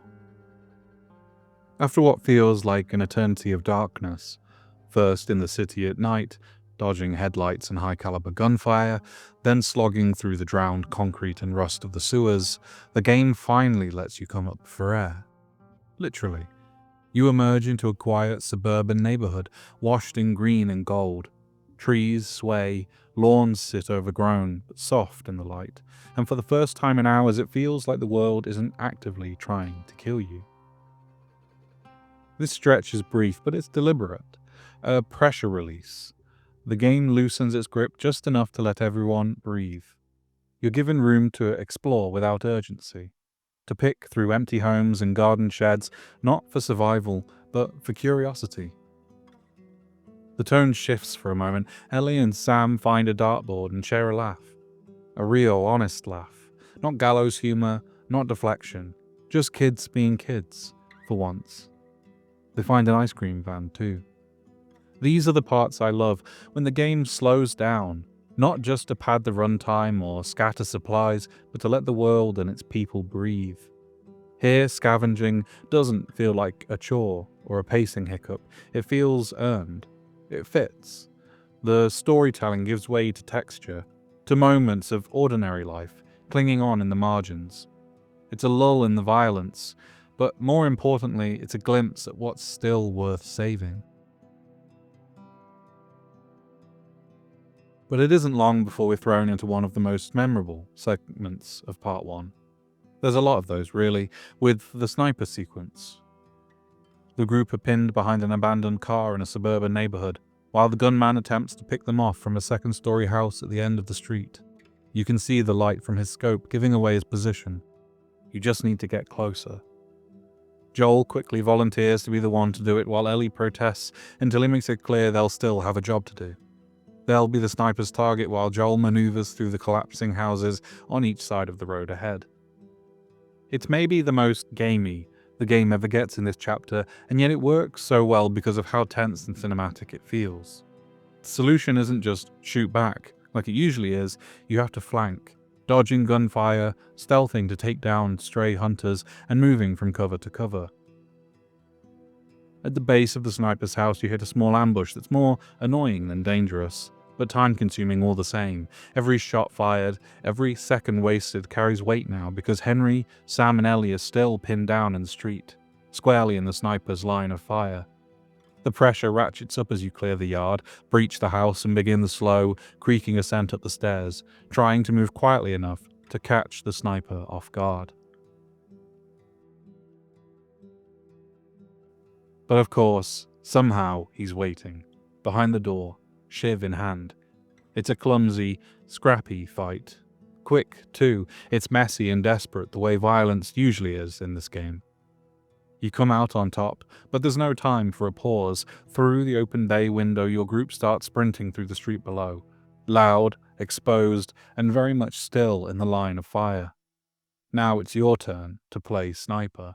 S1: After what feels like an eternity of darkness, first in the city at night, dodging headlights and high-caliber gunfire, then slogging through the drowned concrete and rust of the sewers, the game finally lets you come up for air. Literally. You emerge into a quiet suburban neighborhood, washed in green and gold. Trees sway, lawns sit overgrown, but soft in the light, and for the first time in hours it feels like the world isn't actively trying to kill you. This stretch is brief, but it's deliberate. A pressure release. The game loosens its grip just enough to let everyone breathe. You're given room to explore without urgency, to pick through empty homes and garden sheds, not for survival, but for curiosity. The tone shifts for a moment. Ellie and Sam find a dartboard and share a laugh. A real, honest laugh. Not gallows humor, not deflection. Just kids being kids, for once. They find an ice cream van too. These are the parts I love, when the game slows down, not just to pad the runtime or scatter supplies, but to let the world and its people breathe. Here, scavenging doesn't feel like a chore or a pacing hiccup. It feels earned. It fits. The storytelling gives way to texture, to moments of ordinary life, clinging on in the margins. It's a lull in the violence, but more importantly, it's a glimpse at what's still worth saving. But it isn't long before we're thrown into one of the most memorable segments of Part 1. There's a lot of those, really, with the sniper sequence. The group are pinned behind an abandoned car in a suburban neighborhood, while the gunman attempts to pick them off from a second-story house at the end of the street. You can see the light from his scope giving away his position. You just need to get closer. Joel quickly volunteers to be the one to do it while Ellie protests until he makes it clear they'll still have a job to do. They'll be the sniper's target while Joel maneuvers through the collapsing houses on each side of the road ahead. It's maybe the most gamey the game ever gets in this chapter, and yet it works so well because of how tense and cinematic it feels. The solution isn't just shoot back, like it usually is. You have to flank, dodging gunfire, stealthing to take down stray hunters, and moving from cover to cover. At the base of the sniper's house, you hit a small ambush that's more annoying than dangerous, but time-consuming all the same. Every shot fired, every second wasted carries weight now because Henry, Sam and Ellie are still pinned down in the street, squarely in the sniper's line of fire. The pressure ratchets up as you clear the yard, breach the house and begin the slow, creaking ascent up the stairs, trying to move quietly enough to catch the sniper off guard. But of course, somehow he's waiting, behind the door, shiv in hand. It's a clumsy, scrappy fight. Quick, too. It's messy and desperate the way violence usually is in this game. You come out on top, but there's no time for a pause. Through the open bay window, your group starts sprinting through the street below, loud, exposed, and very much still in the line of fire. Now it's your turn to play sniper.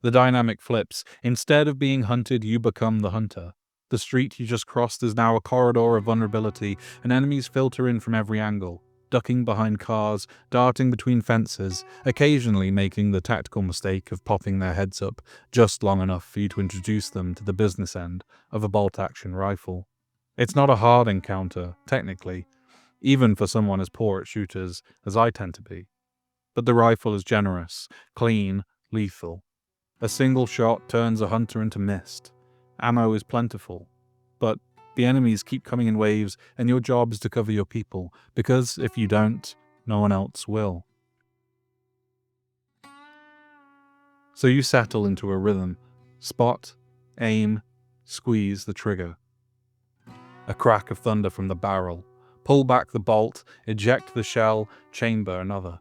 S1: The dynamic flips. Instead of being hunted, you become the hunter. The street you just crossed is now a corridor of vulnerability, and enemies filter in from every angle, ducking behind cars, darting between fences, occasionally making the tactical mistake of popping their heads up just long enough for you to introduce them to the business end of a bolt-action rifle. It's not a hard encounter, technically, even for someone as poor at shooters as I tend to be. But the rifle is generous, clean, lethal. A single shot turns a hunter into mist. Ammo is plentiful, but the enemies keep coming in waves, and your job is to cover your people, because if you don't, no one else will. So you settle into a rhythm. Spot, aim, squeeze the trigger. A crack of thunder from the barrel. Pull back the bolt, eject the shell, chamber another.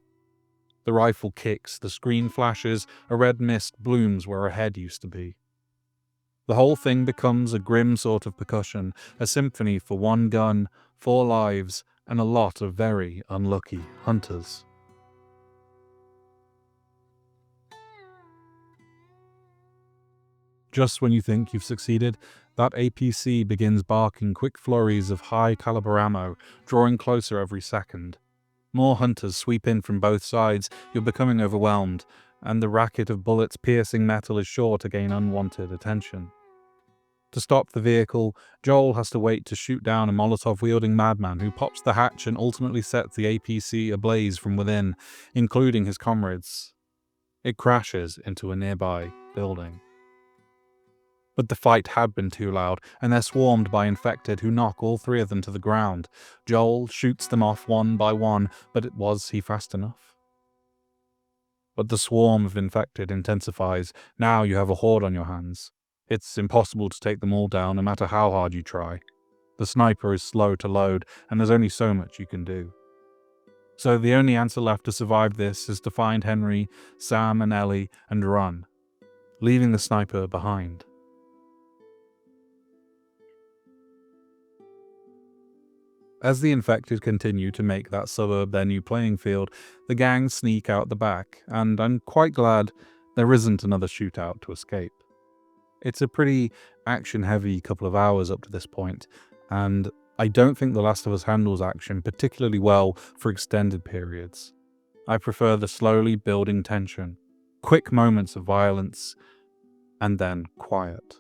S1: The rifle kicks, the screen flashes, a red mist blooms where a head used to be. The whole thing becomes a grim sort of percussion, a symphony for one gun, 4 lives, and a lot of very unlucky hunters. Just when you think you've succeeded, that APC begins barking quick flurries of high-caliber ammo, drawing closer every second. More hunters sweep in from both sides, you're becoming overwhelmed, and the racket of bullets piercing metal is sure to gain unwanted attention. To stop the vehicle, Joel has to wait to shoot down a Molotov-wielding madman who pops the hatch and ultimately sets the APC ablaze from within, including his comrades. It crashes into a nearby building. But the fight had been too loud, and they're swarmed by infected who knock all three of them to the ground. Joel shoots them off one by one, but was he fast enough? But the swarm of infected intensifies. Now you have a horde on your hands. It's impossible to take them all down, no matter how hard you try. The sniper is slow to load, and there's only so much you can do. So the only answer left to survive this is to find Henry, Sam, and Ellie and run, leaving the sniper behind. As the infected continue to make that suburb their new playing field, the gang sneak out the back, and I'm quite glad there isn't another shootout to escape. It's a pretty action-heavy couple of hours up to this point, and I don't think The Last of Us handles action particularly well for extended periods. I prefer the slowly building tension, quick moments of violence, and then quiet.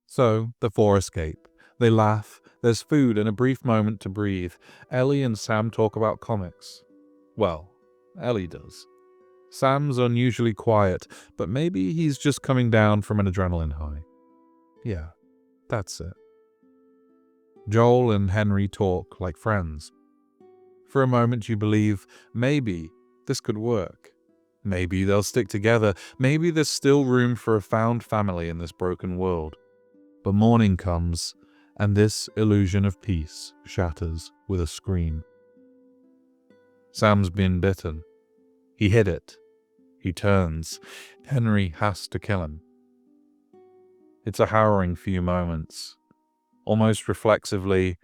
S1: So, the four escape. They laugh, there's food and a brief moment to breathe. Ellie and Sam talk about comics. Well, Ellie does. Sam's unusually quiet, but maybe he's just coming down from an adrenaline high. Yeah, that's it. Joel and Henry talk like friends. For a moment you believe, maybe this could work. Maybe they'll stick together. Maybe there's still room for a found family in this broken world. But morning comes, and this illusion of peace shatters with a scream. Sam's been bitten. He hid it. He turns. Henry has to kill him. It's a harrowing few moments. Almost reflexively,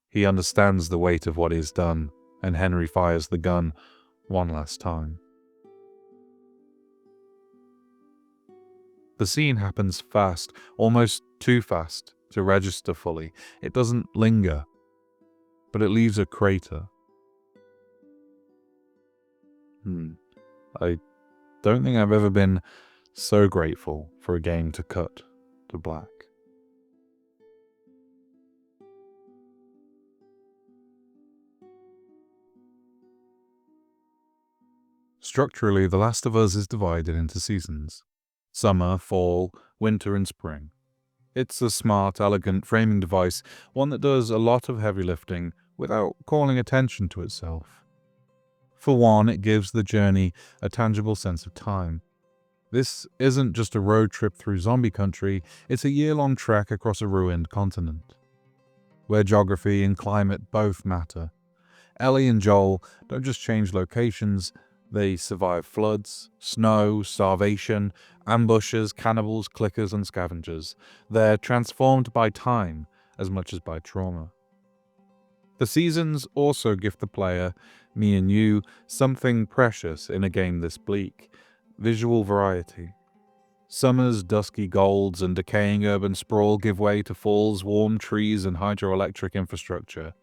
S1: he understands the weight of what he's done, and Henry fires the gun one last time. The scene happens fast, almost too fast to register fully. It doesn't linger, but it leaves a crater. I don't think I've ever been so grateful for a game to cut to black. Structurally, The Last of Us is divided into seasons. Summer, fall, winter, and spring. It's a smart, elegant framing device, one that does a lot of heavy lifting without calling attention to itself. For one, it gives the journey a tangible sense of time. This isn't just a road trip through zombie country, it's a year-long trek across a ruined continent, where geography and climate both matter. Ellie and Joel don't just change locations, they survive floods, snow, starvation, ambushes, cannibals, clickers, and scavengers. They're transformed by time as much as by trauma. The seasons also give the player, me and you, something precious in a game this bleak: visual variety. Summer's dusky golds and decaying urban sprawl give way to fall's warm trees and hydroelectric infrastructure.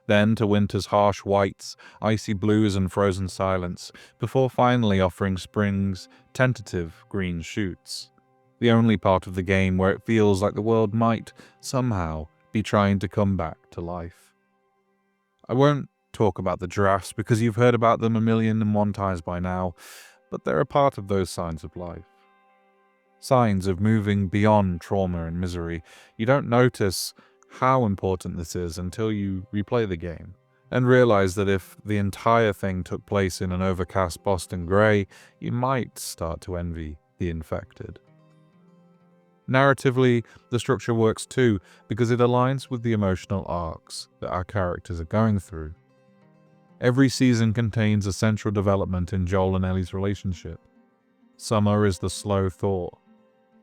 S1: Then to winter's harsh whites, icy blues and frozen silence, before finally offering spring's tentative green shoots. The only part of the game where it feels like the world might, somehow, be trying to come back to life. I won't talk about the giraffes because you've heard about them 1,000,001 times by now, but they're a part of those signs of life. Signs of moving beyond trauma and misery. You don't notice how important this is until you replay the game, and realize that if the entire thing took place in an overcast Boston grey, you might start to envy the infected. Narratively, the structure works too, because it aligns with the emotional arcs that our characters are going through. Every season contains a central development in Joel and Ellie's relationship. Summer is the slow thaw.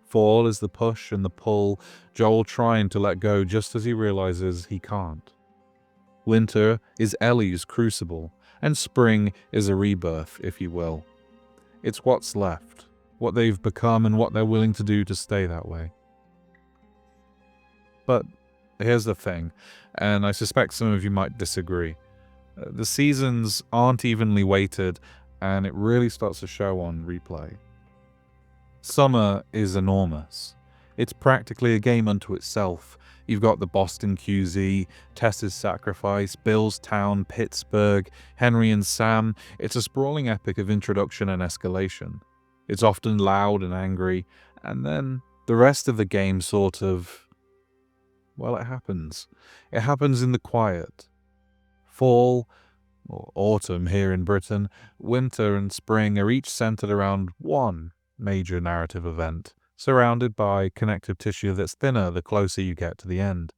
S1: Fall is the push and the pull, Joel trying to let go just as he realizes he can't. Winter is Ellie's crucible, and spring is a rebirth, if you will. It's what's left, what they've become and what they're willing to do to stay that way. But Here's the thing, and I suspect some of you might disagree. The seasons aren't evenly weighted, and it really starts to show on replay. Summer is enormous. It's practically a game unto itself. You've got the Boston QZ, Tess's Sacrifice, Bill's Town, Pittsburgh, Henry and Sam. It's a sprawling epic of introduction and escalation. It's often loud and angry, and then the rest of the game sort of... well, it happens. It happens in the quiet. Fall, or autumn here in Britain, winter and spring are each centered around one major narrative event, surrounded by connective tissue that's thinner the closer you get to the end.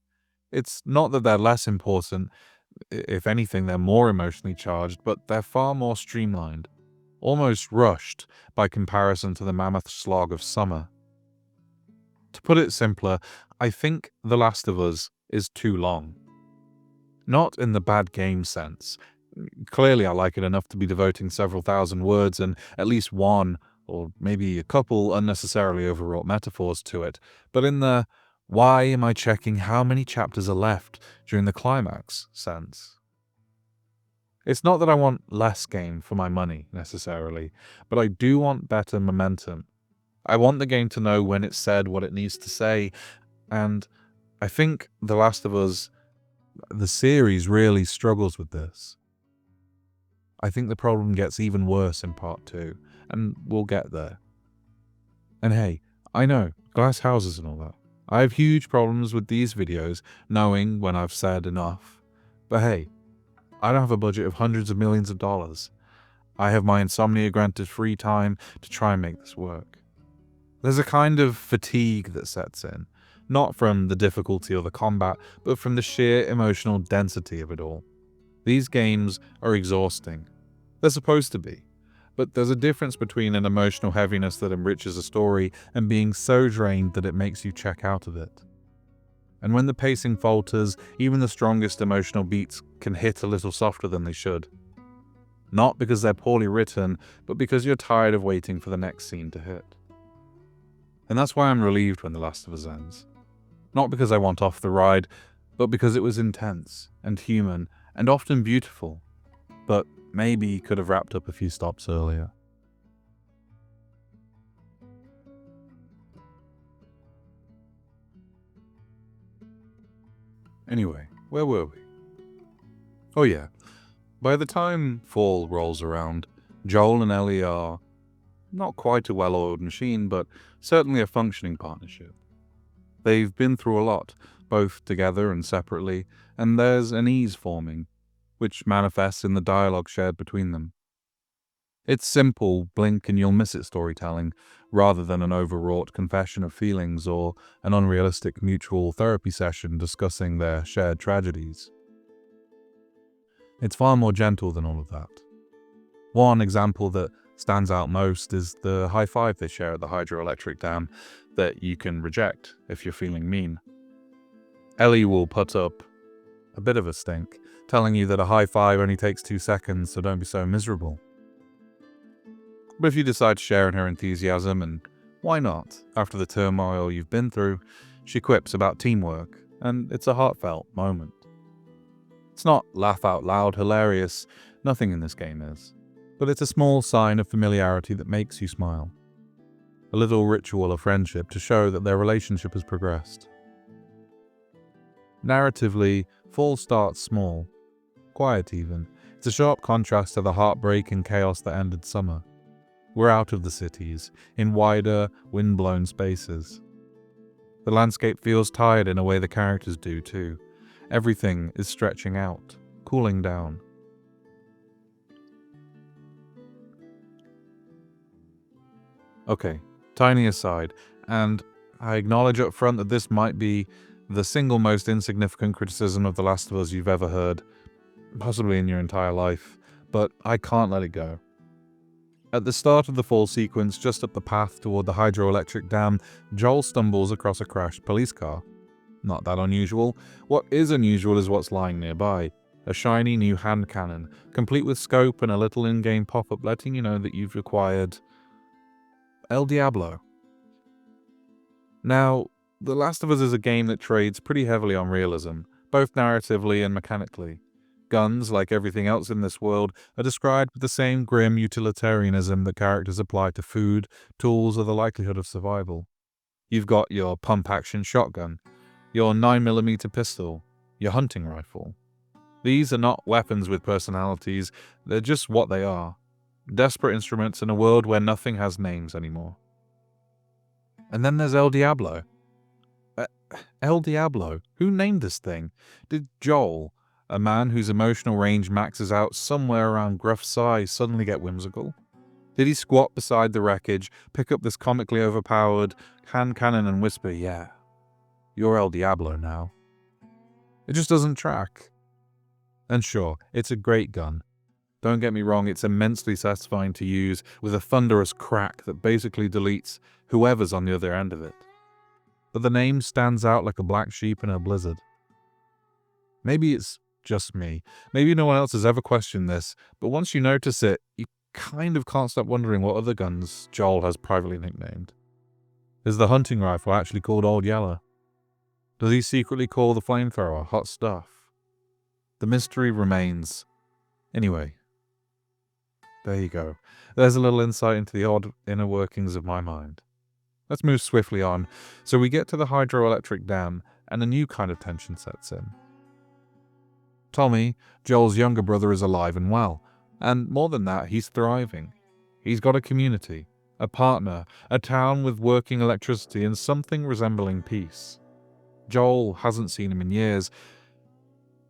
S1: It's not that they're less important, if anything they're more emotionally charged, but they're far more streamlined, almost rushed by comparison to the mammoth slog of summer. To put it simpler, I think The Last of Us is too long. Not in the bad game sense. Clearly I like it enough to be devoting several thousand words and at least one, or maybe a couple, unnecessarily overwrought metaphors to it, but in the why am I checking how many chapters are left during the climax sense. It's not that I want less game for my money, necessarily, but I do want better momentum. I want the game to know when it's said what it needs to say, and I think The Last of Us, the series, really struggles with this. I think the problem gets even worse in part 2, and we'll get there. And hey, I know, glass houses and all that. I have huge problems with these videos, knowing when I've said enough. But hey, I don't have a budget of hundreds of millions of dollars. I have my insomnia-granted free time to try and make this work. There's a kind of fatigue that sets in, not from the difficulty or the combat, but from the sheer emotional density of it all. These games are exhausting. They're supposed to be. But there's a difference between an emotional heaviness that enriches a story and being so drained that it makes you check out of it. And when the pacing falters, even the strongest emotional beats can hit a little softer than they should. Not because they're poorly written, but because you're tired of waiting for the next scene to hit. And that's why I'm relieved when The Last of Us ends. Not because I want off the ride, but because it was intense and human and often beautiful, but maybe could have wrapped up a few stops earlier. Anyway, where were we? Oh yeah, by the time fall rolls around, Joel and Ellie are not quite a well-oiled machine, but certainly a functioning partnership. They've been through a lot, both together and separately, and there's an ease forming, which manifests in the dialogue shared between them. It's simple, blink and you'll miss it storytelling, rather than an overwrought confession of feelings or an unrealistic mutual therapy session discussing their shared tragedies. It's far more gentle than all of that. One example that stands out most is the high five they share at the hydroelectric dam that you can reject if you're feeling mean. Ellie will put up a bit of a stink, telling you that a high five only takes 2 seconds, so don't be so miserable. But if you decide to share in her enthusiasm, and why not, after the turmoil you've been through, she quips about teamwork, and it's a heartfelt moment. It's not laugh out loud hilarious, nothing in this game is, but it's a small sign of familiarity that makes you smile. A little ritual of friendship to show that their relationship has progressed. Narratively, fall starts small, quiet even. It's a sharp contrast to the heartbreak and chaos that ended summer. We're out of the cities, in wider, wind-blown spaces. The landscape feels tired in a way the characters do too. Everything is stretching out, cooling down. Okay, tiny aside, and I acknowledge up front that this might be the single most insignificant criticism of The Last of Us you've ever heard, possibly in your entire life, but I can't let it go. At the start of the fall sequence, just up the path toward the hydroelectric dam, Joel stumbles across a crashed police car. Not that unusual. What is unusual is what's lying nearby. A shiny new hand cannon, complete with scope and a little in-game pop-up letting you know that you've acquired El Diablo. Now, The Last of Us is a game that trades pretty heavily on realism, both narratively and mechanically. Guns, like everything else in this world, are described with the same grim utilitarianism that characters apply to food, tools, or the likelihood of survival. You've got your pump-action shotgun, your 9mm pistol, your hunting rifle. These are not weapons with personalities, they're just what they are. Desperate instruments in a world where nothing has names anymore. And then there's El Diablo. El Diablo? Who named this thing? Did Joel, a man whose emotional range maxes out somewhere around gruff size, suddenly get whimsical? Did he squat beside the wreckage, pick up this comically overpowered hand cannon and whisper, "Yeah, you're El Diablo now"? It just doesn't track. And sure, it's a great gun. Don't get me wrong, it's immensely satisfying to use with a thunderous crack that basically deletes whoever's on the other end of it. But the name stands out like a black sheep in a blizzard. Maybe it's just me. Maybe no one else has ever questioned this, but once you notice it, you kind of can't stop wondering what other guns Joel has privately nicknamed. Is the hunting rifle actually called Old Yeller? Does he secretly call the flamethrower Hot Stuff? The mystery remains. Anyway, there you go. There's a little insight into the odd inner workings of my mind. Let's move swiftly on, so we get to the hydroelectric dam, and a new kind of tension sets in. Tommy, Joel's younger brother, is alive and well, and more than that, he's thriving. He's got a community, a partner, a town with working electricity and something resembling peace. Joel hasn't seen him in years.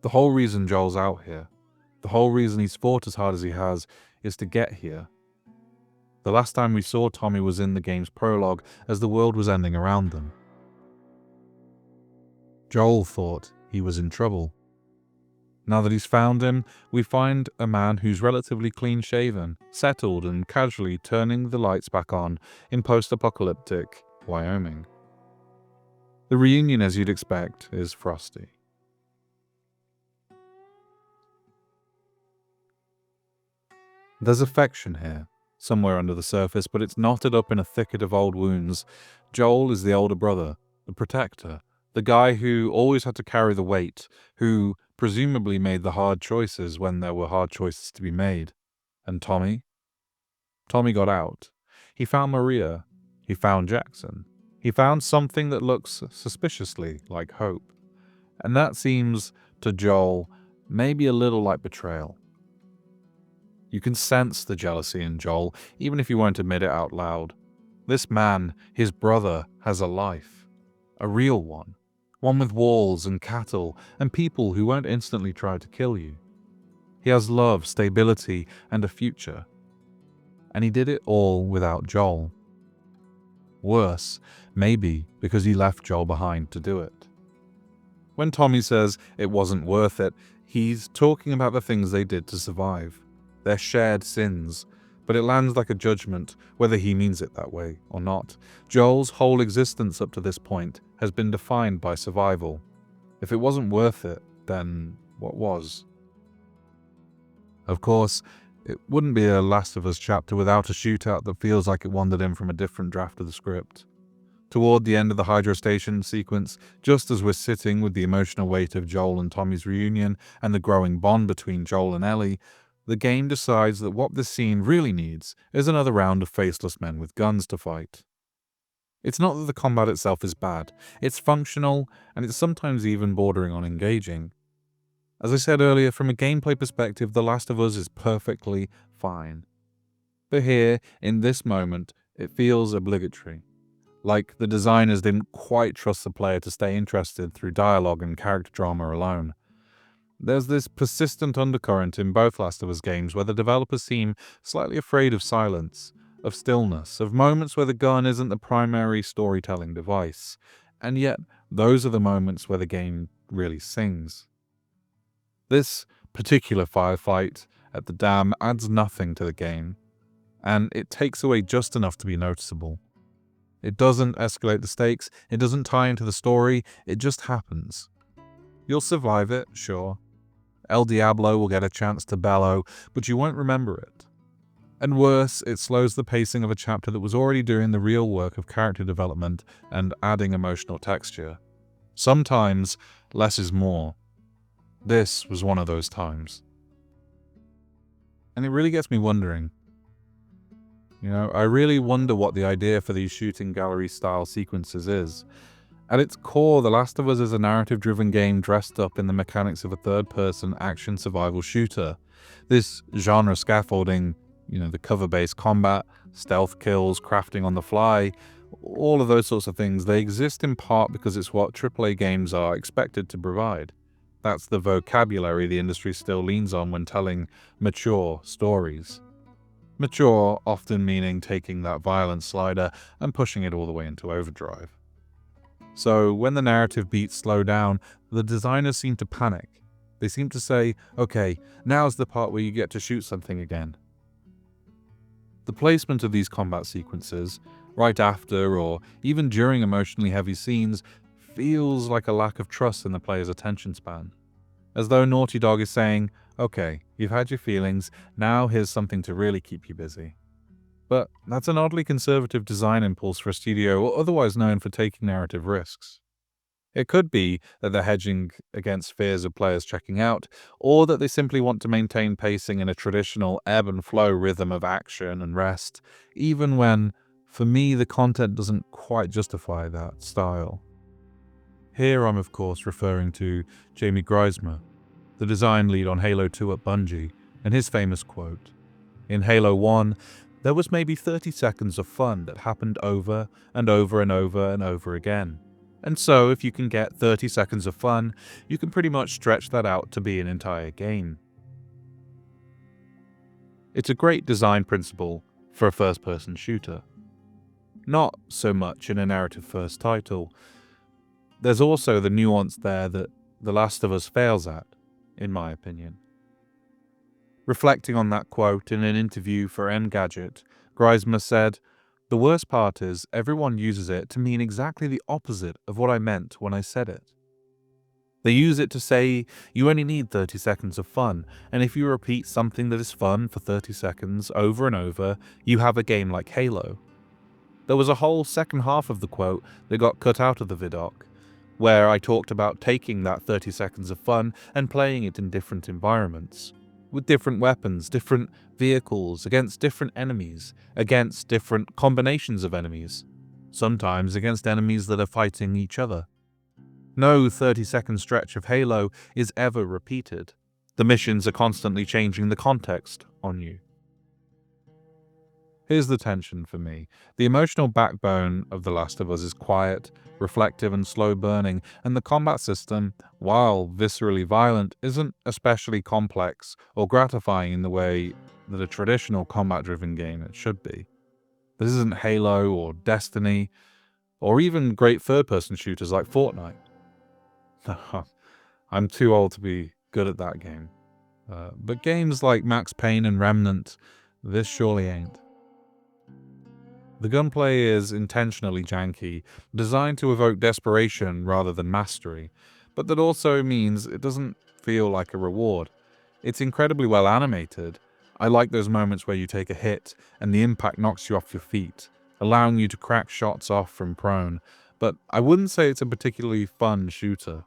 S1: The whole reason Joel's out here, the whole reason he's fought as hard as he has, is to get here. The last time we saw Tommy was in the game's prologue, as the world was ending around them. Joel thought he was in trouble. Now that he's found him, we find a man who's relatively clean-shaven, settled, and casually turning the lights back on in post-apocalyptic Wyoming. The reunion, as you'd expect, is frosty. There's affection here, somewhere under the surface, but it's knotted up in a thicket of old wounds. Joel is the older brother, the protector, the guy who always had to carry the weight, who presumably made the hard choices when there were hard choices to be made. And Tommy? Tommy got out. He found Maria. He found Jackson. He found something that looks suspiciously like hope. And that seems, to Joel, maybe a little like betrayal. You can sense the jealousy in Joel, even if you won't admit it out loud. This man, his brother, has a life. A real one. One with walls and cattle and people who won't instantly try to kill you. He has love, stability, and a future. And he did it all without Joel. Worse, maybe because he left Joel behind to do it. When Tommy says it wasn't worth it, he's talking about the things they did to survive. Their shared sins, but it lands like a judgment, whether he means it that way or not. Joel's whole existence up to this point has been defined by survival. If it wasn't worth it, then what was? Of course, it wouldn't be a Last of Us chapter without a shootout that feels like it wandered in from a different draft of the script. Toward the end of the Hydro Station sequence, just as we're sitting with the emotional weight of Joel and Tommy's reunion and the growing bond between Joel and Ellie, the game decides that what this scene really needs is another round of faceless men with guns to fight. It's not that the combat itself is bad, it's functional, and it's sometimes even bordering on engaging. As I said earlier, from a gameplay perspective, The Last of Us is perfectly fine. But here, in this moment, it feels obligatory. Like the designers didn't quite trust the player to stay interested through dialogue and character drama alone. There's this persistent undercurrent in both Last of Us games where the developers seem slightly afraid of silence, of stillness, of moments where the gun isn't the primary storytelling device. And yet, those are the moments where the game really sings. This particular firefight at the dam adds nothing to the game, and it takes away just enough to be noticeable. It doesn't escalate the stakes, it doesn't tie into the story, it just happens. You'll survive it, sure. El Diablo will get a chance to bellow, but you won't remember it. And worse, it slows the pacing of a chapter that was already doing the real work of character development and adding emotional texture. Sometimes, less is more. This was one of those times. And it really gets me wondering. I really wonder what the idea for these shooting gallery style sequences is. At its core, The Last of Us is a narrative-driven game dressed up in the mechanics of a third-person action survival shooter. This genre scaffolding, the cover-based combat, stealth kills, crafting on the fly, all of those sorts of things, they exist in part because it's what AAA games are expected to provide. That's the vocabulary the industry still leans on when telling mature stories. Mature often meaning taking that violence slider and pushing it all the way into overdrive. So when the narrative beats slow down, the designers seem to panic. They seem to say, okay, now's the part where you get to shoot something again. The placement of these combat sequences, right after or even during emotionally heavy scenes, feels like a lack of trust in the player's attention span. As though Naughty Dog is saying, okay, you've had your feelings, now here's something to really keep you busy. But that's an oddly conservative design impulse for a studio otherwise known for taking narrative risks. It could be that they're hedging against fears of players checking out, or that they simply want to maintain pacing in a traditional ebb and flow rhythm of action and rest, even when, for me, the content doesn't quite justify that style. Here I'm of course referring to Jamie Grismer, the design lead on Halo 2 at Bungie, and his famous quote. In Halo 1, there was maybe 30 seconds of fun that happened over and over and over and over again. And so, if you can get 30 seconds of fun, you can pretty much stretch that out to be an entire game. It's a great design principle for a first-person shooter. Not so much in a narrative-first title. There's also the nuance there that The Last of Us fails at, in my opinion. Reflecting on that quote in an interview for Engadget, Grismer said, "The worst part is everyone uses it to mean exactly the opposite of what I meant when I said it. They use it to say you only need 30 seconds of fun, and if you repeat something that is fun for 30 seconds over and over, you have a game like Halo." There was a whole second half of the quote that got cut out of the vidoc, where I talked about taking that 30 seconds of fun and playing it in different environments. With different weapons, different vehicles, against different enemies, against different combinations of enemies, sometimes against enemies that are fighting each other. No 30-second stretch of Halo is ever repeated. The missions are constantly changing the context on you. Here's the tension for me. The emotional backbone of The Last of Us is quiet, reflective and slow burning, and the combat system, while viscerally violent, isn't especially complex or gratifying in the way that a traditional combat-driven game it should be. This isn't Halo or Destiny, or even great third-person shooters like Fortnite. I'm too old to be good at that game. But games like Max Payne and Remnant, this surely ain't. The gunplay is intentionally janky, designed to evoke desperation rather than mastery, but that also means it doesn't feel like a reward. It's incredibly well animated. I like those moments where you take a hit and the impact knocks you off your feet, allowing you to crack shots off from prone, but I wouldn't say it's a particularly fun shooter.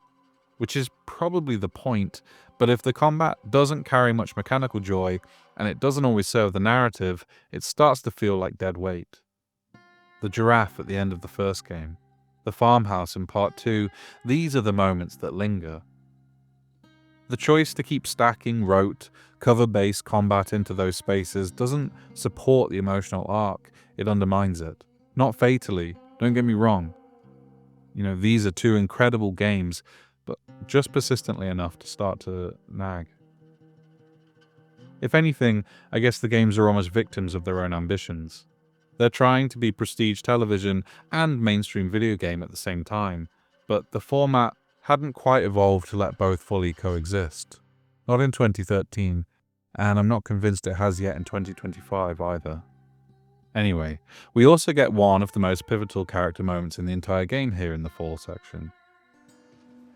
S1: Which is probably the point, but if the combat doesn't carry much mechanical joy, and it doesn't always serve the narrative, it starts to feel like dead weight. The giraffe at the end of the first game, the farmhouse in part 2, these are the moments that linger. The choice to keep stacking rote, cover-based combat into those spaces doesn't support the emotional arc, it undermines it. Not fatally, don't get me wrong. These are two incredible games, but just persistently enough to start to nag. If anything, I guess the games are almost victims of their own ambitions. They're trying to be prestige television and mainstream video game at the same time, but the format hadn't quite evolved to let both fully coexist. Not in 2013, and I'm not convinced it has yet in 2025 either. Anyway, we also get one of the most pivotal character moments in the entire game here in the fall section.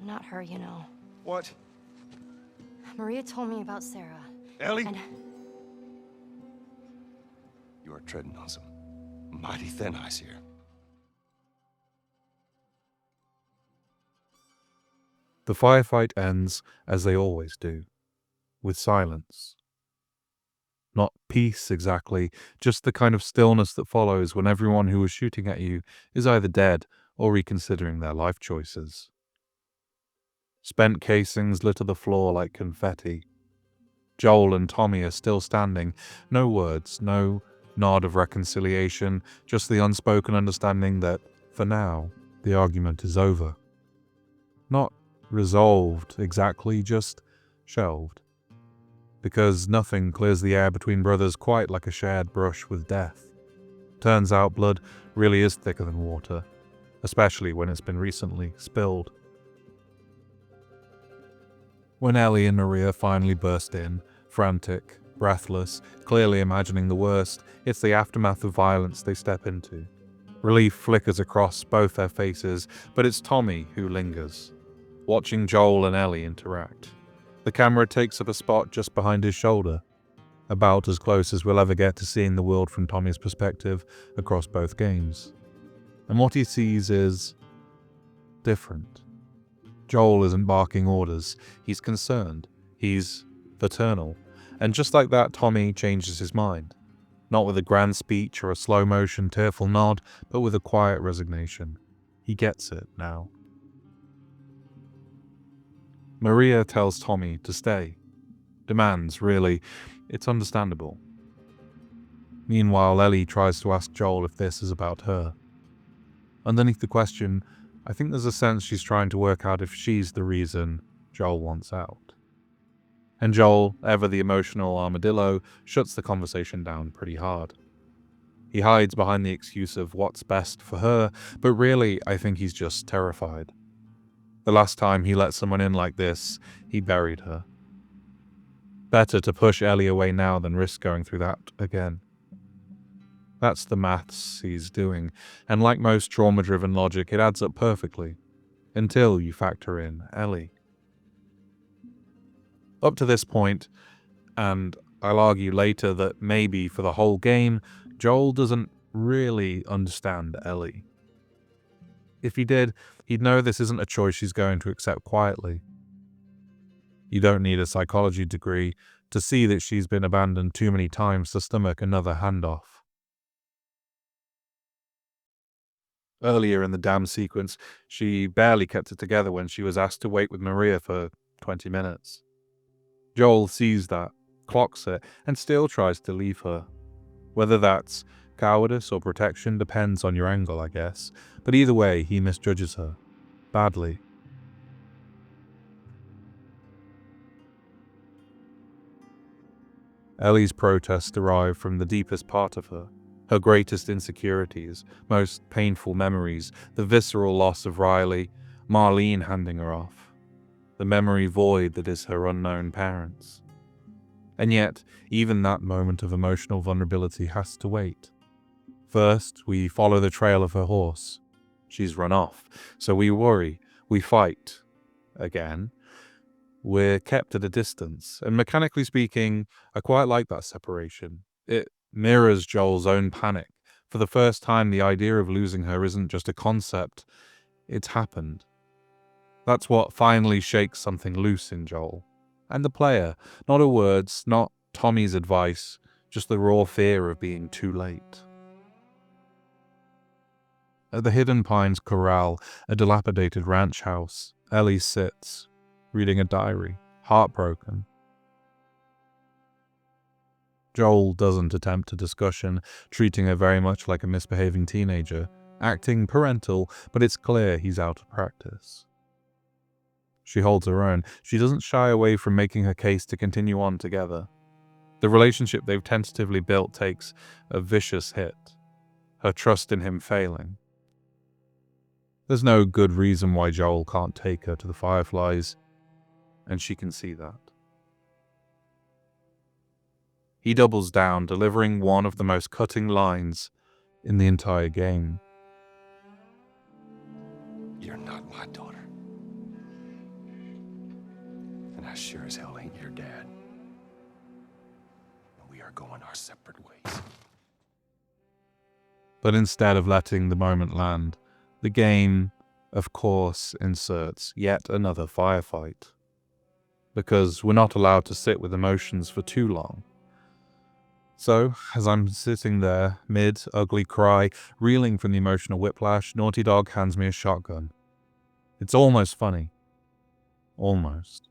S3: Not her, you know.
S2: What?
S3: Maria told me about Sarah.
S2: Ellie?
S3: And
S2: You are treading on some mighty thin ice here.
S1: The firefight ends, as they always do, with silence. Not peace exactly, just the kind of stillness that follows when everyone who was shooting at you is either dead or reconsidering their life choices. Spent casings litter the floor like confetti. Joel and Tommy are still standing, no words, no nod of reconciliation, just the unspoken understanding that, for now, the argument is over. Not resolved exactly, just shelved. Because nothing clears the air between brothers quite like a shared brush with death. Turns out blood really is thicker than water, especially when it's been recently spilled. When Ellie and Maria finally burst in, frantic, breathless, clearly imagining the worst, it's the aftermath of violence they step into. Relief flickers across both their faces, but it's Tommy who lingers, watching Joel and Ellie interact. The camera takes up a spot just behind his shoulder, about as close as we'll ever get to seeing the world from Tommy's perspective across both games. And what he sees is different. Joel isn't barking orders, he's concerned, he's paternal, and just like that, Tommy changes his mind. Not with a grand speech or a slow-motion tearful nod, but with a quiet resignation. He gets it now. Maria tells Tommy to stay. Demands, really. It's understandable. Meanwhile, Ellie tries to ask Joel if this is about her. Underneath the question, I think there's a sense she's trying to work out if she's the reason Joel wants out. And Joel, ever the emotional armadillo, shuts the conversation down pretty hard. He hides behind the excuse of what's best for her, but really, I think he's just terrified. The last time he let someone in like this, he buried her. Better to push Ellie away now than risk going through that again. That's the maths he's doing, and like most trauma-driven logic, it adds up perfectly. Until you factor in Ellie. Up to this point, and I'll argue later that maybe for the whole game, Joel doesn't really understand Ellie. If he did, he'd know this isn't a choice she's going to accept quietly. You don't need a psychology degree to see that she's been abandoned too many times to stomach another handoff. Earlier in the dam sequence, she barely kept it together when she was asked to wait with Maria for 20 minutes. Joel sees that, clocks it, and still tries to leave her. Whether that's cowardice or protection depends on your angle, I guess, but either way, he misjudges her. Badly. Ellie's protests derive from the deepest part of her. Her greatest insecurities, most painful memories, the visceral loss of Riley, Marlene handing her off, the memory void that is her unknown parents. And yet, even that moment of emotional vulnerability has to wait. First, we follow the trail of her horse. She's run off, so we worry, we fight. Again. We're kept at a distance, and mechanically speaking, I quite like that separation. It mirrors Joel's own panic. For the first time, the idea of losing her isn't just a concept, it's happened. That's what finally shakes something loose in Joel. And the player, not her words, not Tommy's advice, just the raw fear of being too late. At the Hidden Pines Corral, a dilapidated ranch house, Ellie sits, reading a diary, heartbroken. Joel doesn't attempt a discussion, treating her very much like a misbehaving teenager, acting parental, but it's clear he's out of practice. She holds her own. She doesn't shy away from making her case to continue on together. The relationship they've tentatively built takes a vicious hit, her trust in him failing. There's no good reason why Joel can't take her to the Fireflies, and she can see that. He doubles down, delivering one of the most cutting lines in the entire game.
S2: You're not my daughter. And I sure as hell ain't your dad. And we are going our separate ways.
S1: But instead of letting the moment land, the game, of course, inserts yet another firefight. Because we're not allowed to sit with emotions for too long. So, as I'm sitting there, mid-ugly cry, reeling from the emotional whiplash, Naughty Dog hands me a shotgun. It's almost funny. Almost.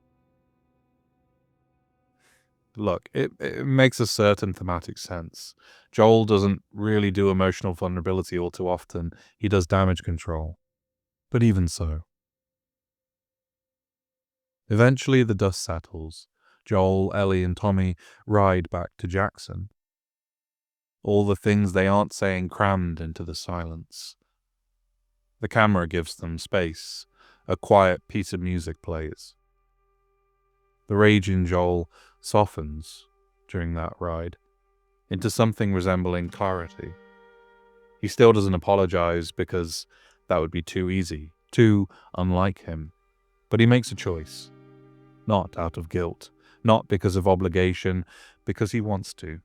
S1: Look, it makes a certain thematic sense. Joel doesn't really do emotional vulnerability all too often. He does damage control. But even so. Eventually the dust settles. Joel, Ellie, and Tommy ride back to Jackson. All the things they aren't saying crammed into the silence. The camera gives them space. A quiet piece of music plays. The rage in Joel softens during that ride into something resembling clarity. He still doesn't apologize because that would be too easy, too unlike him. But he makes a choice. Not out of guilt, not because of obligation, because he wants to.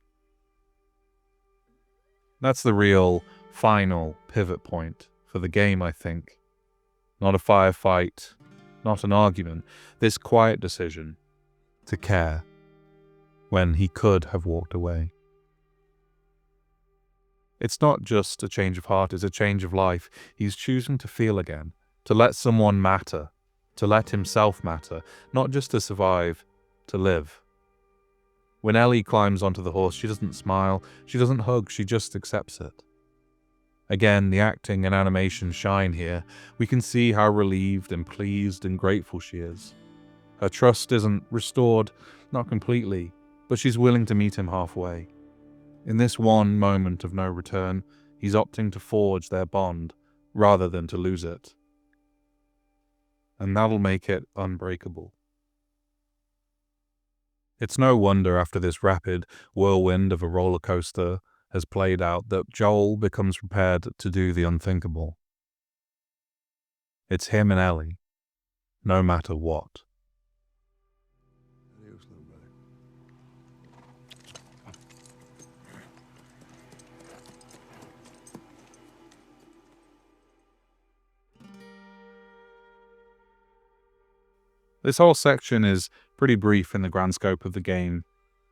S1: That's the real, final pivot point for the game, I think. Not a firefight, not an argument. This quiet decision to care when he could have walked away. It's not just a change of heart, it's a change of life. He's choosing to feel again, to let someone matter, to let himself matter, not just to survive, to live. When Ellie climbs onto the horse, she doesn't smile, she doesn't hug, she just accepts it. Again, the acting and animation shine here. We can see how relieved and pleased and grateful she is. Her trust isn't restored, not completely, but she's willing to meet him halfway. In this one moment of no return, he's opting to forge their bond rather than to lose it. And that'll make it unbreakable. It's no wonder after this rapid whirlwind of a roller coaster has played out that Joel becomes prepared to do the unthinkable. It's him and Ellie, no matter what.
S2: Adios, little brother.
S1: This whole section is pretty brief in the grand scope of the game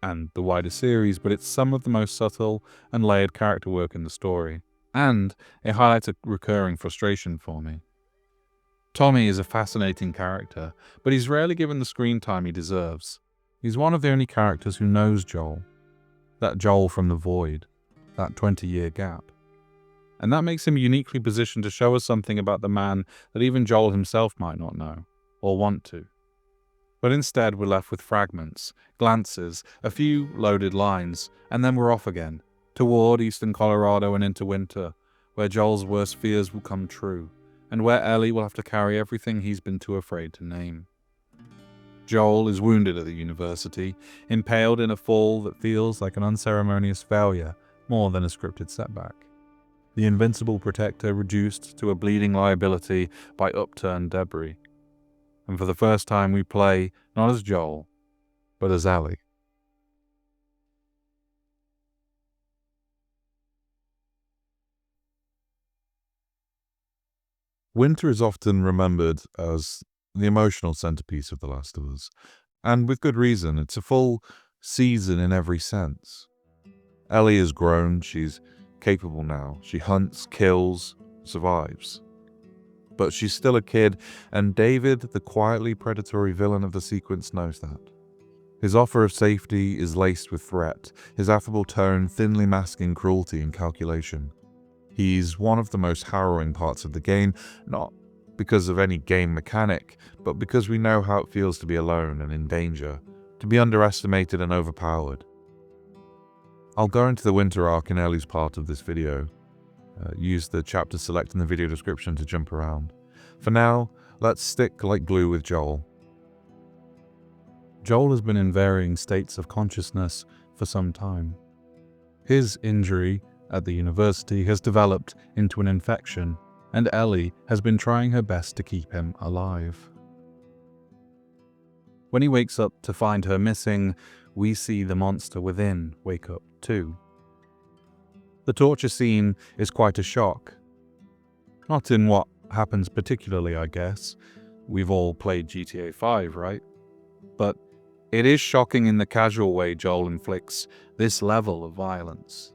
S1: and the wider series, but it's some of the most subtle and layered character work in the story, and it highlights a recurring frustration for me. Tommy is a fascinating character, but he's rarely given the screen time he deserves. He's one of the only characters who knows Joel, that Joel from the void, that 20-year gap. And that makes him uniquely positioned to show us something about the man that even Joel himself might not know, or want to. But instead we're left with fragments, glances, a few loaded lines, and then we're off again, toward eastern Colorado and into winter, where Joel's worst fears will come true, and where Ellie will have to carry everything he's been too afraid to name. Joel is wounded at the university, impaled in a fall that feels like an unceremonious failure more than a scripted setback. The invincible protector reduced to a bleeding liability by upturned debris. And for the first time we play not as Joel, but as Ellie. Winter is often remembered as the emotional centerpiece of The Last of Us, and with good reason. It's a full season in every sense. Ellie has grown, she's capable now, she hunts, kills, survives. But she's still a kid, and David, the quietly predatory villain of the sequence, knows that. His offer of safety is laced with threat, his affable tone thinly masking cruelty and calculation. He's one of the most harrowing parts of the game, not because of any game mechanic, but because we know how it feels to be alone and in danger, to be underestimated and overpowered. I'll go into the winter arc in Ellie's part of this video. Use the chapter select in the video description to jump around. For now, let's stick like glue with Joel. Joel has been in varying states of consciousness for some time. His injury at the university has developed into an infection, and Ellie has been trying her best to keep him alive. When he wakes up to find her missing, we see the monster within wake up too. The torture scene is quite a shock. Not in what happens particularly, I guess. We've all played GTA 5, right? But it is shocking in the casual way Joel inflicts this level of violence.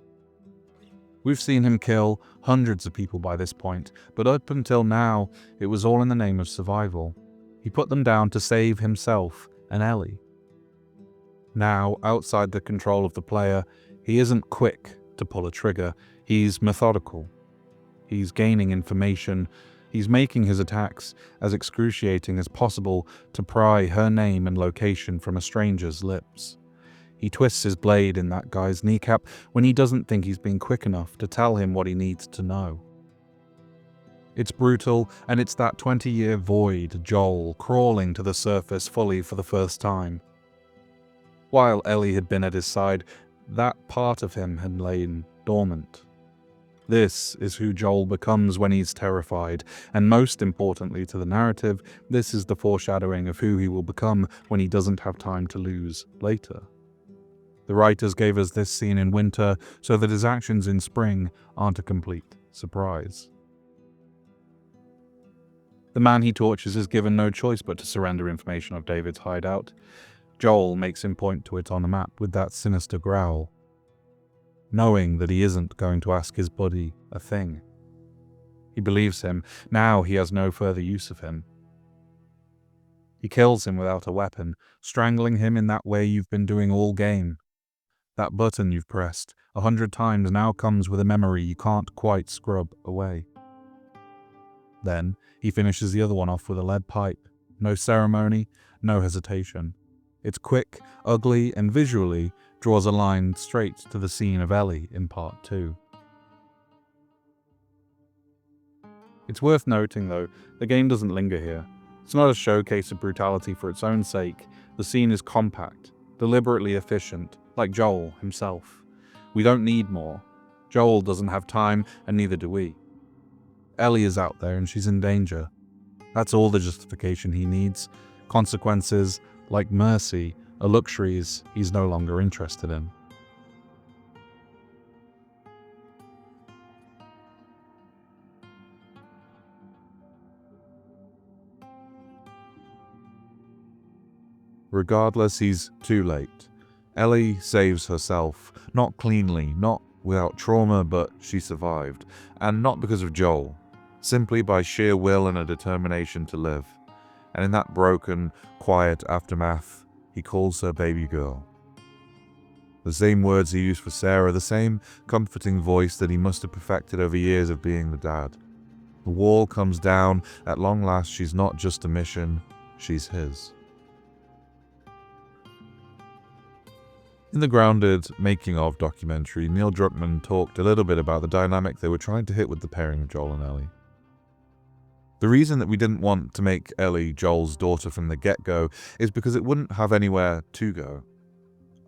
S1: We've seen him kill hundreds of people by this point, but up until now, it was all in the name of survival. He put them down to save himself and Ellie. Now, outside the control of the player, he isn't quick to pull a trigger. He's methodical. He's gaining information. He's making his attacks as excruciating as possible to pry her name and location from a stranger's lips. He twists his blade in that guy's kneecap when he doesn't think he's been quick enough to tell him what he needs to know. It's brutal, and it's that 20-year void Joel crawling to the surface fully for the first time. While Ellie had been at his side, that part of him had lain dormant. This is who Joel becomes when he's terrified, and most importantly to the narrative, this is the foreshadowing of who he will become when he doesn't have time to lose later. The writers gave us this scene in winter so that his actions in spring aren't a complete surprise. The man he tortures is given no choice but to surrender information of David's hideout. Joel makes him point to it on the map with that sinister growl, knowing that he isn't going to ask his buddy a thing. He believes him. Now he has no further use of him. He kills him without a weapon, strangling him in that way you've been doing all game. That button you've pressed 100 times now comes with a memory you can't quite scrub away. Then he finishes the other one off with a lead pipe. No ceremony, no hesitation. It's quick, ugly, and visually draws a line straight to the scene of Ellie in Part 2. It's worth noting, though, the game doesn't linger here. It's not a showcase of brutality for its own sake. The scene is compact, deliberately efficient, like Joel himself. We don't need more. Joel doesn't have time, and neither do we. Ellie is out there and she's in danger. That's all the justification he needs. Consequences, like mercy, are luxuries he's no longer interested in. Regardless, he's too late. Ellie saves herself, not cleanly, not without trauma, but she survived. And not because of Joel, simply by sheer will and a determination to live. And in that broken, quiet aftermath, he calls her baby girl. The same words he used for Sarah, the same comforting voice that he must have perfected over years of being the dad. The wall comes down. At long last, she's not just a mission, she's his. In the Grounded making of documentary, Neil Druckmann talked a little bit about the dynamic they were trying to hit with the pairing of Joel and Ellie. The reason that we didn't want to make Ellie Joel's daughter from the get-go is because it wouldn't have anywhere to go.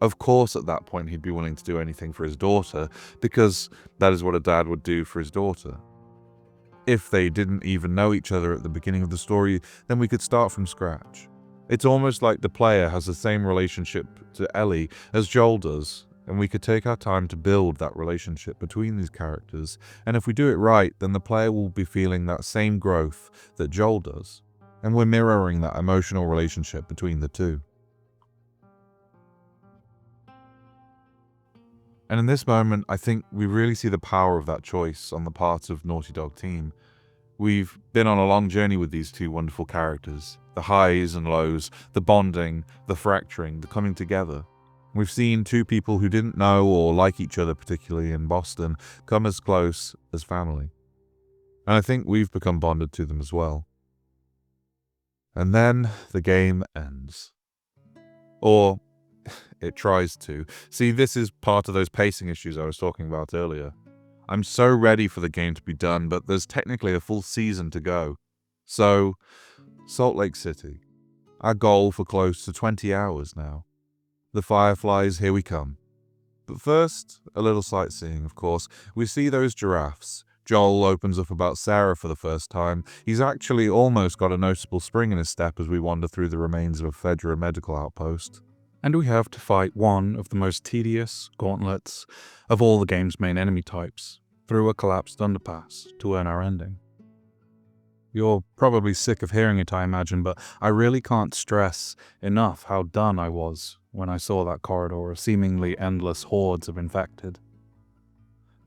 S1: Of course, at that point, he'd be willing to do anything for his daughter, because that is what a dad would do for his daughter. If they didn't even know each other at the beginning of the story, then we could start from scratch. It's almost like the player has the same relationship to Ellie as Joel does, and we could take our time to build that relationship between these characters, and if we do it right, then the player will be feeling that same growth that Joel does, and we're mirroring that emotional relationship between the two. And in this moment, I think we really see the power of that choice on the part of Naughty Dog team. We've been on a long journey with these two wonderful characters. The highs and lows, the bonding, the fracturing, the coming together. We've seen two people who didn't know or like each other particularly in Boston come as close as family. And I think we've become bonded to them as well. And then the game ends. Or it tries to. See, this is part of those pacing issues I was talking about earlier. I'm so ready for the game to be done, but there's technically a full season to go. So, Salt Lake City. Our goal for close to 20 hours now. The Fireflies, here we come. But first, a little sightseeing, of course. We see those giraffes. Joel opens up about Sarah for the first time. He's actually almost got a noticeable spring in his step as we wander through the remains of a Fedra medical outpost. And we have to fight one of the most tedious gauntlets of all the game's main enemy types, through a collapsed underpass to earn our ending. You're probably sick of hearing it, I imagine, but I really can't stress enough how done I was when I saw that corridor of seemingly endless hordes of infected.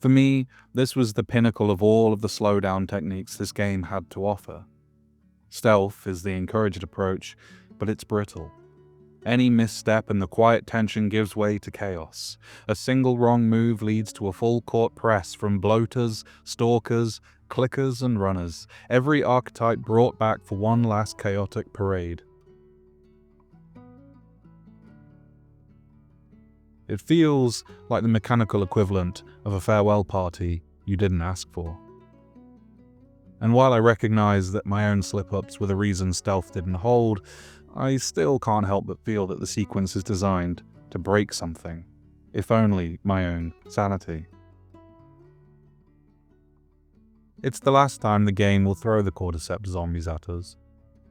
S1: For me, this was the pinnacle of all of the slowdown techniques this game had to offer. Stealth is the encouraged approach, but it's brittle. Any misstep and the quiet tension gives way to chaos. A single wrong move leads to a full-court press from bloaters, stalkers, clickers and runners, every archetype brought back for one last chaotic parade. It feels like the mechanical equivalent of a farewell party you didn't ask for. And while I recognize that my own slip-ups were the reason stealth didn't hold, I still can't help but feel that the sequence is designed to break something, if only my own sanity. It's the last time the game will throw the Cordyceps zombies at us.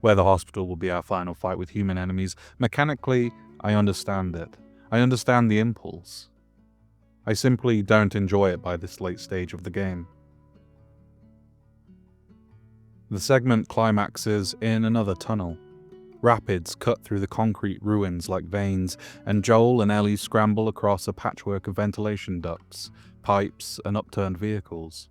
S1: Where the hospital will be our final fight with human enemies, mechanically, I understand it. I understand the impulse. I simply don't enjoy it by this late stage of the game. The segment climaxes in another tunnel. Rapids cut through the concrete ruins like veins, and Joel and Ellie scramble across a patchwork of ventilation ducts, pipes, and upturned vehicles.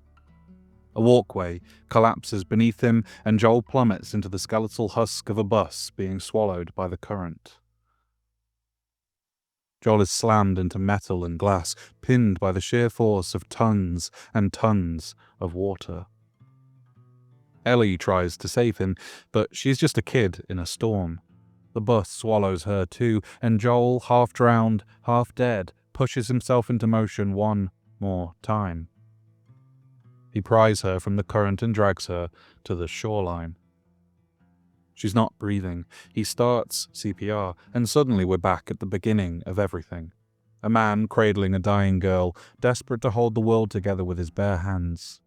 S1: A walkway collapses beneath him, and Joel plummets into the skeletal husk of a bus being swallowed by the current. Joel is slammed into metal and glass, pinned by the sheer force of tons and tons of water. Ellie tries to save him, but she's just a kid in a storm. The bus swallows her too, and Joel, half drowned, half dead, pushes himself into motion one more time. He pries her from the current and drags her to the shoreline. She's not breathing. He starts CPR, and suddenly we're back at the beginning of everything. A man cradling a dying girl, desperate to hold the world together with his bare hands.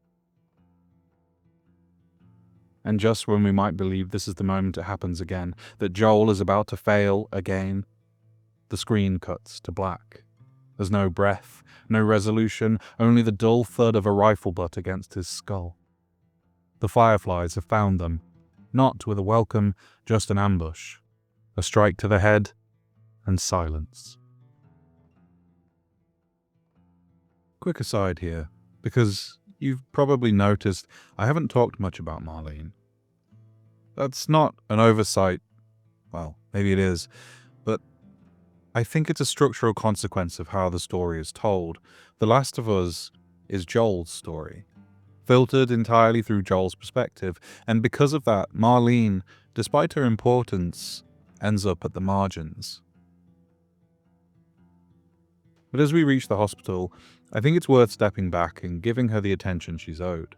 S1: And just when we might believe this is the moment it happens again, that Joel is about to fail again, the screen cuts to black. There's no breath, no resolution, only the dull thud of a rifle butt against his skull. The Fireflies have found them, not with a welcome, just an ambush. A strike to the head, and silence. Quick aside here, because you've probably noticed I haven't talked much about Marlene. That's not an oversight, well, maybe it is, but I think it's a structural consequence of how the story is told. The Last of Us is Joel's story, filtered entirely through Joel's perspective, and because of that, Marlene, despite her importance, ends up at the margins. But as we reach the hospital, I think it's worth stepping back and giving her the attention she's owed.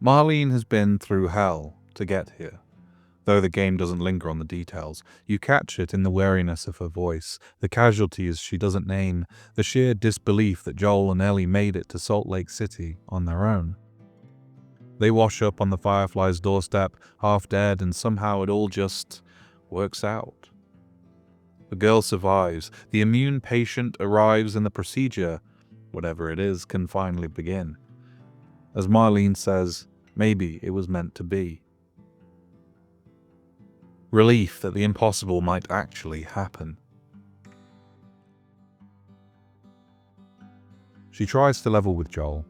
S1: Marlene has been through hell to get here. Though the game doesn't linger on the details, you catch it in the wariness of her voice, the casualties she doesn't name, the sheer disbelief that Joel and Ellie made it to Salt Lake City on their own. They wash up on the Fireflies' doorstep, half dead, and somehow it all just works out. The girl survives, the immune patient arrives, and the procedure, whatever it is, can finally begin. As Marlene says, maybe it was meant to be. Relief that the impossible might actually happen. She tries to level with Joel.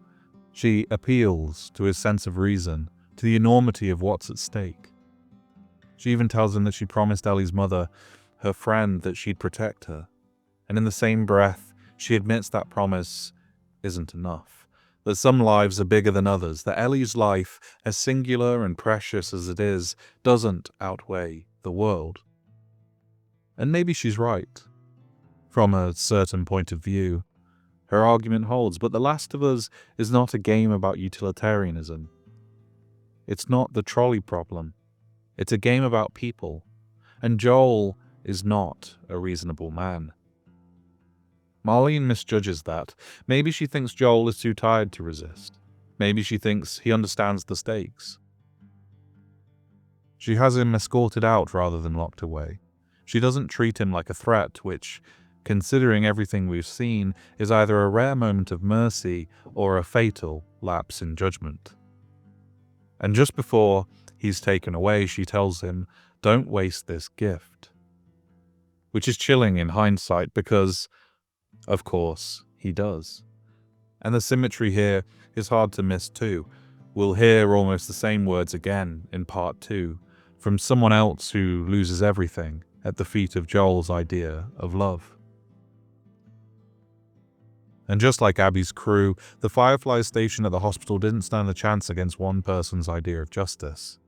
S1: She appeals to his sense of reason, to the enormity of what's at stake. She even tells him that she promised Ellie's mother, her friend, that she'd protect her. And in the same breath, she admits that promise isn't enough. That some lives are bigger than others, that Ellie's life, as singular and precious as it is, doesn't outweigh the world. And maybe she's right. From a certain point of view, her argument holds, but The Last of Us is not a game about utilitarianism. It's not the trolley problem. It's a game about people, and Joel is not a reasonable man. Marlene misjudges that. Maybe she thinks Joel is too tired to resist. Maybe she thinks he understands the stakes. She has him escorted out rather than locked away. She doesn't treat him like a threat, which, considering everything we've seen, is either a rare moment of mercy or a fatal lapse in judgment. And just before he's taken away, she tells him, "Don't waste this gift." Which is chilling in hindsight because, of course, he does. And the symmetry here is hard to miss too. We'll hear almost the same words again in part 2 from someone else who loses everything at the feet of Joel's idea of love. And just like Abby's crew, the Fireflies station at the hospital didn't stand a chance against one person's idea of justice.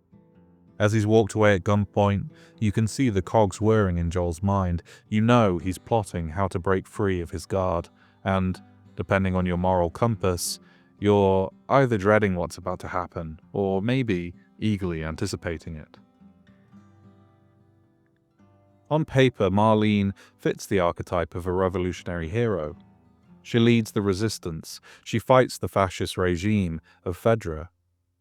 S1: As he's walked away at gunpoint, you can see the cogs whirring in Joel's mind. You know he's plotting how to break free of his guard, and, depending on your moral compass, you're either dreading what's about to happen, or maybe eagerly anticipating it. On paper, Marlene fits the archetype of a revolutionary hero. She leads the resistance. She fights the fascist regime of Fedra.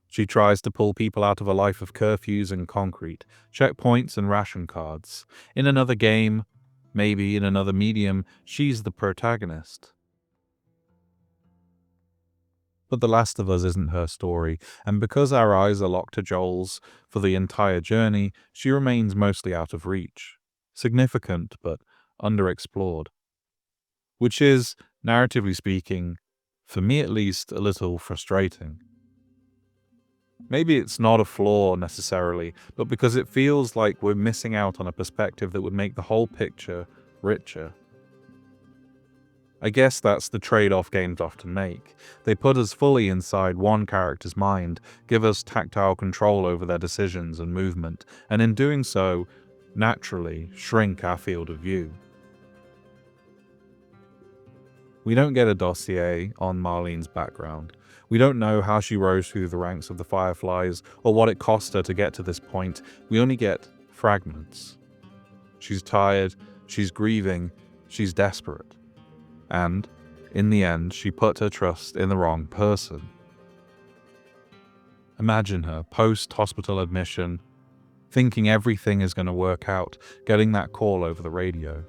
S1: She tries to pull people out of a life of curfews and concrete, checkpoints and ration cards. In another game, maybe in another medium, she's the protagonist. But The Last of Us isn't her story, and because our eyes are locked to Joel's for the entire journey, she remains mostly out of reach. Significant, but underexplored. Which is, narratively speaking, for me at least, a little frustrating. Maybe it's not a flaw necessarily, but because it feels like we're missing out on a perspective that would make the whole picture richer. I guess that's the trade-off games often make. They put us fully inside one character's mind, give us tactile control over their decisions and movement, and in doing so, naturally shrink our field of view. We don't get a dossier on Marlene's background. We don't know how she rose through the ranks of the Fireflies or what it cost her to get to this point. We only get fragments. She's tired, she's grieving, she's desperate. And, in the end, she put her trust in the wrong person. Imagine her, post-hospital admission, thinking everything is going to work out, getting that call over the radio.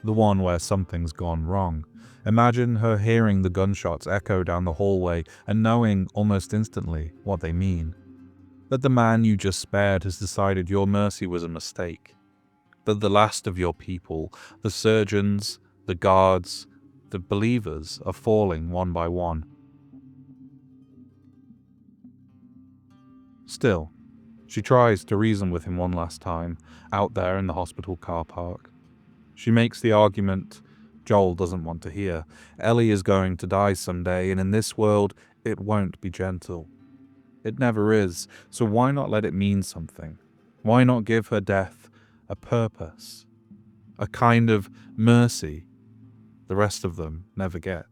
S1: The one where something's gone wrong. Imagine her hearing the gunshots echo down the hallway and knowing almost instantly what they mean. That the man you just spared has decided your mercy was a mistake. That the last of your people, the surgeons, the guards, the believers, are falling one by one. Still, she tries to reason with him one last time, out there in the hospital car park. She makes the argument Joel doesn't want to hear. Ellie is going to die someday, and in this world, it won't be gentle. It never is, so why not let it mean something? Why not give her death a purpose? A kind of mercy the rest of them never get.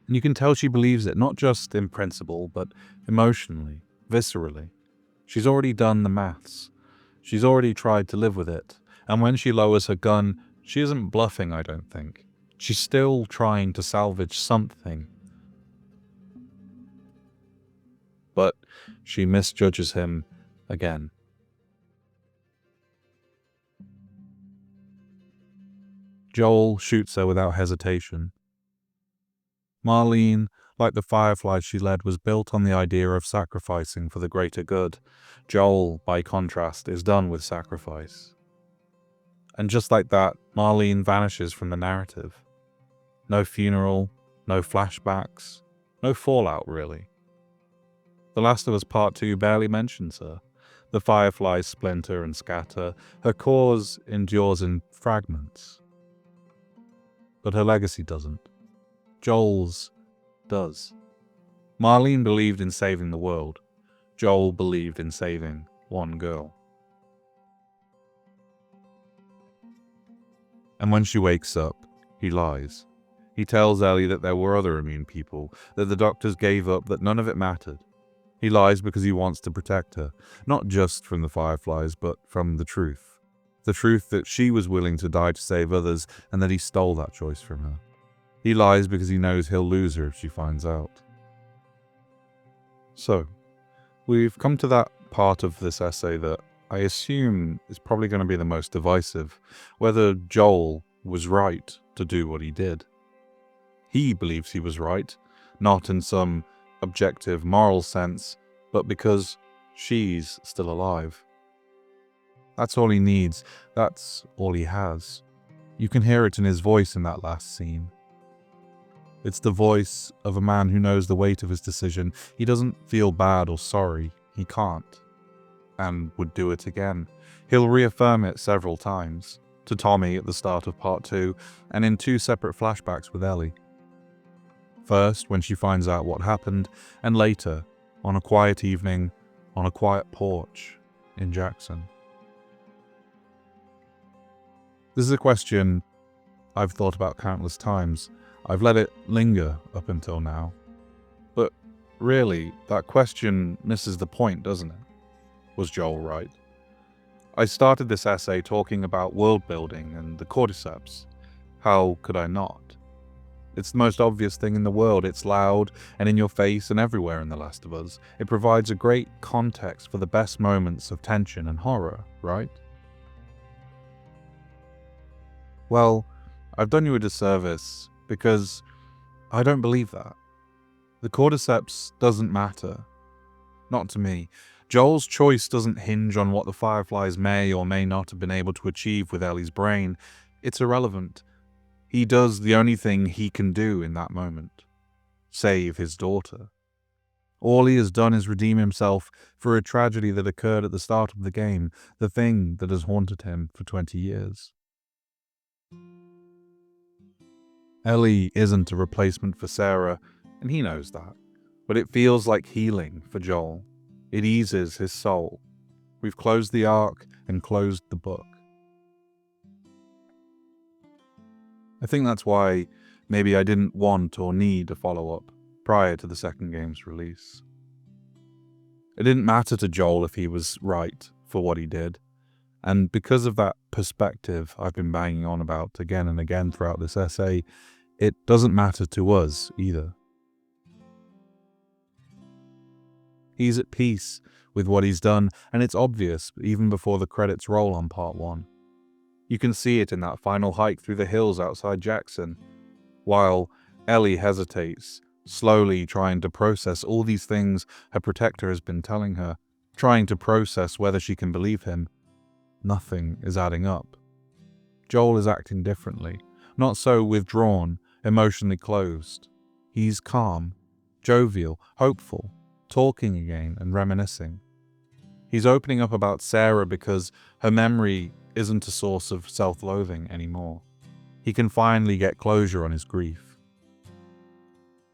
S1: And you can tell she believes it, not just in principle, but emotionally, viscerally. She's already done the maths. She's already tried to live with it. And when she lowers her gun, she isn't bluffing, I don't think. She's still trying to salvage something. But she misjudges him again. Joel shoots her without hesitation. Marlene, like the Fireflies she led, was built on the idea of sacrificing for the greater good. Joel, by contrast, is done with sacrifice. And just like that, Marlene vanishes from the narrative. No funeral, no flashbacks, no fallout really. The Last of Us Part 2 barely mentions her. The Fireflies splinter and scatter. Her cause endures in fragments. But her legacy doesn't. Joel's does. Marlene believed in saving the world. Joel believed in saving one girl. And when she wakes up, he lies. He tells Ellie that there were other immune people, that the doctors gave up, that none of it mattered. He lies because he wants to protect her, not just from the Fireflies, but from the truth. The truth that she was willing to die to save others, and that he stole that choice from her. He lies because he knows he'll lose her if she finds out. So, we've come to that part of this essay that I assume is probably going to be the most divisive, whether Joel was right to do what he did. He believes he was right, not in some objective moral sense, but because she's still alive. That's all he needs. That's all he has. You can hear it in his voice in that last scene. It's the voice of a man who knows the weight of his decision. He doesn't feel bad or sorry. He can't. And would do it again. He'll reaffirm it several times. To Tommy at the start of part 2, and in 2 separate flashbacks with Ellie. First, when she finds out what happened, and later, on a quiet evening, on a quiet porch in Jackson. This is a question I've thought about countless times. I've let it linger up until now. But really, that question misses the point, doesn't it? Was Joel right? I started this essay talking about world building and the Cordyceps. How could I not? It's the most obvious thing in the world. It's loud and in your face and everywhere in The Last of Us. It provides a great context for the best moments of tension and horror, right? Well, I've done you a disservice because I don't believe that. The Cordyceps doesn't matter. Not to me. Joel's choice doesn't hinge on what the Fireflies may or may not have been able to achieve with Ellie's brain. It's irrelevant. He does the only thing he can do in that moment. Save his daughter. All he has done is redeem himself for a tragedy that occurred at the start of the game, the thing that has haunted him for 20 years. Ellie isn't a replacement for Sarah, and he knows that. But it feels like healing for Joel. It eases his soul. We've closed the arc and closed the book. I think that's why maybe I didn't want or need a follow-up prior to the second game's release. It didn't matter to Joel if he was right for what he did, and because of that perspective I've been banging on about again and again throughout this essay, it doesn't matter to us either. He's at peace with what he's done, and it's obvious even before the credits roll on part 1. You can see it in that final hike through the hills outside Jackson, while Ellie hesitates, slowly trying to process all these things her protector has been telling her, trying to process whether she can believe him. Nothing is adding up. Joel is acting differently, not so withdrawn, emotionally closed. He's calm, jovial, hopeful, talking again and reminiscing. He's opening up about Sarah because her memory isn't a source of self-loathing anymore. He can finally get closure on his grief.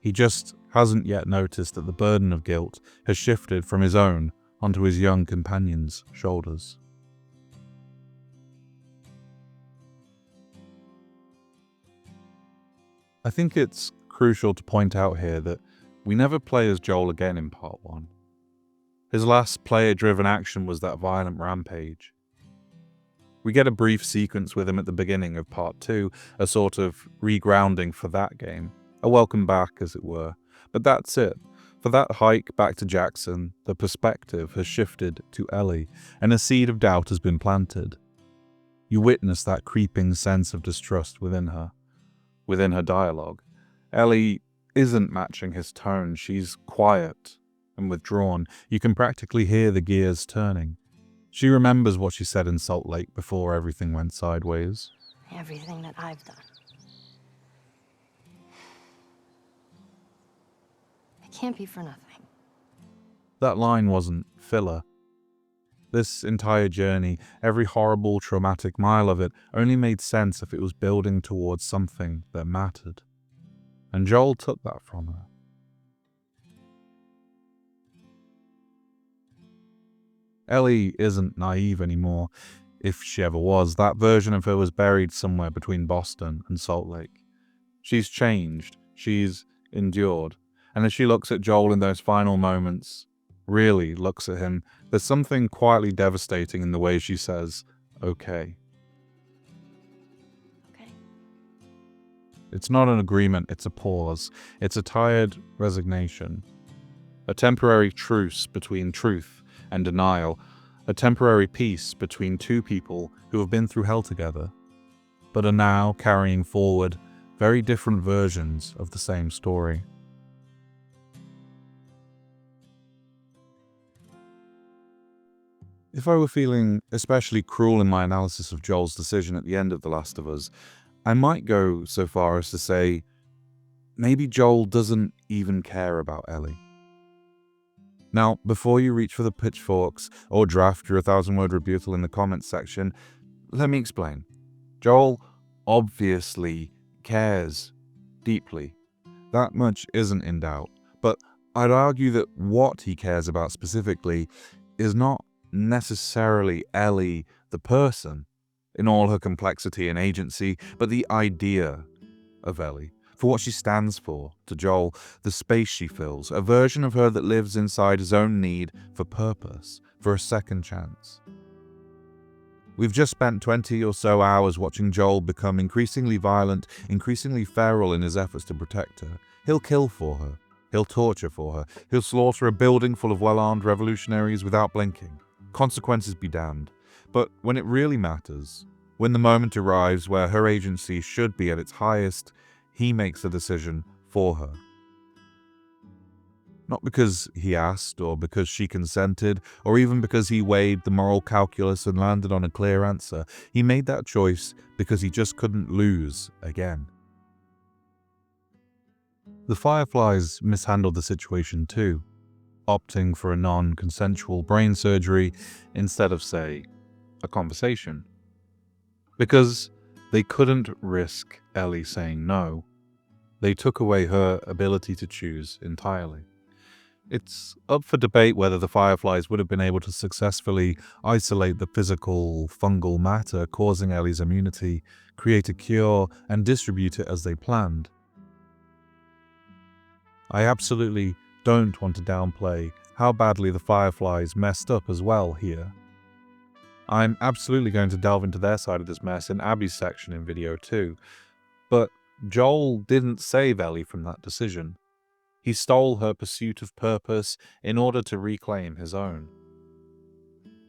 S1: He just hasn't yet noticed that the burden of guilt has shifted from his own onto his young companion's shoulders. I think it's crucial to point out here that we never play as Joel again in part 1. His last player-driven action was that violent rampage. We get a brief sequence with him at the beginning of part 2, a sort of regrounding for that game, a welcome back as it were, but that's it. For that hike back to Jackson, the perspective has shifted to Ellie, and a seed of doubt has been planted. You witness that creeping sense of distrust within her dialogue. Ellie isn't matching his tone. She's quiet and withdrawn. You can practically hear the gears turning. She remembers what she said in Salt Lake before everything went sideways.
S3: Everything that I've done. It can't be for nothing.
S1: That line wasn't filler. This entire journey, every horrible, traumatic mile of it, only made sense if it was building towards something that mattered. And Joel took that from her. Ellie isn't naive anymore. If she ever was, that version of her was buried somewhere between Boston and Salt Lake. She's changed. She's endured. And as she looks at Joel in those final moments, really looks at him, there's something quietly devastating in the way she says, okay.
S3: Okay.
S1: It's not an agreement, it's a pause. It's a tired resignation. a temporary truce between truth and denial, a temporary peace between two people who have been through hell together, but are now carrying forward very different versions of the same story. If I were feeling especially cruel in my analysis of Joel's decision at the end of The Last of Us, I might go so far as to say, maybe Joel doesn't even care about Ellie. Now, before you reach for the pitchforks or draft your 1,000-word rebuttal in the comments section, let me explain. Joel obviously cares deeply. That much isn't in doubt. But I'd argue that what he cares about specifically is not necessarily Ellie the person in all her complexity and agency, but the idea of Ellie, for what she stands for to Joel, the space she fills, a version of her that lives inside his own need for purpose, for a second chance. We've just spent 20 or so hours watching Joel become increasingly violent, increasingly feral in his efforts to protect her. He'll kill for her. He'll torture for her. He'll slaughter a building full of well-armed revolutionaries without blinking. Consequences be damned. But when it really matters, when the moment arrives where her agency should be at its highest, he makes the decision for her. Not because he asked, or because she consented, or even because he weighed the moral calculus and landed on a clear answer. He made that choice because he just couldn't lose again. The Fireflies mishandled the situation too, opting for a non-consensual brain surgery instead of, say, a conversation. Because they couldn't risk Ellie saying no. They took away her ability to choose entirely. It's up for debate whether the Fireflies would have been able to successfully isolate the physical, fungal matter causing Ellie's immunity, create a cure, and distribute it as they planned. I absolutely don't want to downplay how badly the Fireflies messed up as well here. I'm absolutely going to delve into their side of this mess in Abby's section in video 2, but Joel didn't save Ellie from that decision. He stole her pursuit of purpose in order to reclaim his own.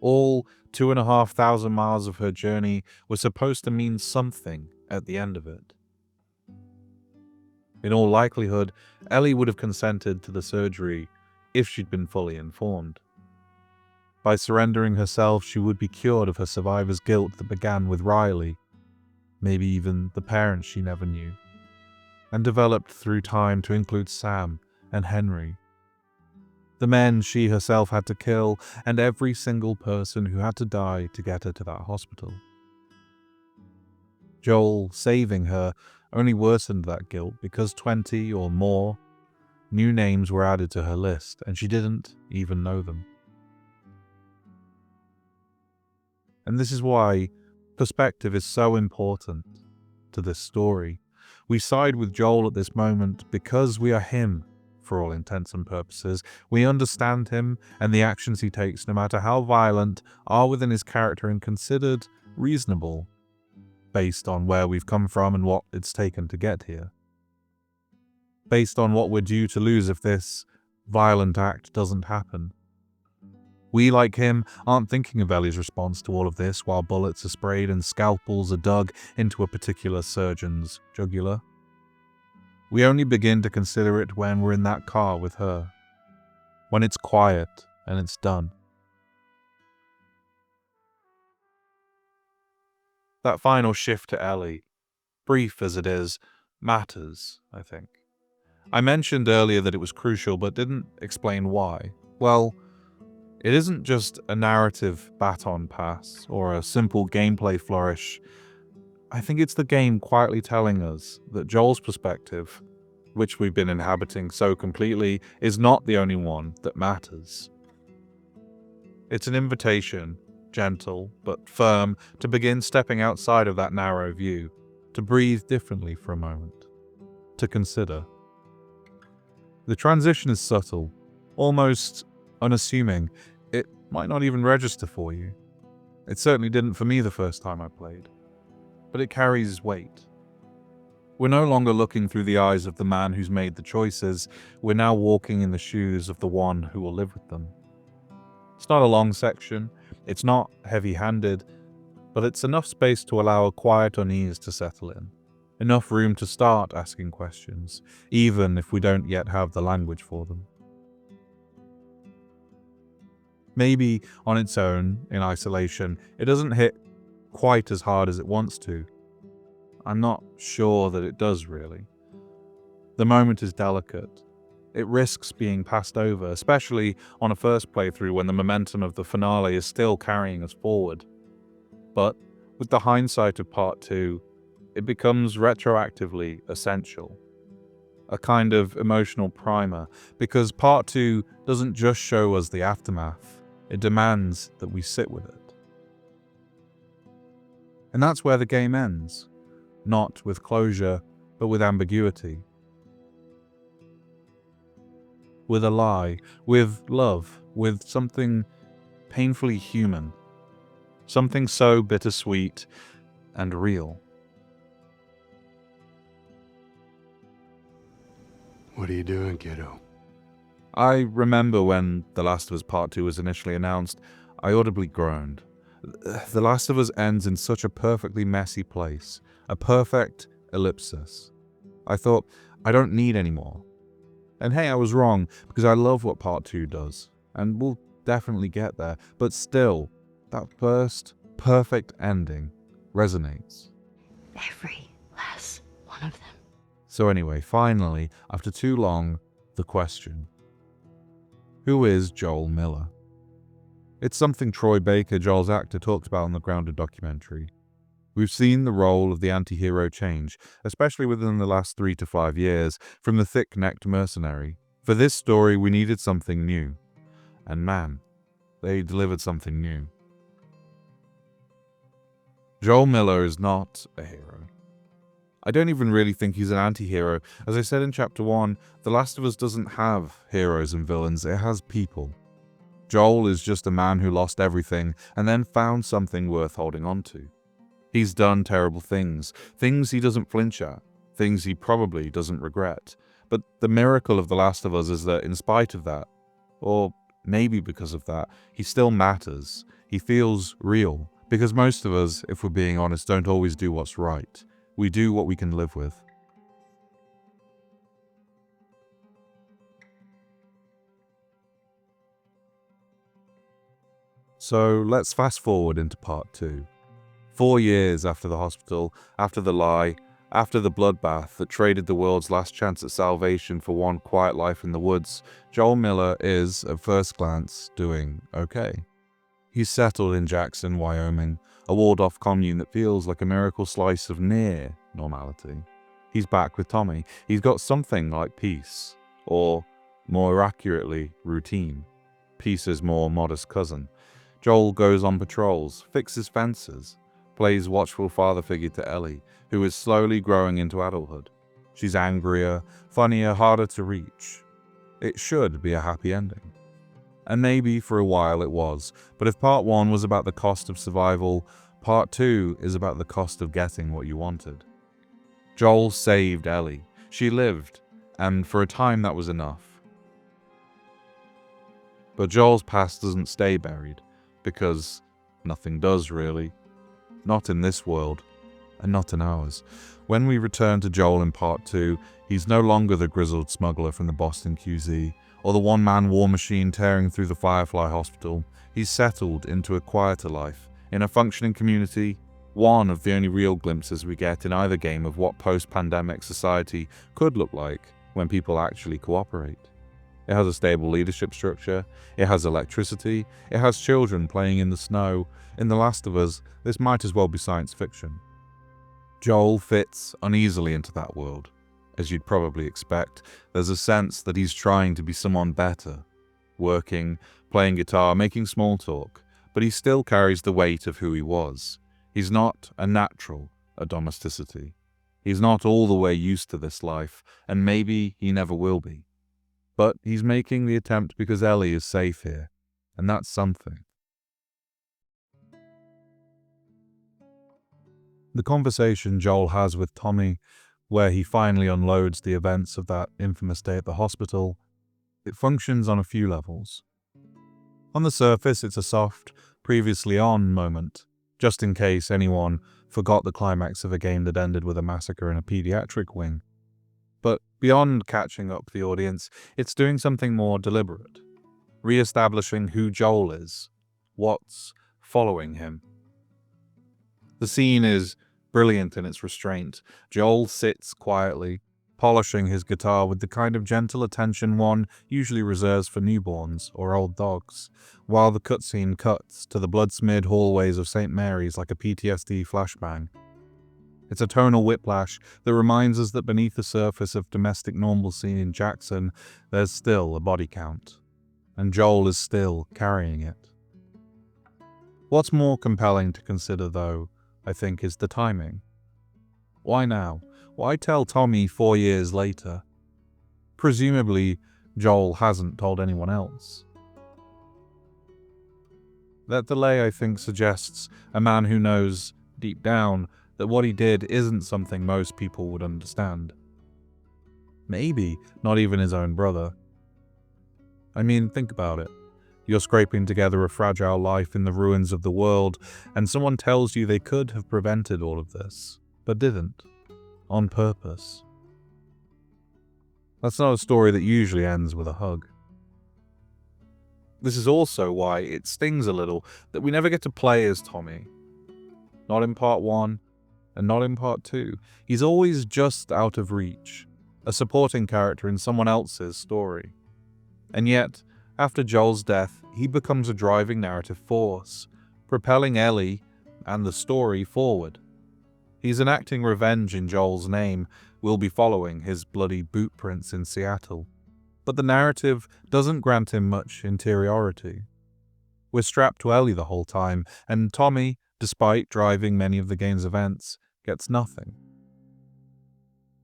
S1: All 2,500 miles of her journey were supposed to mean something at the end of it. In all likelihood, Ellie would have consented to the surgery if she'd been fully informed. By surrendering herself, she would be cured of her survivor's guilt that began with Riley, maybe even the parents she never knew, and developed through time to include Sam and Henry, the men she herself had to kill, and every single person who had to die to get her to that hospital. Joel saving her only worsened that guilt because 20 or more new names were added to her list, and she didn't even know them. And this is why perspective is so important to this story. We side with Joel at this moment because we are him, for all intents and purposes. We understand him, and the actions he takes, no matter how violent, are within his character and considered reasonable, based on where we've come from and what it's taken to get here. Based on what we're due to lose if this violent act doesn't happen. We, like him, aren't thinking of Ellie's response to all of this while bullets are sprayed and scalpels are dug into a particular surgeon's jugular. We only begin to consider it when we're in that car with her. When it's quiet and it's done. That final shift to Ellie, brief as it is, matters, I think. I mentioned earlier that it was crucial, but didn't explain why. Well, it isn't just a narrative baton pass or a simple gameplay flourish. I think it's the game quietly telling us that Joel's perspective, which we've been inhabiting so completely, is not the only one that matters. It's an invitation, gentle but firm, to begin stepping outside of that narrow view, to breathe differently for a moment, to consider. The transition is subtle, almost unassuming. It might not even register for you. It certainly didn't for me the first time I played. But it carries weight. We're no longer looking through the eyes of the man who's made the choices, we're now walking in the shoes of the one who will live with them. It's not a long section, it's not heavy-handed, but it's enough space to allow a quiet unease to settle in. Enough room to start asking questions, even if we don't yet have the language for them. Maybe on its own, in isolation, it doesn't hit quite as hard as it wants to. I'm not sure that it does, really. The moment is delicate. It risks being passed over, especially on a first playthrough when the momentum of the finale is still carrying us forward. But with the hindsight of Part 2, it becomes retroactively essential. A kind of emotional primer, because Part 2 doesn't just show us the aftermath, it demands that we sit with it. And that's where the game ends. Not with closure, but with ambiguity. With a lie, with love, with something painfully human. Something so bittersweet and real.
S2: What are you doing, kiddo?
S1: I remember when The Last of Us Part 2 was initially announced, I audibly groaned. The Last of Us ends in such a perfectly messy place, a perfect ellipsis. I thought, I don't need any more. And hey, I was wrong, because I love what Part 2 does, and we'll definitely get there, but still, that first perfect ending resonates.
S3: Every last one of them.
S1: So anyway, finally, after too long, the question. Who is Joel Miller? It's something Troy Baker, Joel's actor, talked about in the Grande documentary. We've seen the role of the anti-hero change, especially within the last 3 to 5 years, from the thick-necked mercenary. For this story, we needed something new. And man, they delivered something new. Joel Miller is not a hero. I don't even really think he's an anti-hero. As I said in Chapter 1, The Last of Us doesn't have heroes and villains, it has people. Joel is just a man who lost everything and then found something worth holding on to. He's done terrible things he doesn't flinch at, things he probably doesn't regret. But the miracle of The Last of Us is that in spite of that, or maybe because of that, he still matters. He feels real, because most of us, if we're being honest, don't always do what's right. We do what we can live with. So let's fast forward into Part 2. 4 years after the hospital, after the lie, after the bloodbath that traded the world's last chance at salvation for one quiet life in the woods, Joel Miller is, at first glance, doing okay. He's settled in Jackson, Wyoming, a walled-off commune that feels like a miracle slice of near normality. He's back with Tommy. He's got something like peace, or, more accurately, routine. Peace's more modest cousin. Joel goes on patrols, fixes fences, plays watchful father figure to Ellie, who is slowly growing into adulthood. She's angrier, funnier, harder to reach. It should be a happy ending. And maybe for a while it was, but if Part 1 was about the cost of survival, Part 2 is about the cost of getting what you wanted. Joel saved Ellie. She lived, and for a time that was enough. But Joel's past doesn't stay buried, because nothing does really. Not in this world, and not in ours. When we return to Joel in Part 2, he's no longer the grizzled smuggler from the Boston QZ, or the one-man war machine tearing through the Firefly Hospital. He's settled into a quieter life, in a functioning community, one of the only real glimpses we get in either game of what post-pandemic society could look like when people actually cooperate. It has a stable leadership structure, it has electricity, it has children playing in the snow. In The Last of Us, this might as well be science fiction. Joel fits uneasily into that world. As you'd probably expect, there's a sense that he's trying to be someone better. Working, playing guitar, making small talk, but he still carries the weight of who he was. He's not a natural at domesticity. He's not all the way used to this life, and maybe he never will be. But he's making the attempt because Ellie is safe here, and that's something. The conversation Joel has with Tommy, where he finally unloads the events of that infamous day at the hospital, it functions on a few levels. On the surface, it's a soft, previously on moment, just in case anyone forgot the climax of a game that ended with a massacre in a pediatric wing. But beyond catching up the audience, it's doing something more deliberate, re-establishing who Joel is, what's following him. The scene is brilliant in its restraint. Joel sits quietly, polishing his guitar with the kind of gentle attention one usually reserves for newborns or old dogs, while the cutscene cuts to the blood-smeared hallways of St. Mary's like a PTSD flashbang. It's a tonal whiplash that reminds us that beneath the surface of domestic normalcy in Jackson, there's still a body count, and Joel is still carrying it. What's more compelling to consider, though, I think, is the timing. Why now? Why tell Tommy 4 years later? Presumably, Joel hasn't told anyone else. That delay, I think, suggests a man who knows, deep down, that what he did isn't something most people would understand. Maybe not even his own brother. I mean, think about it. You're scraping together a fragile life in the ruins of the world, and someone tells you they could have prevented all of this, but didn't. On purpose. That's not a story that usually ends with a hug. This is also why it stings a little that we never get to play as Tommy. Not in part 1, and not in part 2. He's always just out of reach, a supporting character in someone else's story. And yet, after Joel's death, he becomes a driving narrative force, propelling Ellie and the story forward. He's enacting revenge in Joel's name. We'll be following his bloody boot prints in Seattle. But the narrative doesn't grant him much interiority. We're strapped to Ellie the whole time, and Tommy, despite driving many of the game's events, gets nothing.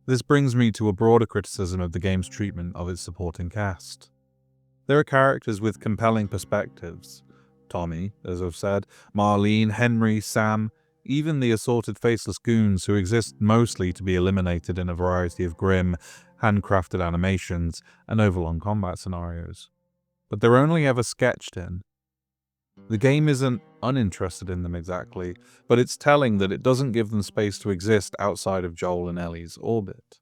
S1: This brings me to a broader criticism of the game's treatment of its supporting cast. There are characters with compelling perspectives. Tommy, as I've said, Marlene, Henry, Sam, even the assorted faceless goons who exist mostly to be eliminated in a variety of grim, handcrafted animations and overlong combat scenarios. But they're only ever sketched in. The game isn't uninterested in them exactly, but it's telling that it doesn't give them space to exist outside of Joel and Ellie's orbit.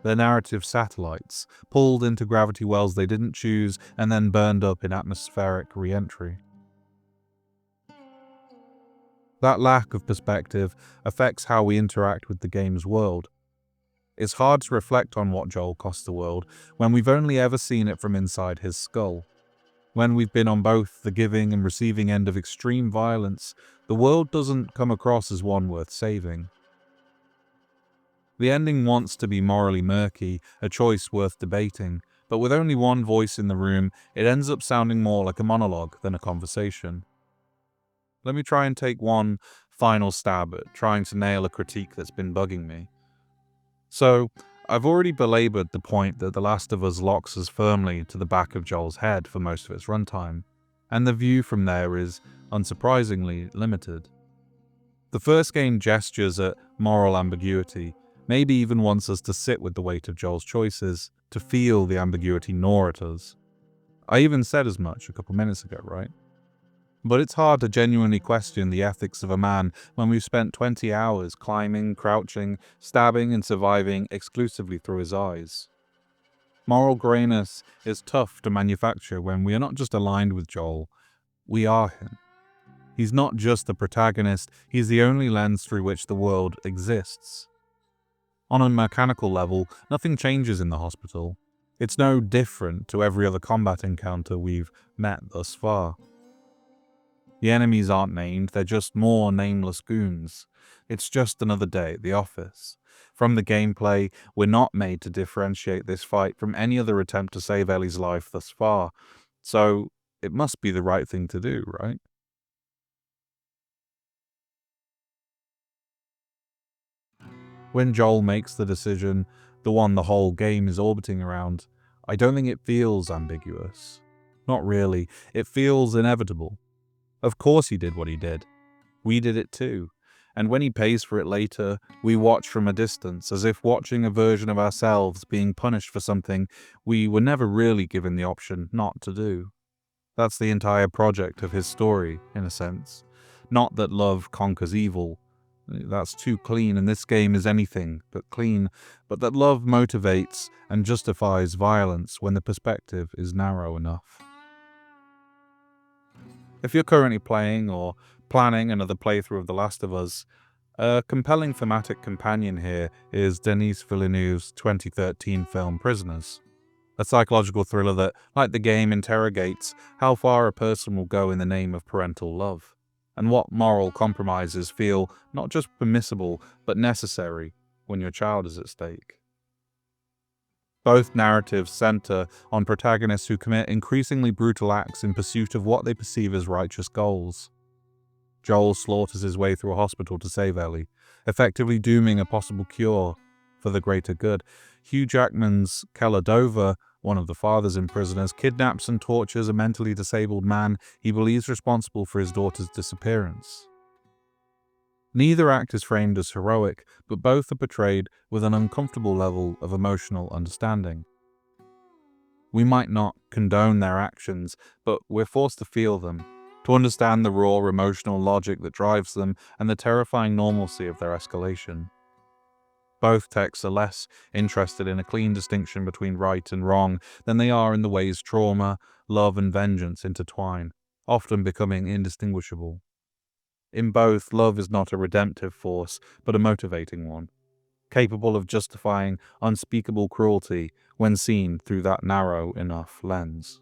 S1: They're narrative satellites, pulled into gravity wells they didn't choose and then burned up in atmospheric re-entry. That lack of perspective affects how we interact with the game's world. It's hard to reflect on what Joel cost the world when we've only ever seen it from inside his skull. When we've been on both the giving and receiving end of extreme violence, the world doesn't come across as one worth saving. The ending wants to be morally murky, a choice worth debating, but with only one voice in the room, it ends up sounding more like a monologue than a conversation. Let me try and take one final stab at trying to nail a critique that's been bugging me. So, I've already belabored the point that The Last of Us locks us firmly to the back of Joel's head for most of its runtime, and the view from there is, unsurprisingly, limited. The first game gestures at moral ambiguity, maybe even wants us to sit with the weight of Joel's choices, to feel the ambiguity gnaw at us. I even said as much a couple minutes ago, right? But it's hard to genuinely question the ethics of a man when we've spent 20 hours climbing, crouching, stabbing and surviving exclusively through his eyes. Moral greyness is tough to manufacture when we are not just aligned with Joel, we are him. He's not just the protagonist, he's the only lens through which the world exists. On a mechanical level, nothing changes in the hospital. It's no different to every other combat encounter we've met thus far. The enemies aren't named, they're just more nameless goons. It's just another day at the office. From the gameplay, we're not made to differentiate this fight from any other attempt to save Ellie's life thus far. So, it must be the right thing to do, right? When Joel makes the decision, the one the whole game is orbiting around, I don't think it feels ambiguous. Not really. It feels inevitable. Of course he did what he did. We did it too. And when he pays for it later, we watch from a distance, as if watching a version of ourselves being punished for something we were never really given the option not to do. That's the entire project of his story, in a sense. Not that love conquers evil. That's too clean, and this game is anything but clean, but that love motivates and justifies violence when the perspective is narrow enough. If you're currently playing or planning another playthrough of The Last of Us, a compelling thematic companion here is Denis Villeneuve's 2013 film Prisoners, a psychological thriller that, like the game, interrogates how far a person will go in the name of parental love, and what moral compromises feel not just permissible but necessary when your child is at stake. Both narratives center on protagonists who commit increasingly brutal acts in pursuit of what they perceive as righteous goals. Joel slaughters his way through a hospital to save Ellie, effectively dooming a possible cure for the greater good. Hugh Jackman's Keller Dover, one of the fathers in Prisoners, kidnaps and tortures a mentally disabled man he believes responsible for his daughter's disappearance. Neither act is framed as heroic, but both are portrayed with an uncomfortable level of emotional understanding. We might not condone their actions, but we're forced to feel them, to understand the raw emotional logic that drives them and the terrifying normalcy of their escalation. Both texts are less interested in a clean distinction between right and wrong than they are in the ways trauma, love, and vengeance intertwine, often becoming indistinguishable. In both, love is not a redemptive force, but a motivating one, capable of justifying unspeakable cruelty when seen through that narrow enough lens.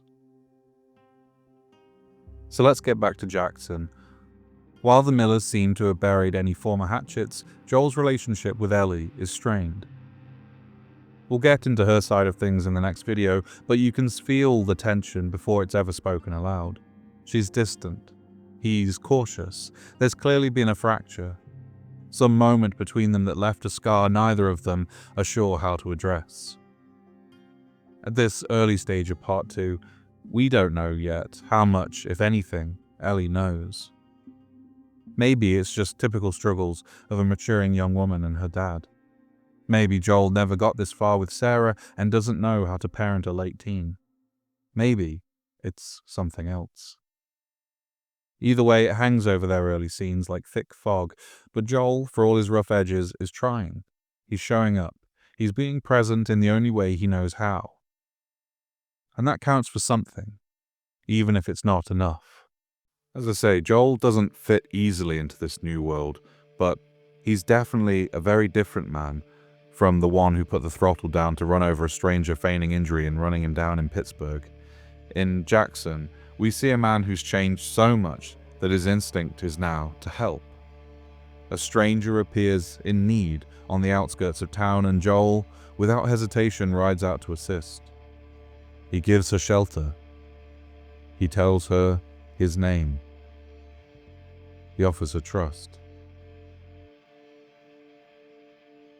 S1: So let's get back to Jackson. While the Millers seem to have buried any former hatchets, Joel's relationship with Ellie is strained. We'll get into her side of things in the next video, but you can feel the tension before it's ever spoken aloud. She's distant. He's cautious. There's clearly been a fracture. Some moment between them that left a scar neither of them are sure how to address. At this early stage of Part 2, we don't know yet how much, if anything, Ellie knows. Maybe it's just typical struggles of a maturing young woman and her dad. Maybe Joel never got this far with Sarah and doesn't know how to parent a late teen. Maybe it's something else. Either way, it hangs over their early scenes like thick fog, but Joel, for all his rough edges, is trying. He's showing up. He's being present in the only way he knows how. And that counts for something, even if it's not enough. As I say, Joel doesn't fit easily into this new world, but he's definitely a very different man from the one who put the throttle down to run over a stranger feigning injury and running him down in Pittsburgh. In Jackson, we see a man who's changed so much that his instinct is now to help. A stranger appears in need on the outskirts of town, and Joel, without hesitation, rides out to assist. He gives her shelter. He tells her his name. He offers her trust.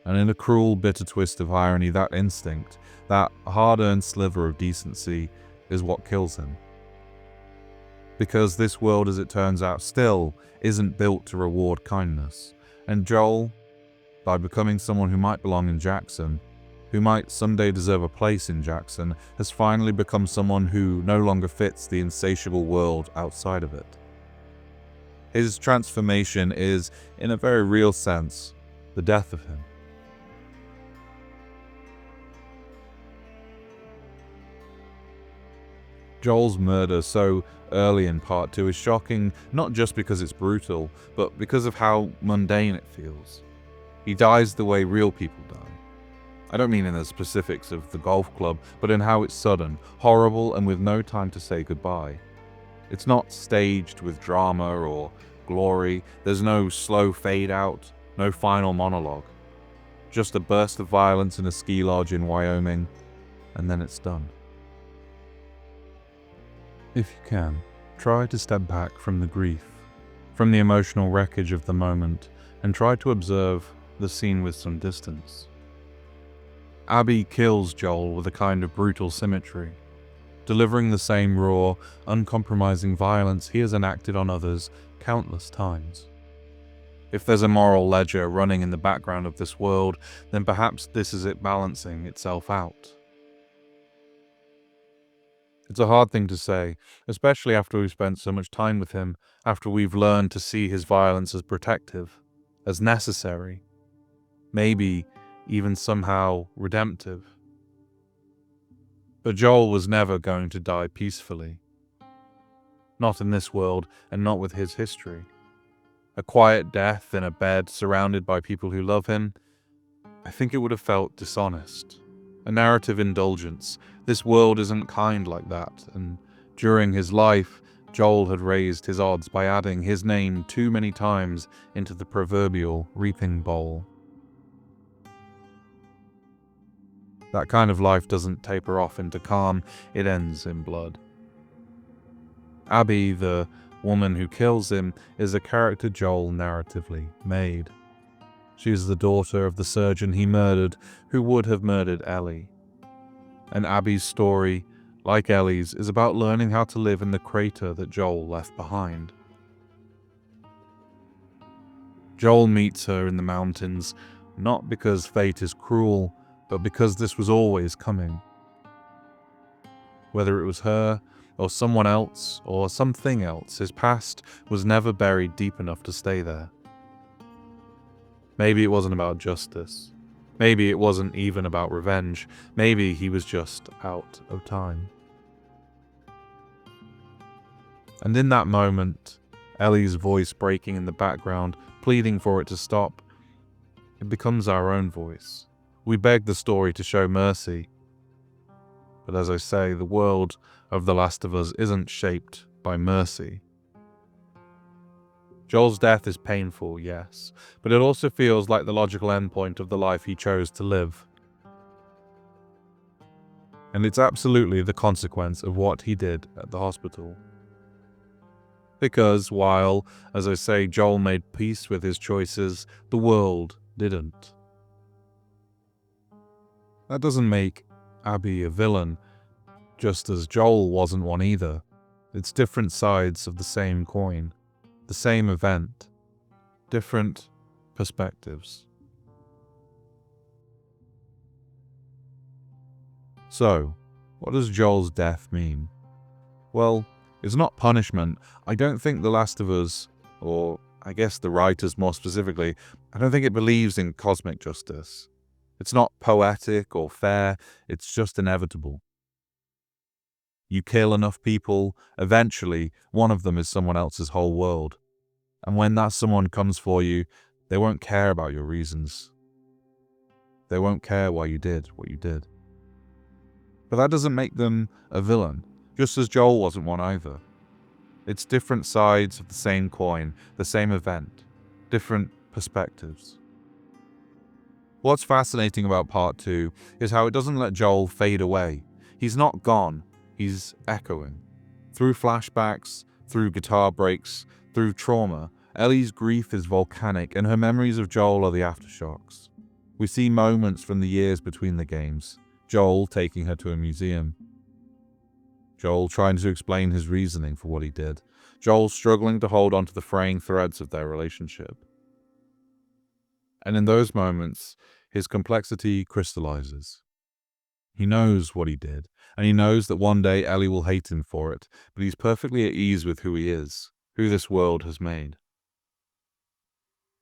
S1: And in a cruel, bitter twist of irony, that instinct, that hard-earned sliver of decency, is what kills him. Because this world, as it turns out, still isn't built to reward kindness. And Joel, by becoming someone who might belong in Jackson, who might someday deserve a place in Jackson, has finally become someone who no longer fits the insatiable world outside of it. His transformation is, in a very real sense, the death of him. Joel's murder so early in Part 2 is shocking, not just because it's brutal, but because of how mundane it feels. He dies the way real people die. I don't mean in the specifics of the golf club, but in how it's sudden, horrible, and with no time to say goodbye. It's not staged with drama or glory. There's no slow fade out, no final monologue. Just a burst of violence in a ski lodge in Wyoming, and then it's done. If you can, try to step back from the grief, from the emotional wreckage of the moment, and try to observe the scene with some distance. Abby kills Joel with a kind of brutal symmetry, delivering the same raw, uncompromising violence he has enacted on others countless times. If there's a moral ledger running in the background of this world, then perhaps this is it balancing itself out. It's a hard thing to say, especially after we've spent so much time with him, after we've learned to see his violence as protective, as necessary, maybe even somehow redemptive. But Joel was never going to die peacefully. Not in this world, and not with his history. A quiet death in a bed surrounded by people who love him, I think it would have felt dishonest. A narrative indulgence. This world isn't kind like that, and during his life, Joel had raised his odds by adding his name too many times into the proverbial reaping bowl. That kind of life doesn't taper off into calm, it ends in blood. Abby, the woman who kills him, is a character Joel narratively made. She is the daughter of the surgeon he murdered, who would have murdered Ellie. And Abby's story, like Ellie's, is about learning how to live in the crater that Joel left behind. Joel meets her in the mountains, not because fate is cruel, but because this was always coming. Whether it was her, or someone else, or something else, his past was never buried deep enough to stay there. Maybe it wasn't about justice. Maybe it wasn't even about revenge. Maybe he was just out of time. And in that moment, Ellie's voice breaking in the background, pleading for it to stop, it becomes our own voice. We beg the story to show mercy. But as I say, the world of The Last of Us isn't shaped by mercy. Joel's death is painful, yes, but it also feels like the logical endpoint of the life he chose to live. And it's absolutely the consequence of what he did at the hospital. Because while, as I say, Joel made peace with his choices, the world didn't. That doesn't make Abby a villain, just as Joel wasn't one either. It's different sides of the same coin, the same event, different perspectives. So, what does Joel's death mean? Well, it's not punishment. I don't think The Last of Us, or I guess the writers more specifically, I don't think it believes in cosmic justice. It's not poetic or fair, it's just inevitable. You kill enough people, eventually one of them is someone else's whole world. And when that someone comes for you, they won't care about your reasons. They won't care why you did what you did. But that doesn't make them a villain, just as Joel wasn't one either. It's different sides of the same coin, the same event, different perspectives. What's fascinating about part 2 is how it doesn't let Joel fade away. He's not gone, he's echoing. Through flashbacks, through guitar breaks, through trauma, Ellie's grief is volcanic and her memories of Joel are the aftershocks. We see moments from the years between the games. Joel taking her to a museum. Joel trying to explain his reasoning for what he did. Joel struggling to hold on to the fraying threads of their relationship. And in those moments, his complexity crystallizes. He knows what he did, and he knows that one day Ellie will hate him for it, but he's perfectly at ease with who he is, who this world has made.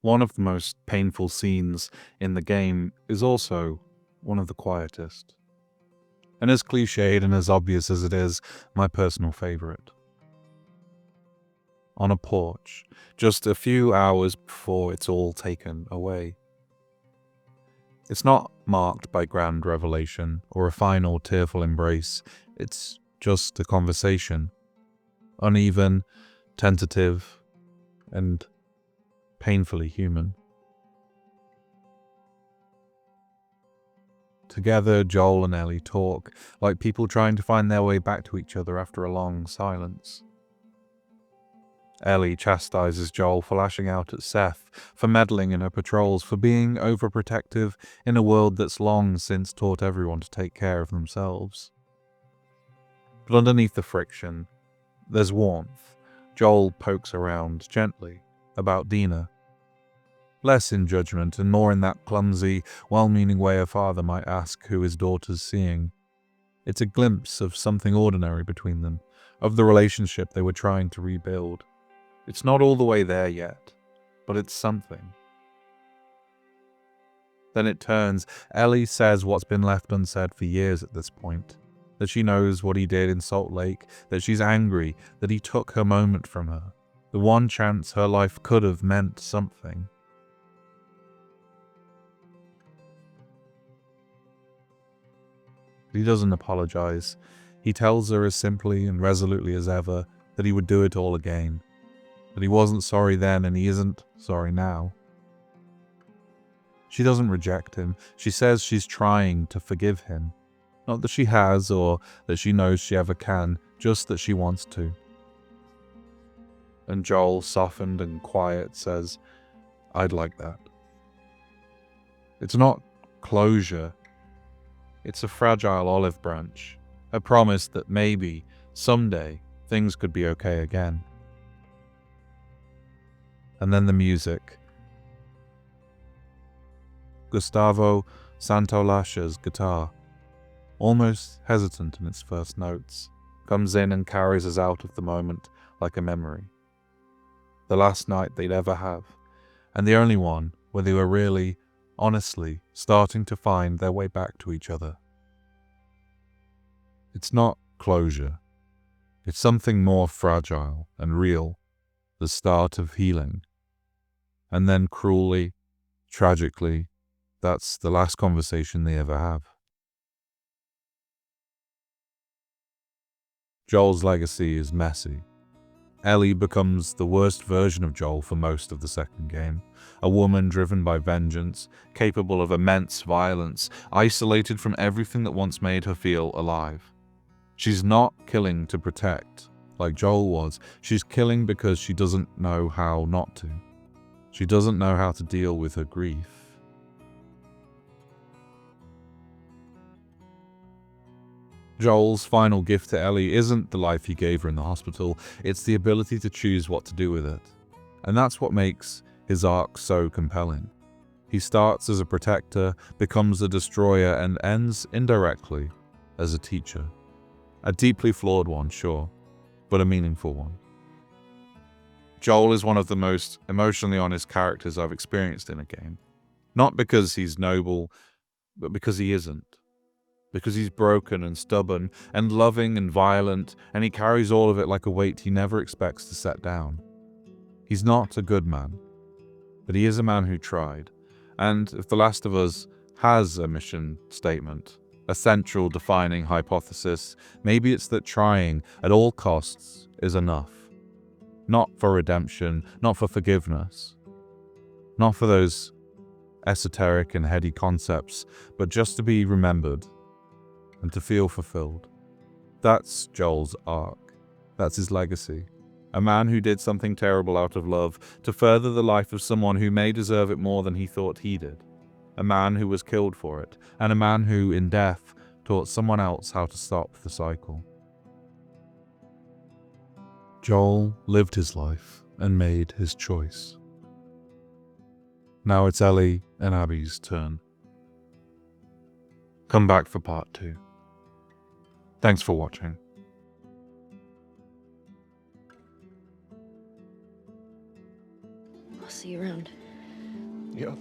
S1: One of the most painful scenes in the game is also one of the quietest. And as cliched and as obvious as it is, my personal favorite. On a porch, just a few hours before it's all taken away. It's not marked by grand revelation or a final tearful embrace. It's just a conversation. Uneven, tentative, and painfully human. Together, Joel and Ellie talk, like people trying to find their way back to each other after a long silence. Ellie chastises Joel for lashing out at Seth, for meddling in her patrols, for being overprotective in a world that's long since taught everyone to take care of themselves. But underneath the friction, there's warmth. Joel pokes around gently about Dina. less in judgment and more in that clumsy, well-meaning way a father might ask who his daughter's seeing. It's a glimpse of something ordinary between them, of the relationship they were trying to rebuild. It's not all the way there yet, but it's something. Then it turns. Ellie says what's been left unsaid for years at this point. That she knows what he did in Salt Lake, that she's angry, that he took her moment from her. The one chance her life could have meant something. He doesn't apologize. He tells her as simply and resolutely as ever that he would do it all again. That he wasn't sorry then and he isn't sorry now. She doesn't reject him. She says she's trying to forgive him. Not that she has or that she knows she ever can, just that she wants to. And Joel, softened and quiet, says, "I'd like that." It's not closure. It's a fragile olive branch, a promise that maybe, someday, things could be okay again. And then the music. Gustavo Santaolall's guitar, almost hesitant in its first notes, comes in and carries us out of the moment like a memory. The last night they'd ever have, and the only one where they were really, honestly, starting to find their way back to each other. It's not closure. It's something more fragile and real, the start of healing. And then cruelly, tragically, that's the last conversation they ever have. Joel's legacy is messy. Ellie becomes the worst version of Joel for most of the second game. A woman driven by vengeance, capable of immense violence, isolated from everything that once made her feel alive. She's not killing to protect, like Joel was. She's killing because she doesn't know how not to. She doesn't know how to deal with her grief. Joel's final gift to Ellie isn't the life he gave her in the hospital, it's the ability to choose what to do with it. And that's what makes his arc so compelling. He starts as a protector, becomes a destroyer, and ends indirectly as a teacher. A deeply flawed one, sure, but a meaningful one. Joel is one of the most emotionally honest characters I've experienced in a game. Not because he's noble, but because he isn't. Because he's broken and stubborn and loving and violent, and he carries all of it like a weight he never expects to set down. He's not a good man, but he is a man who tried. And if The Last of Us has a mission statement, a central defining hypothesis, maybe it's that trying at all costs is enough. Not for redemption, not for forgiveness, not for those esoteric and heady concepts, but just to be remembered and to feel fulfilled. That's Joel's arc. That's his legacy. A man who did something terrible out of love to further the life of someone who may deserve it more than he thought he did. A man who was killed for it, and a man who, in death, taught someone else how to stop the cycle. Joel lived his life and made his choice. Now it's Ellie and Abby's turn. Come back for part 2. Thanks for watching.
S3: I'll see you around.
S2: Yep.